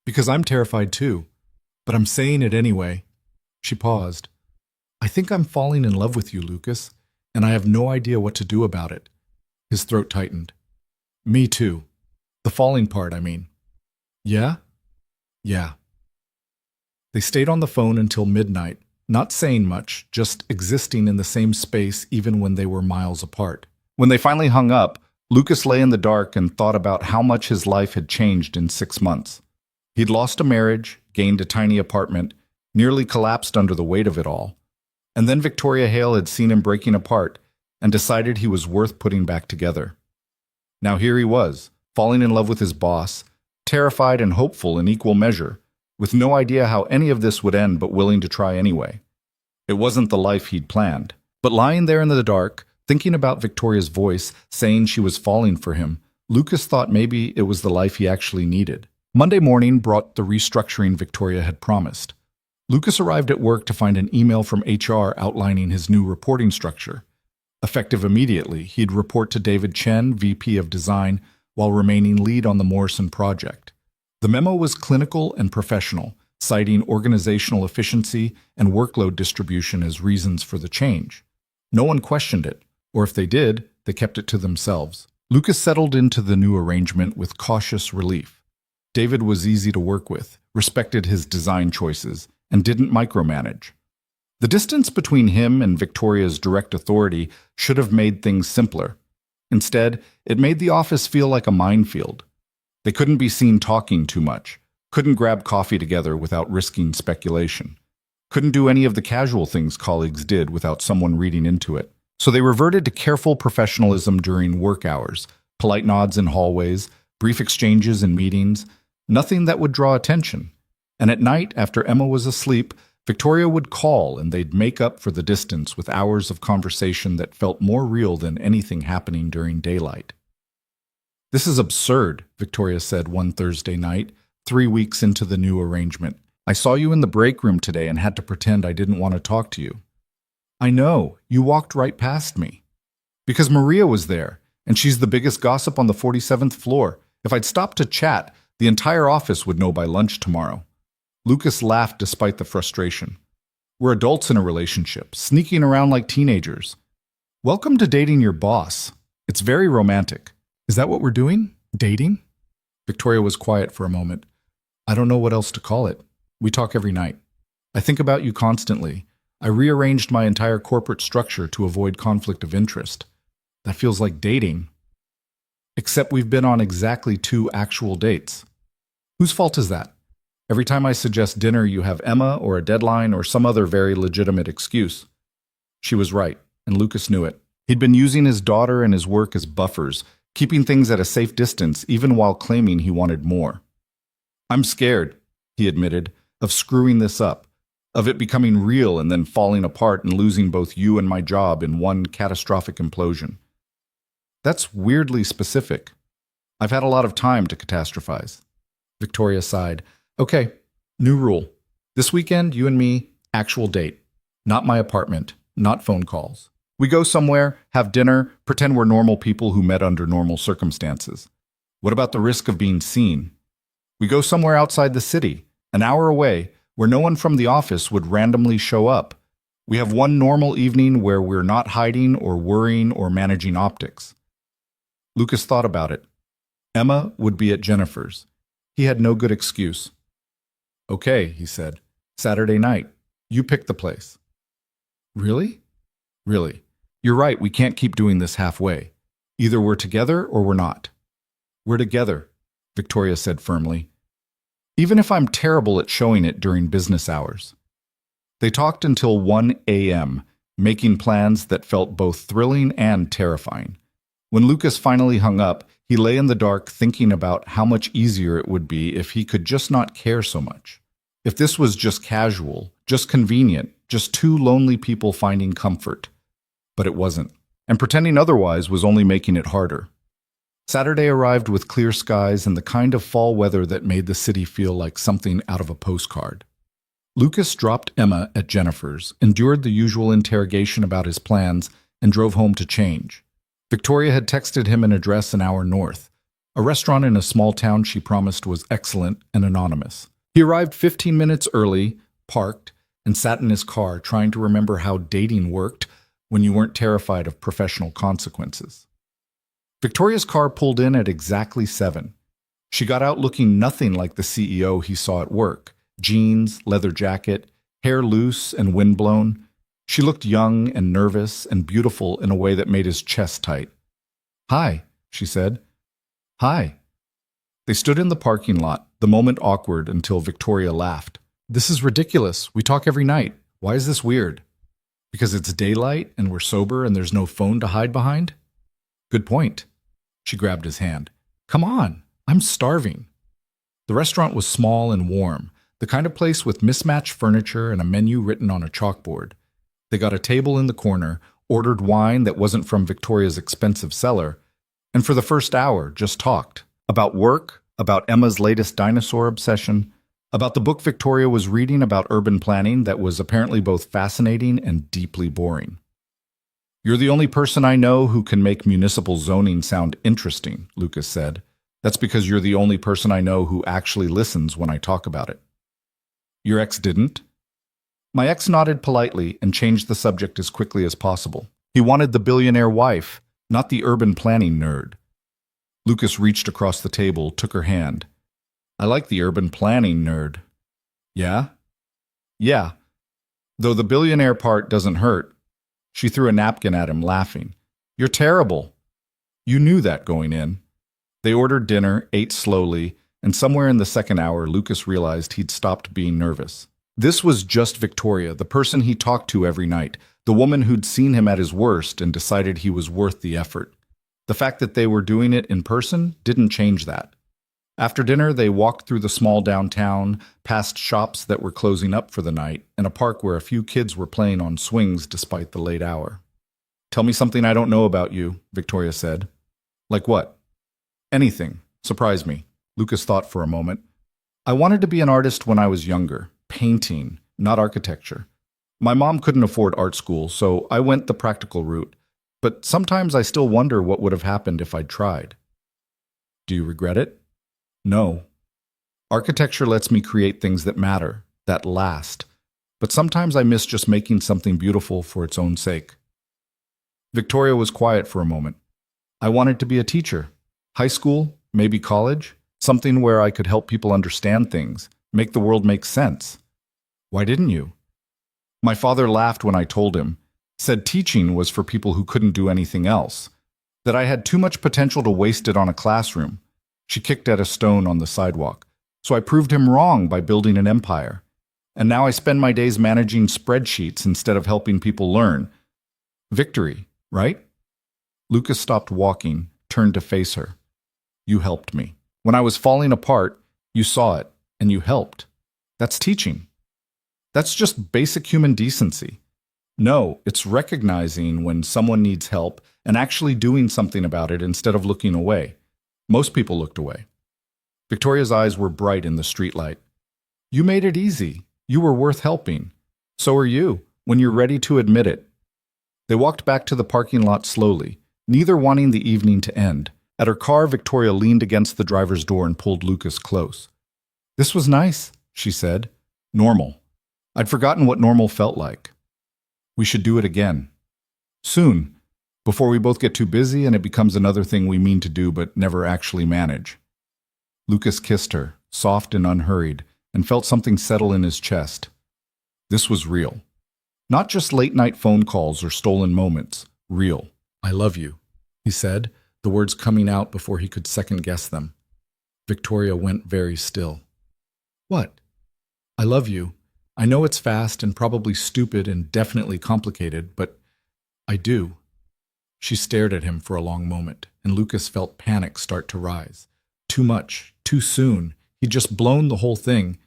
Because I'm terrified too. But I'm saying it anyway. She paused. I think I'm falling in love with you, Lucas, and I have no idea what to do about it. His throat tightened. Me too. The falling part, I mean. Yeah? Yeah. They stayed on the phone until midnight, not saying much, just existing in the same space even when they were miles apart. When they finally hung up, Lucas lay in the dark and thought about how much his life had changed in 6 months. He'd lost a marriage, gained a tiny apartment, nearly collapsed under the weight of it all. And then Victoria Hale had seen him breaking apart and decided he was worth putting back together. Now here he was, falling in love with his boss, terrified and hopeful in equal measure, with no idea how any of this would end but willing to try anyway. It wasn't the life he'd planned. But lying there in the dark, thinking about Victoria's voice saying she was falling for him, Lucas thought maybe it was the life he actually needed. Monday morning brought the restructuring Victoria had promised. Lucas arrived at work to find an email from HR outlining his new reporting structure. Effective immediately, he'd report to David Chen, VP of Design, while remaining lead on the Morrison project. The memo was clinical and professional, citing organizational efficiency and workload distribution as reasons for the change. No one questioned it, or if they did, they kept it to themselves. Lucas settled into the new arrangement with cautious relief. David was easy to work with, respected his design choices, and didn't micromanage. The distance between him and Victoria's direct authority should have made things simpler. Instead, it made the office feel like a minefield. They couldn't be seen talking too much, couldn't grab coffee together without risking speculation, couldn't do any of the casual things colleagues did without someone reading into it. So they reverted to careful professionalism during work hours, polite nods in hallways, brief exchanges in meetings, nothing that would draw attention. And at night, after Emma was asleep, Victoria would call and they'd make up for the distance with hours of conversation that felt more real than anything happening during daylight. "This is absurd," Victoria said one Thursday night, 3 weeks into the new arrangement. "I saw you in the break room today and had to pretend I didn't want to talk to you." "I know, you walked right past me." "Because Maria was there, and she's the biggest gossip on the 47th floor. If I'd stopped to chat, the entire office would know by lunch tomorrow." Lucas laughed despite the frustration. "We're adults in a relationship, sneaking around like teenagers. Welcome to dating your boss. It's very romantic." "Is that what we're doing? Dating?" Victoria was quiet for a moment. "I don't know what else to call it. We talk every night. I think about you constantly. I rearranged my entire corporate structure to avoid conflict of interest. That feels like dating. Except we've been on exactly 2 actual dates. Whose fault is that? Every time I suggest dinner, you have Emma or a deadline or some other very legitimate excuse." She was right, and Lucas knew it. He'd been using his daughter and his work as buffers, keeping things at a safe distance even while claiming he wanted more. "I'm scared," he admitted, "of screwing this up, of it becoming real and then falling apart and losing both you and my job in one catastrophic implosion." "That's weirdly specific. I've had a lot of time to catastrophize." Victoria sighed. "Okay, new rule. This weekend, you and me, actual date. Not my apartment, not phone calls. We go somewhere, have dinner, pretend we're normal people who met under normal circumstances. What about the risk of being seen? We go somewhere outside the city, an hour away, where no one from the office would randomly show up. We have one normal evening where we're not hiding or worrying or managing optics." Lucas thought about it. Emma would be at Jennifer's. He had no good excuse. "Okay," he said. "Saturday night. You pick the place." "Really?" "Really. You're right, we can't keep doing this halfway. Either we're together or we're not." "We're together," Victoria said firmly. "Even if I'm terrible at showing it during business hours." They talked until 1 a.m., making plans that felt both thrilling and terrifying. When Lucas finally hung up, he lay in the dark thinking about how much easier it would be if he could just not care so much. If this was just casual, just convenient, just 2 lonely people finding comfort. But it wasn't. And pretending otherwise was only making it harder. Saturday arrived with clear skies and the kind of fall weather that made the city feel like something out of a postcard. Lucas dropped Emma at Jennifer's, endured the usual interrogation about his plans, and drove home to change. Victoria had texted him an address an hour north, a restaurant in a small town she promised was excellent and anonymous. He arrived 15 minutes early, parked, and sat in his car trying to remember how dating worked when you weren't terrified of professional consequences. Victoria's car pulled in at exactly 7. She got out looking nothing like the CEO he saw at work. Jeans, leather jacket, hair loose and windblown. She looked young and nervous and beautiful in a way that made his chest tight. "Hi," she said. "Hi." They stood in the parking lot, the moment awkward until Victoria laughed. "This is ridiculous. We talk every night. Why is this weird? Because it's daylight and we're sober and there's no phone to hide behind?" "Good point." She grabbed his hand. "Come on, I'm starving." The restaurant was small and warm, the kind of place with mismatched furniture and a menu written on a chalkboard. They got a table in the corner, ordered wine that wasn't from Victoria's expensive cellar, and for the first hour just talked. About work, about Emma's latest dinosaur obsession, about the book Victoria was reading about urban planning that was apparently both fascinating and deeply boring. "You're the only person I know who can make municipal zoning sound interesting," Lucas said. "That's because you're the only person I know who actually listens when I talk about it." "Your ex didn't?" My ex nodded politely and changed the subject as quickly as possible. He wanted the billionaire wife, not the urban planning nerd. Lucas reached across the table, took her hand. "I like the urban planning nerd." "Yeah?" "Yeah. Though the billionaire part doesn't hurt." She threw a napkin at him, laughing. "You're terrible." "You knew that going in." They ordered dinner, ate slowly, and somewhere in the second hour, Lucas realized he'd stopped being nervous. This was just Victoria, the person he talked to every night, the woman who'd seen him at his worst and decided he was worth the effort. The fact that they were doing it in person didn't change that. After dinner, they walked through the small downtown, past shops that were closing up for the night, and a park where a few kids were playing on swings despite the late hour. Tell me something I don't know about you, Victoria said. Like what? Anything. Surprise me. Lucas thought for a moment. I wanted to be an artist when I was younger. Painting, not architecture. My mom couldn't afford art school, so I went the practical route. But sometimes I still wonder what would have happened if I'd tried. Do you regret it? No. Architecture lets me create things that matter, that last. But sometimes I miss just making something beautiful for its own sake. Victoria was quiet for a moment. I wanted to be a teacher. High school, maybe college, something where I could help people understand things, make the world make sense. Why didn't you? My father laughed when I told him, said teaching was for people who couldn't do anything else, that I had too much potential to waste it on a classroom. She kicked at a stone on the sidewalk. So I proved him wrong by building an empire. And now I spend my days managing spreadsheets instead of helping people learn. Victory, right? Lucas stopped walking, turned to face her. You helped me. When I was falling apart, you saw it, and you helped. That's teaching. That's just basic human decency. No, it's recognizing when someone needs help and actually doing something about it instead of looking away. Most people looked away. Victoria's eyes were bright in the streetlight. You made it easy. You were worth helping. So are you, when you're ready to admit it. They walked back to the parking lot slowly, neither wanting the evening to end. At her car, Victoria leaned against the driver's door and pulled Lucas close. This was nice, she said. Normal. I'd forgotten what normal felt like. We should do it again. Soon. Before we both get too busy and it becomes another thing we mean to do but never actually manage. Lucas kissed her, soft and unhurried, and felt something settle in his chest. This was real. Not just late-night phone calls or stolen moments. Real. I love you, he said, the words coming out before he could second-guess them. Victoria went very still. What? I love you. I know it's fast and probably stupid and definitely complicated, but I do. She stared at him for a long moment, and Lucas felt panic start to rise. Too much, too soon. He'd just blown the whole thing.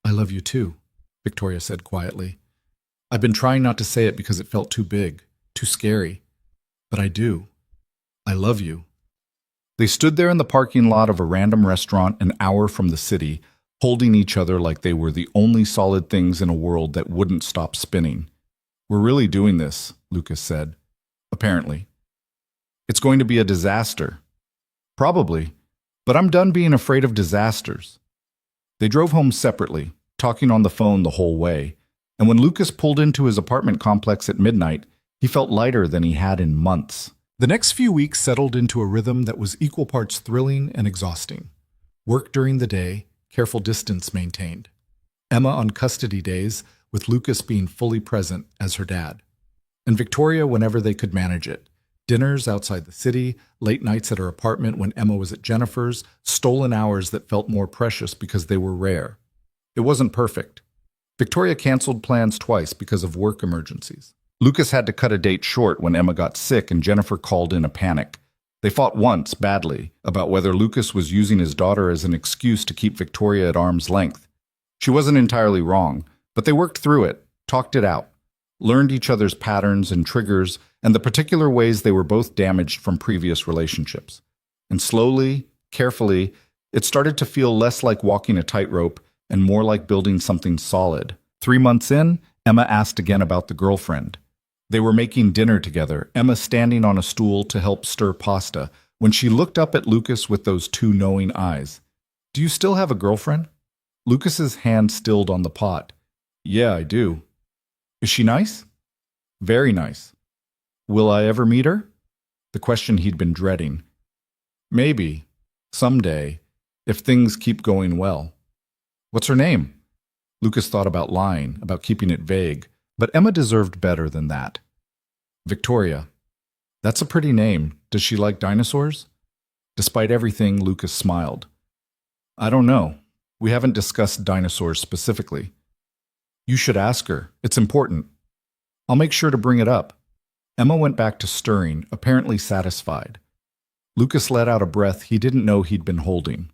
I love you too, Victoria said quietly. I've been trying not to say it because it felt too big, too scary. But I do. I love you. They stood there in the parking lot of a random restaurant an hour from the city, holding each other like they were the only solid things in a world that wouldn't stop spinning. We're really doing this, Lucas said. Apparently. It's going to be a disaster. Probably. But I'm done being afraid of disasters. They drove home separately, talking on the phone the whole way, and when Lucas pulled into his apartment complex at midnight, he felt lighter than he had in months. The next few weeks settled into a rhythm that was equal parts thrilling and exhausting. Work during the day, careful distance maintained. Emma on custody days, with Lucas being fully present as her dad. And Victoria whenever they could manage it. Dinners outside the city, late nights at her apartment when Emma was at Jennifer's, stolen hours that felt more precious because they were rare. It wasn't perfect. Victoria canceled plans twice because of work emergencies. Lucas had to cut a date short when Emma got sick and Jennifer called in a panic. They fought once, badly, about whether Lucas was using his daughter as an excuse to keep Victoria at arm's length. She wasn't entirely wrong, but they worked through it, talked it out. Learned each other's patterns and triggers and the particular ways they were both damaged from previous relationships. And slowly, carefully, it started to feel less like walking a tightrope and more like building something solid. 3 months in, Emma asked again about the girlfriend. They were making dinner together, Emma standing on a stool to help stir pasta, when she looked up at Lucas with those two knowing eyes. Do you still have a girlfriend? Lucas's hand stilled on the pot. Yeah, I do. Is she nice? Very nice. Will I ever meet her? The question he'd been dreading. Maybe. Someday. If things keep going well. What's her name? Lucas thought about lying, about keeping it vague, but Emma deserved better than that. Victoria. That's a pretty name. Does she like dinosaurs? Despite everything, Lucas smiled. I don't know. We haven't discussed dinosaurs specifically. You should ask her. It's important. I'll make sure to bring it up. Emma went back to stirring, apparently satisfied. Lucas let out a breath he didn't know he'd been holding.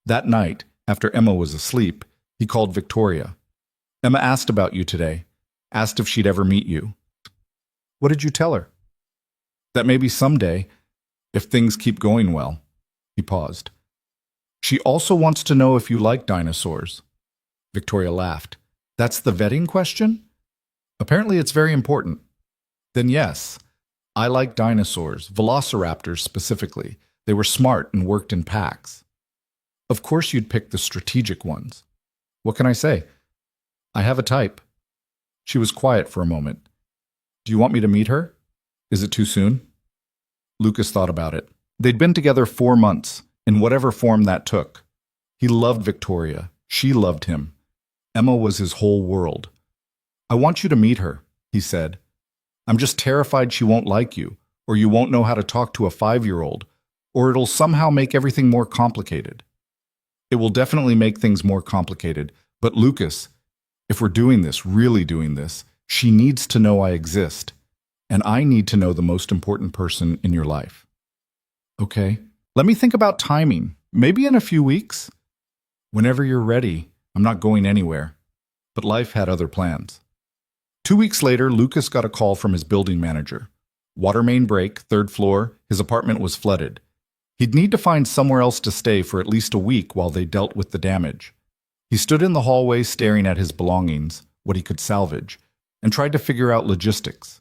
That night, after Emma was asleep, he called Victoria. Emma asked about you today, asked if she'd ever meet you. What did you tell her? That maybe someday, if things keep going well. He paused. She also wants to know if you like dinosaurs. Victoria laughed. That's the vetting question? Apparently it's very important. Then yes, I like dinosaurs, velociraptors specifically. They were smart and worked in packs. Of course you'd pick the strategic ones. What can I say? I have a type. She was quiet for a moment. Do you want me to meet her? Is it too soon? Lucas thought about it. They'd been together 4 months, in whatever form that took. He loved Victoria. She loved him. Emma was his whole world. I want you to meet her, he said. I'm just terrified she won't like you, or you won't know how to talk to a 5-year-old, or it'll somehow make everything more complicated. It will definitely make things more complicated, but Lucas, if we're doing this, really doing this, she needs to know I exist, and I need to know the most important person in your life. Okay, let me think about timing. Maybe in a few weeks? Whenever you're ready. I'm not going anywhere. But life had other plans. 2 weeks later, Lucas got a call from his building manager. Water main break, 3rd floor, his apartment was flooded. He'd need to find somewhere else to stay for at least a week while they dealt with the damage. He stood in the hallway staring at his belongings, what he could salvage, and tried to figure out logistics.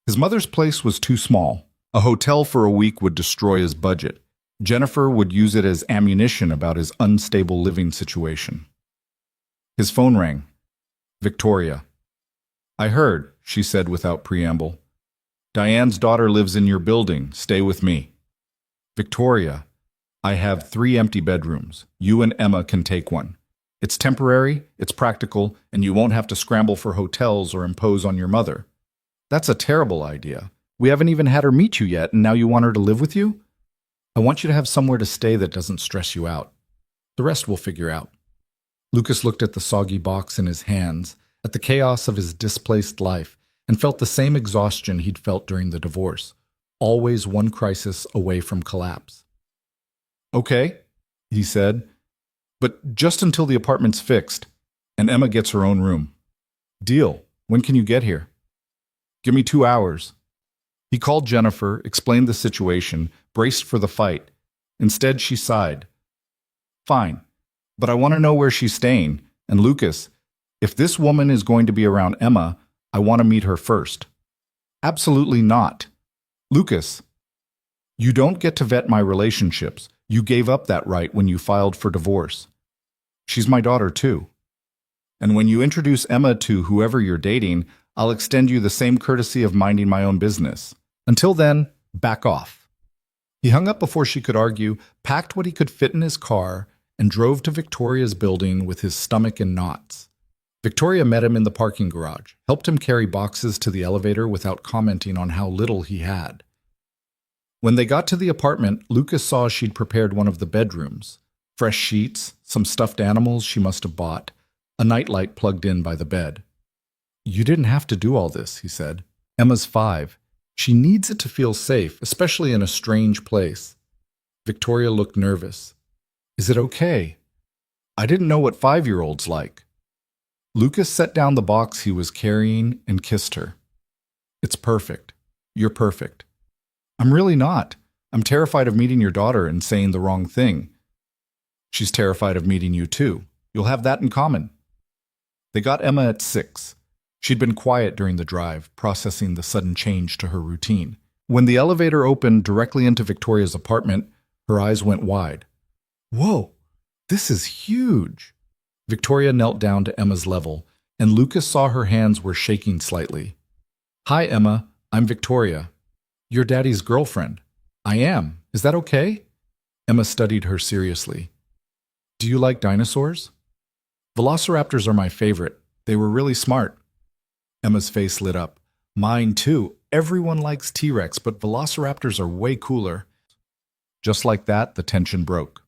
His mother's place was too small. A hotel for a week would destroy his budget. Jennifer would use it as ammunition about his unstable living situation. His phone rang. Victoria. I heard, she said without preamble. Diane's daughter lives in your building. Stay with me. Victoria. I have 3 empty bedrooms. You and Emma can take one. It's temporary, it's practical, and you won't have to scramble for hotels or impose on your mother. That's a terrible idea. We haven't even had her meet you yet, and now you want her to live with you? I want you to have somewhere to stay that doesn't stress you out. The rest we'll figure out. Lucas looked at the soggy box in his hands, at the chaos of his displaced life, and felt the same exhaustion he'd felt during the divorce, always one crisis away from collapse. Okay, he said, but just until the apartment's fixed, and Emma gets her own room. Deal. When can you get here? Give me 2 hours. He called Jennifer, explained the situation, braced for the fight. Instead, she sighed. Fine, but I want to know where she's staying. And Lucas, if this woman is going to be around Emma, I want to meet her first. Absolutely not. Lucas, you don't get to vet my relationships. You gave up that right when you filed for divorce. She's my daughter, too. And when you introduce Emma to whoever you're dating, I'll extend you the same courtesy of minding my own business. Until then, back off. He hung up before she could argue, packed what he could fit in his car, and drove to Victoria's building with his stomach in knots. Victoria met him in the parking garage, helped him carry boxes to the elevator without commenting on how little he had. When they got to the apartment, Lucas saw she'd prepared one of the bedrooms. Fresh sheets, some stuffed animals she must have bought, a nightlight plugged in by the bed. You didn't have to do all this, he said. Emma's 5. She needs it to feel safe, especially in a strange place. Victoria looked nervous. Is it okay? I didn't know what 5-year-olds like. Lucas set down the box he was carrying and kissed her. It's perfect. You're perfect. I'm really not. I'm terrified of meeting your daughter and saying the wrong thing. She's terrified of meeting you too. You'll have that in common. They got Emma at 6. She'd been quiet during the drive, processing the sudden change to her routine. When the elevator opened directly into Victoria's apartment, her eyes went wide. Whoa, this is huge. Victoria knelt down to Emma's level, and Lucas saw her hands were shaking slightly. Hi, Emma. I'm Victoria. You're Daddy's girlfriend. I am. Is that okay? Emma studied her seriously. Do you like dinosaurs? Velociraptors are my favorite. They were really smart. Emma's face lit up. Mine too. Everyone likes T-Rex, but velociraptors are way cooler. Just like that, the tension broke.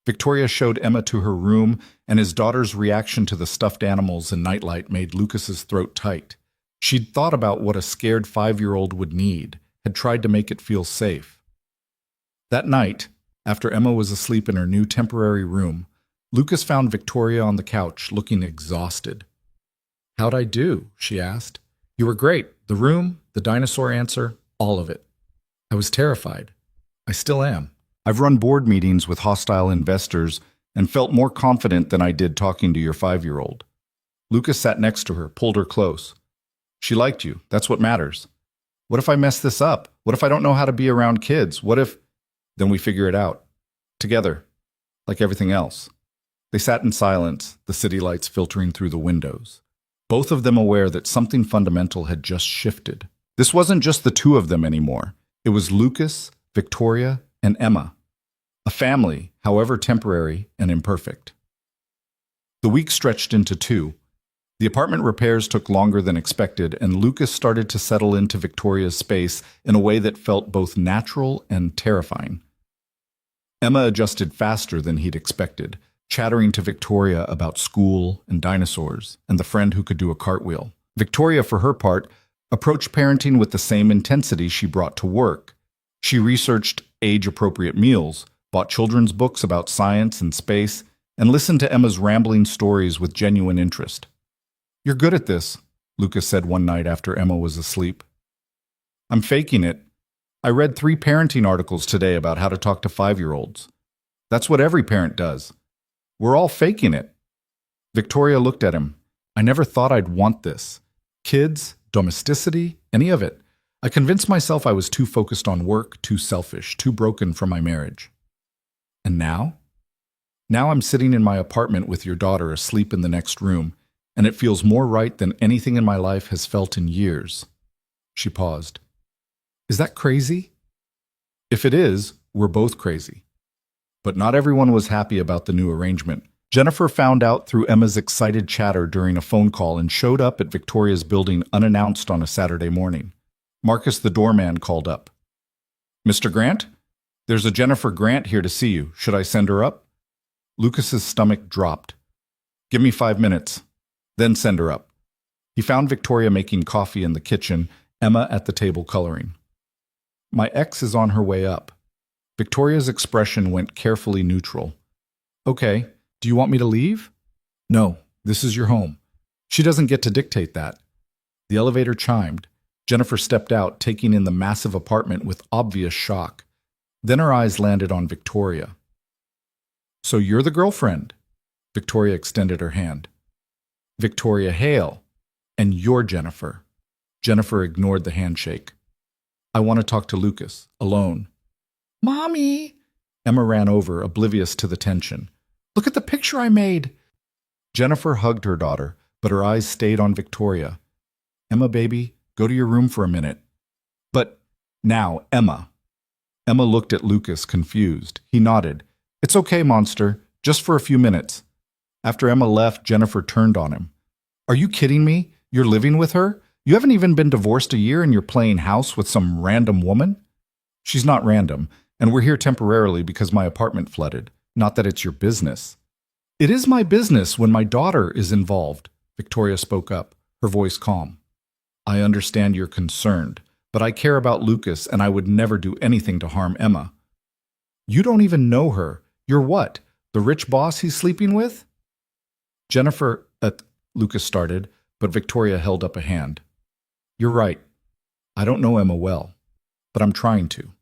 Victoria showed Emma to her room, and his daughter's reaction to the stuffed animals and nightlight made Lucas's throat tight. She'd thought about what a scared 5-year-old would need, had tried to make it feel safe. That night, After Emma was asleep in her new temporary room, Lucas found Victoria on the couch, looking exhausted. "How'd I do?" she asked. "You were great. The room, the dinosaur answer, all of it." "I was terrified. I still am. I've run board meetings with hostile investors and felt more confident than I did talking to your 5-year-old. Lucas sat next to her, pulled her close. "She liked you. That's what matters. What if I mess this up? What if I don't know how to be around kids? What if—" "Then we figure it out. Together. Like everything else." They sat in silence, the city lights filtering through the windows, both of them aware that something fundamental had just shifted. This wasn't just the two of them anymore. It was Lucas, Victoria, and Emma. A family, however temporary and imperfect. The week stretched into 2. The apartment repairs took longer than expected, and Lucas started to settle into Victoria's space in a way that felt both natural and terrifying. Emma adjusted faster than he'd expected, chattering to Victoria about school and dinosaurs and the friend who could do a cartwheel. Victoria, for her part, approached parenting with the same intensity she brought to work. She researched age-appropriate meals, bought children's books about science and space, and listened to Emma's rambling stories with genuine interest. "You're good at this," Lucas said one night after Emma was asleep. "I'm faking it. I read 3 parenting articles today about how to talk to 5-year-olds. That's what every parent does. We're all faking it." Victoria looked at him. "I never thought I'd want this. Kids, domesticity, any of it. I convinced myself I was too focused on work, too selfish, too broken from my marriage. And now? Now I'm sitting in my apartment with your daughter asleep in the next room, and it feels more right than anything in my life has felt in years." She paused. "Is that crazy?" "If it is, we're both crazy." But not everyone was happy about the new arrangement. Jennifer found out through Emma's excited chatter during a phone call and showed up at Victoria's building unannounced on a Saturday morning. Marcus, the doorman, called up. "Mr. Grant? There's a Jennifer Grant here to see you. Should I send her up?" Lucas's stomach dropped. "Give me 5 minutes. Then send her up." He found Victoria making coffee in the kitchen, Emma at the table coloring. "My ex is on her way up." Victoria's expression went carefully neutral. "Okay, do you want me to leave?" "No, this is your home. She doesn't get to dictate that." The elevator chimed. Jennifer stepped out, taking in the massive apartment with obvious shock. Then her eyes landed on Victoria. "So you're the girlfriend?" Victoria extended her hand. "Victoria Hale. And you're Jennifer." Jennifer ignored the handshake. "I want to talk to Lucas, alone." "Mommy!" Emma ran over, oblivious to the tension. "Look at the picture I made!" Jennifer hugged her daughter, but her eyes stayed on Victoria. "Emma, baby, go to your room for a minute." "But now, Emma." Emma looked at Lucas, confused. He nodded. "It's okay, monster. Just for a few minutes." After Emma left, Jennifer turned on him. "Are you kidding me? You're living with her? You haven't even been divorced a year and you're playing house with some random woman?" "She's not random, and we're here temporarily because my apartment flooded. Not that it's your business." "It is my business when my daughter is involved," Victoria spoke up, her voice calm. "I understand you're concerned, but I care about Lucas and I would never do anything to harm Emma." "You don't even know her. You're what, the rich boss he's sleeping with?" Jennifer, Lucas started, but Victoria held up a hand. "You're right. I don't know Emma well, but I'm trying to.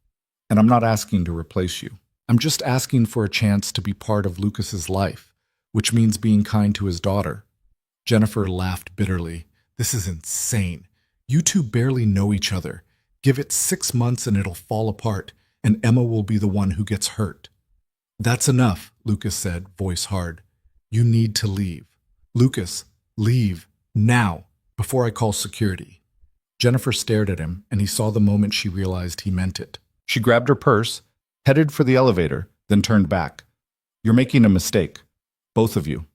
And I'm not asking to replace you. I'm just asking for a chance to be part of Lucas's life, which means being kind to his daughter." Jennifer laughed bitterly. "This is insane. You two barely know each other. Give it 6 months and it'll fall apart, and Emma will be the one who gets hurt." "That's enough," Lucas said, voice hard. "You need to leave. Lucas, leave, now, before I call security." Jennifer stared at him, and he saw the moment she realized he meant it. She grabbed her purse, headed for the elevator, then turned back. "You're making a mistake. Both of you."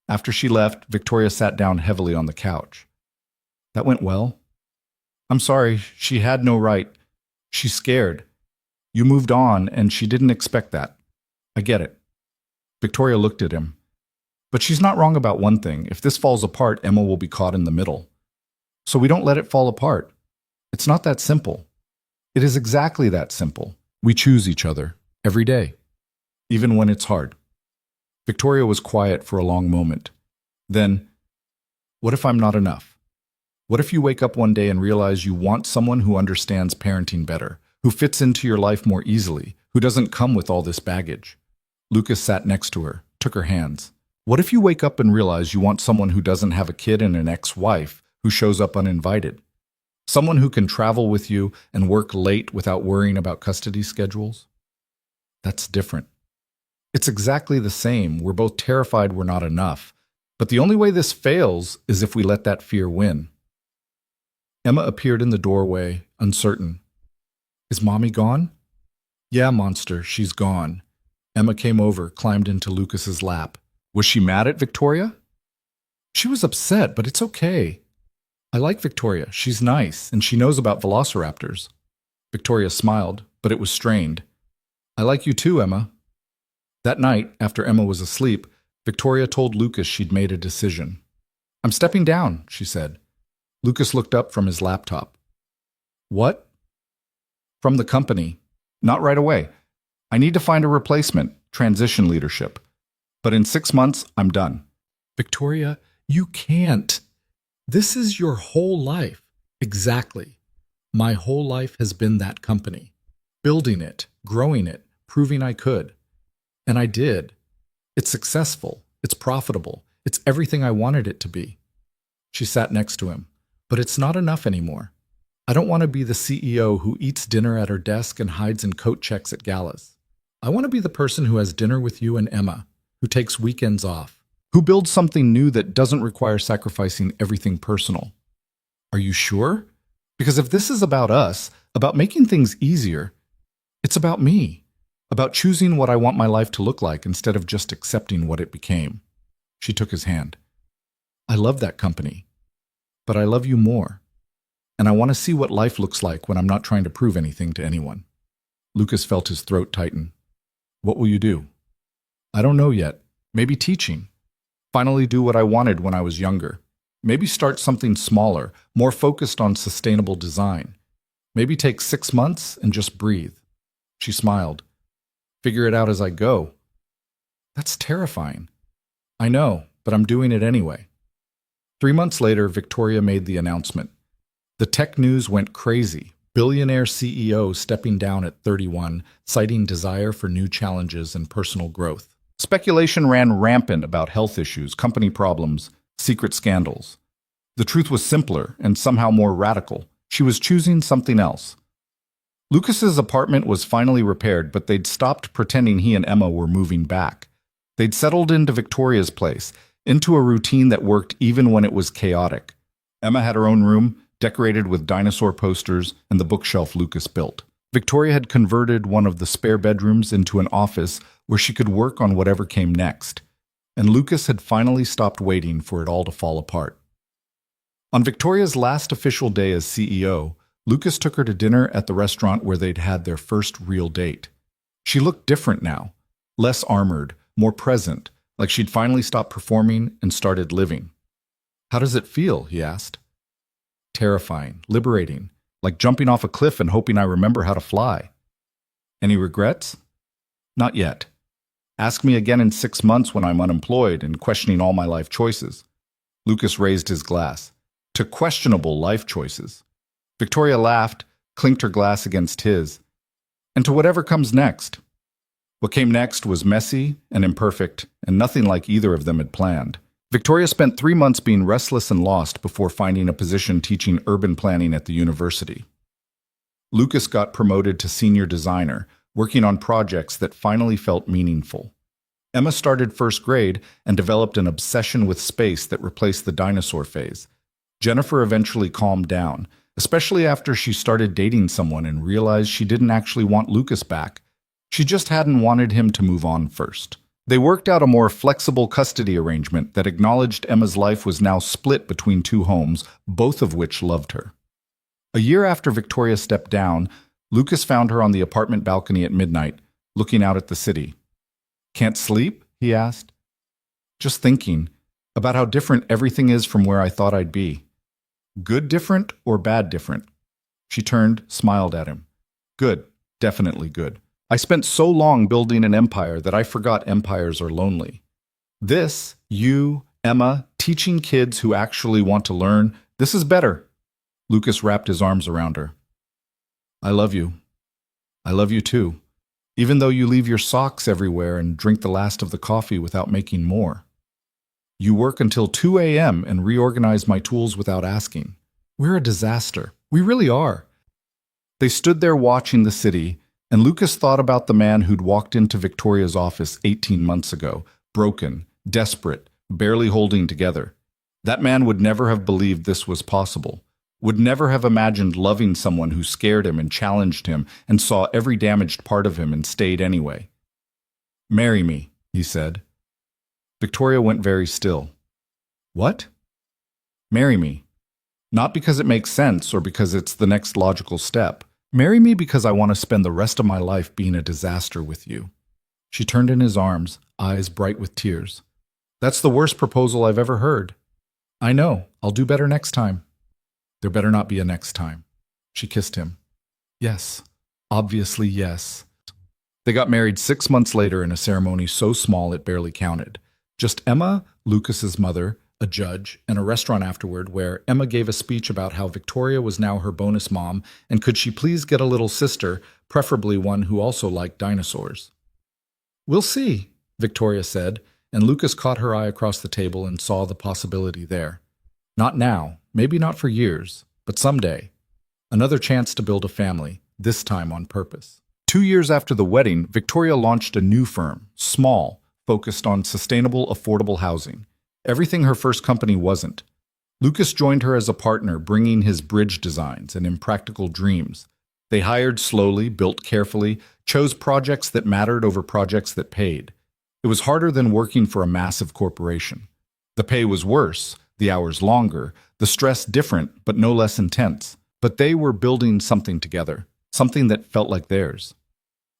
After she left, Victoria sat down heavily on the couch. "That went well?" "I'm sorry, she had no right. She's scared. You moved on, and she didn't expect that. I get it." Victoria looked at him. "But she's not wrong about one thing. If this falls apart, Emma will be caught in the middle. So we don't let it fall apart. It's not that simple." "It is exactly that simple. We choose each other every day." even when it's hard. Victoria was quiet for a long moment. Then, what if I'm not enough? What if you wake up one day and realize you want someone who understands parenting better, who fits into your life more easily, who doesn't come with all this baggage? Lucas sat next to her, took her hands. What if you wake up and realize you want someone who doesn't have a kid and an ex-wife who shows up uninvited? Someone who can travel with you and work late without worrying about custody schedules? That's different. It's exactly the same. We're both terrified we're not enough. But the only way this fails is if we let that fear win. Emma appeared in the doorway, uncertain. Is Mommy gone? Yeah, monster, she's gone. Emma came over, climbed into Lucas's lap. Was she mad at Victoria? She was upset, but it's okay. I like Victoria. She's nice, and she knows about velociraptors. Victoria smiled, but it was strained. I like you too, Emma. That night, after Emma was asleep, Victoria told Lucas she'd made a decision. I'm stepping down, she said. Lucas looked up from his laptop. What? From the company. Not right away. I need to find a replacement, transition leadership. But in 6 months, I'm done. Victoria, you can't. This is your whole life. Exactly. My whole life has been that company. Building it, growing it, proving I could. And I did. It's successful. It's profitable. It's everything I wanted it to be. She sat next to him. But it's not enough anymore. I don't want to be the CEO who eats dinner at her desk and hides in coat checks at galas. I want to be the person who has dinner with you and Emma, who takes weekends off, who builds something new that doesn't require sacrificing everything personal. Are you sure? Because if this is about us, about making things easier, it's about me, about choosing what I want my life to look like instead of just accepting what it became. She took his hand. I love that company, but I love you more. And I want to see what life looks like when I'm not trying to prove anything to anyone. Lucas felt his throat tighten. What will you do? I don't know yet. Maybe teaching. Finally do what I wanted when I was younger. Maybe start something smaller, more focused on sustainable design. Maybe take 6 months and just breathe. She smiled. Figure it out as I go. That's terrifying. I know, but I'm doing it anyway. 3 months later, Victoria made the announcement. The tech news went crazy. Billionaire CEO stepping down at 31, citing desire for new challenges and personal growth. Speculation ran rampant about health issues, company problems, secret scandals. The truth was simpler and somehow more radical. She was choosing something else. Lucas's apartment was finally repaired, but they'd stopped pretending he and Emma were moving back. They'd settled into Victoria's place, into a routine that worked even when it was chaotic. Emma had her own room, decorated with dinosaur posters and the bookshelf Lucas built. Victoria had converted one of the spare bedrooms into an office where she could work on whatever came next. And Lucas had finally stopped waiting for it all to fall apart. On Victoria's last official day as CEO, Lucas took her to dinner at the restaurant where they'd had their first real date. She looked different now, less armored, more present, like she'd finally stopped performing and started living. How does it feel? He asked. Terrifying, liberating, like jumping off a cliff and hoping I remember how to fly. Any regrets? Not yet. Ask me again in 6 months when I'm unemployed and questioning all my life choices. Lucas raised his glass. To questionable life choices. Victoria laughed, clinked her glass against his. And to whatever comes next. What came next was messy and imperfect, and nothing like either of them had planned. Victoria spent 3 months being restless and lost before finding a position teaching urban planning at the university. Lucas got promoted to senior designer, working on projects that finally felt meaningful. Emma started first grade and developed an obsession with space that replaced the dinosaur phase. Jennifer eventually calmed down, especially after she started dating someone and realized she didn't actually want Lucas back. She just hadn't wanted him to move on first. They worked out a more flexible custody arrangement that acknowledged Emma's life was now split between 2 homes, both of which loved her. A year after Victoria stepped down, Lucas found her on the apartment balcony at midnight, looking out at the city. Can't sleep? He asked. Just thinking about how different everything is from where I thought I'd be. Good different or bad different? She turned, smiled at him. Good, definitely good. I spent so long building an empire that I forgot empires are lonely. This, you, Emma, teaching kids who actually want to learn, this is better. Lucas wrapped his arms around her. I love you. I love you too, even though you leave your socks everywhere and drink the last of the coffee without making more. You work until 2 a.m. and reorganize my tools without asking. We're a disaster. We really are. They stood there watching the city, and Lucas thought about the man who'd walked into Victoria's office 18 months ago, broken, desperate, barely holding together. That man would never have believed this was possible, would never have imagined loving someone who scared him and challenged him and saw every damaged part of him and stayed anyway. Marry me, he said. Victoria went very still. What? Marry me. Not because it makes sense or because it's the next logical step. Marry me because I want to spend the rest of my life being a disaster with you. She turned in his arms, eyes bright with tears. That's the worst proposal I've ever heard. I know. I'll do better next time. There better not be a next time. She kissed him. Yes. Obviously, yes. They got married 6 months later in a ceremony so small it barely counted. Just Emma, Lucas's mother, a judge, and a restaurant afterward where Emma gave a speech about how Victoria was now her bonus mom and could she please get a little sister, preferably one who also liked dinosaurs. We'll see, Victoria said, and Lucas caught her eye across the table and saw the possibility there. Not now, maybe not for years, but someday. Another chance to build a family, this time on purpose. 2 years after the wedding, Victoria launched a new firm, small, focused on sustainable, affordable housing. Everything her first company wasn't. Lucas joined her as a partner, bringing his bridge designs and impractical dreams. They hired slowly, built carefully, chose projects that mattered over projects that paid. It was harder than working for a massive corporation. The pay was worse, the hours longer, the stress different but no less intense. But they were building something together, something that felt like theirs.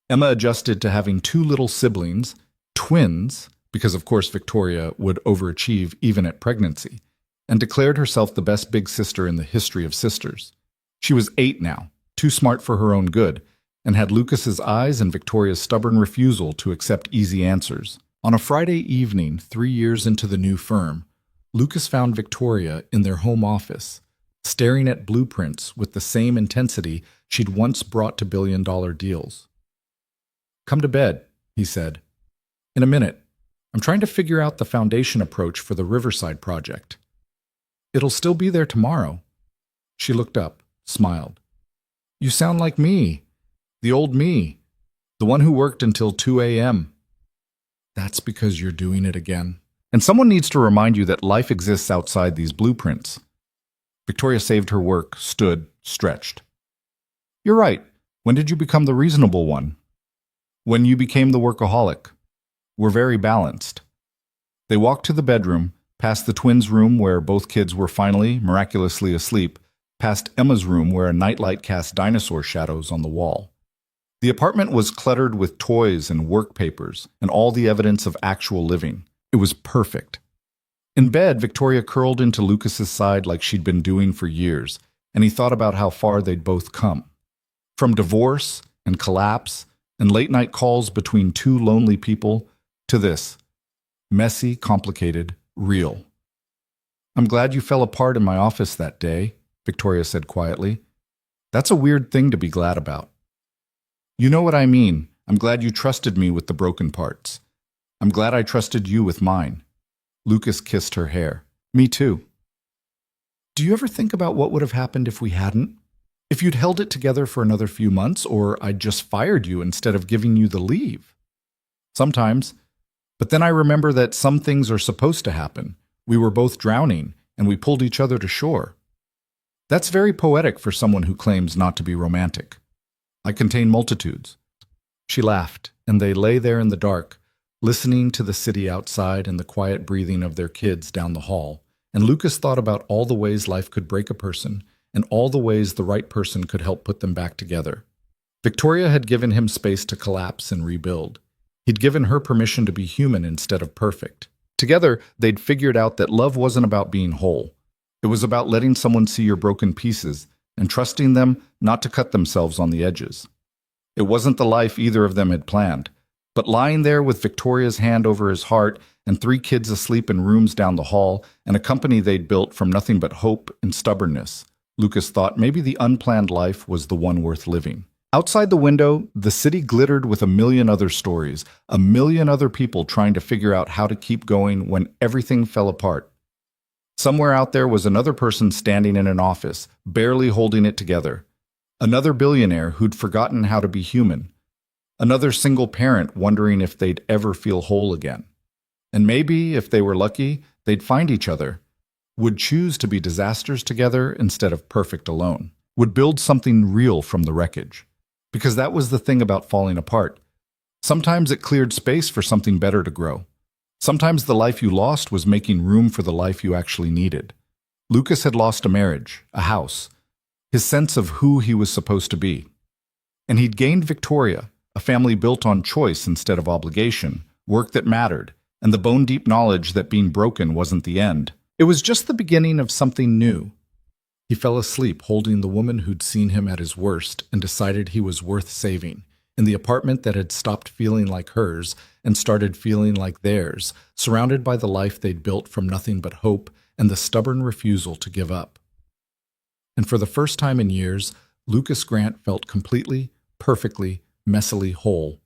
Emma adjusted to having 2 little siblings, twins, because of course Victoria would overachieve even at pregnancy, and declared herself the best big sister in the history of sisters. She was 8 now, too smart for her own good, and had Lucas's eyes and Victoria's stubborn refusal to accept easy answers. On a Friday evening, 3 years into the new firm, Lucas found Victoria in their home office, staring at blueprints with the same intensity she'd once brought to billion-dollar deals. Come to bed, he said. In a minute. I'm trying to figure out the foundation approach for the Riverside project. It'll still be there tomorrow. She looked up, smiled. You sound like me. The old me. The one who worked until 2 a.m. That's because you're doing it again. And someone needs to remind you that life exists outside these blueprints. Victoria saved her work, stood, stretched. You're right. When did you become the reasonable one? When you became the workaholic. We're very balanced. They walked to the bedroom, past the twins' room where both kids were finally, miraculously asleep, past Emma's room where a nightlight cast dinosaur shadows on the wall. The apartment was cluttered with toys and work papers and all the evidence of actual living. It was perfect. In bed, Victoria curled into Lucas's side like she'd been doing for years, and he thought about how far they'd both come. From divorce and collapse and late-night calls between 2 lonely people to this. Messy, complicated, real. I'm glad you fell apart in my office that day, Victoria said quietly. That's a weird thing to be glad about. You know what I mean. I'm glad you trusted me with the broken parts. I'm glad I trusted you with mine. Lucas kissed her hair. Me too. Do you ever think about what would have happened if we hadn't? If you'd held it together for another few months, or I'd just fired you instead of giving you the leave? Sometimes. But then I remember that some things are supposed to happen. We were both drowning, and we pulled each other to shore. That's very poetic for someone who claims not to be romantic. I contain multitudes. She laughed, and they lay there in the dark, listening to the city outside and the quiet breathing of their kids down the hall. And Lucas thought about all the ways life could break a person, and all the ways the right person could help put them back together. Victoria had given him space to collapse and rebuild. He'd given her permission to be human instead of perfect. Together, they'd figured out that love wasn't about being whole. It was about letting someone see your broken pieces and trusting them not to cut themselves on the edges. It wasn't the life either of them had planned. But lying there with Victoria's hand over his heart and 3 kids asleep in rooms down the hall and a company they'd built from nothing but hope and stubbornness, Lucas thought maybe the unplanned life was the one worth living. Outside the window, the city glittered with a million other stories, a million other people trying to figure out how to keep going when everything fell apart. Somewhere out there was another person standing in an office, barely holding it together. Another billionaire who'd forgotten how to be human. Another single parent wondering if they'd ever feel whole again. And maybe, if they were lucky, they'd find each other, would choose to be disasters together instead of perfect alone, would build something real from the wreckage. Because that was the thing about falling apart. Sometimes it cleared space for something better to grow. Sometimes the life you lost was making room for the life you actually needed. Lucas had lost a marriage, a house, his sense of who he was supposed to be. And he'd gained Victoria, a family built on choice instead of obligation, work that mattered, and the bone-deep knowledge that being broken wasn't the end. It was just the beginning of something new. He fell asleep holding the woman who'd seen him at his worst and decided he was worth saving, in the apartment that had stopped feeling like hers and started feeling like theirs, surrounded by the life they'd built from nothing but hope and the stubborn refusal to give up. And for the first time in years, Lucas Grant felt completely, perfectly, messily whole.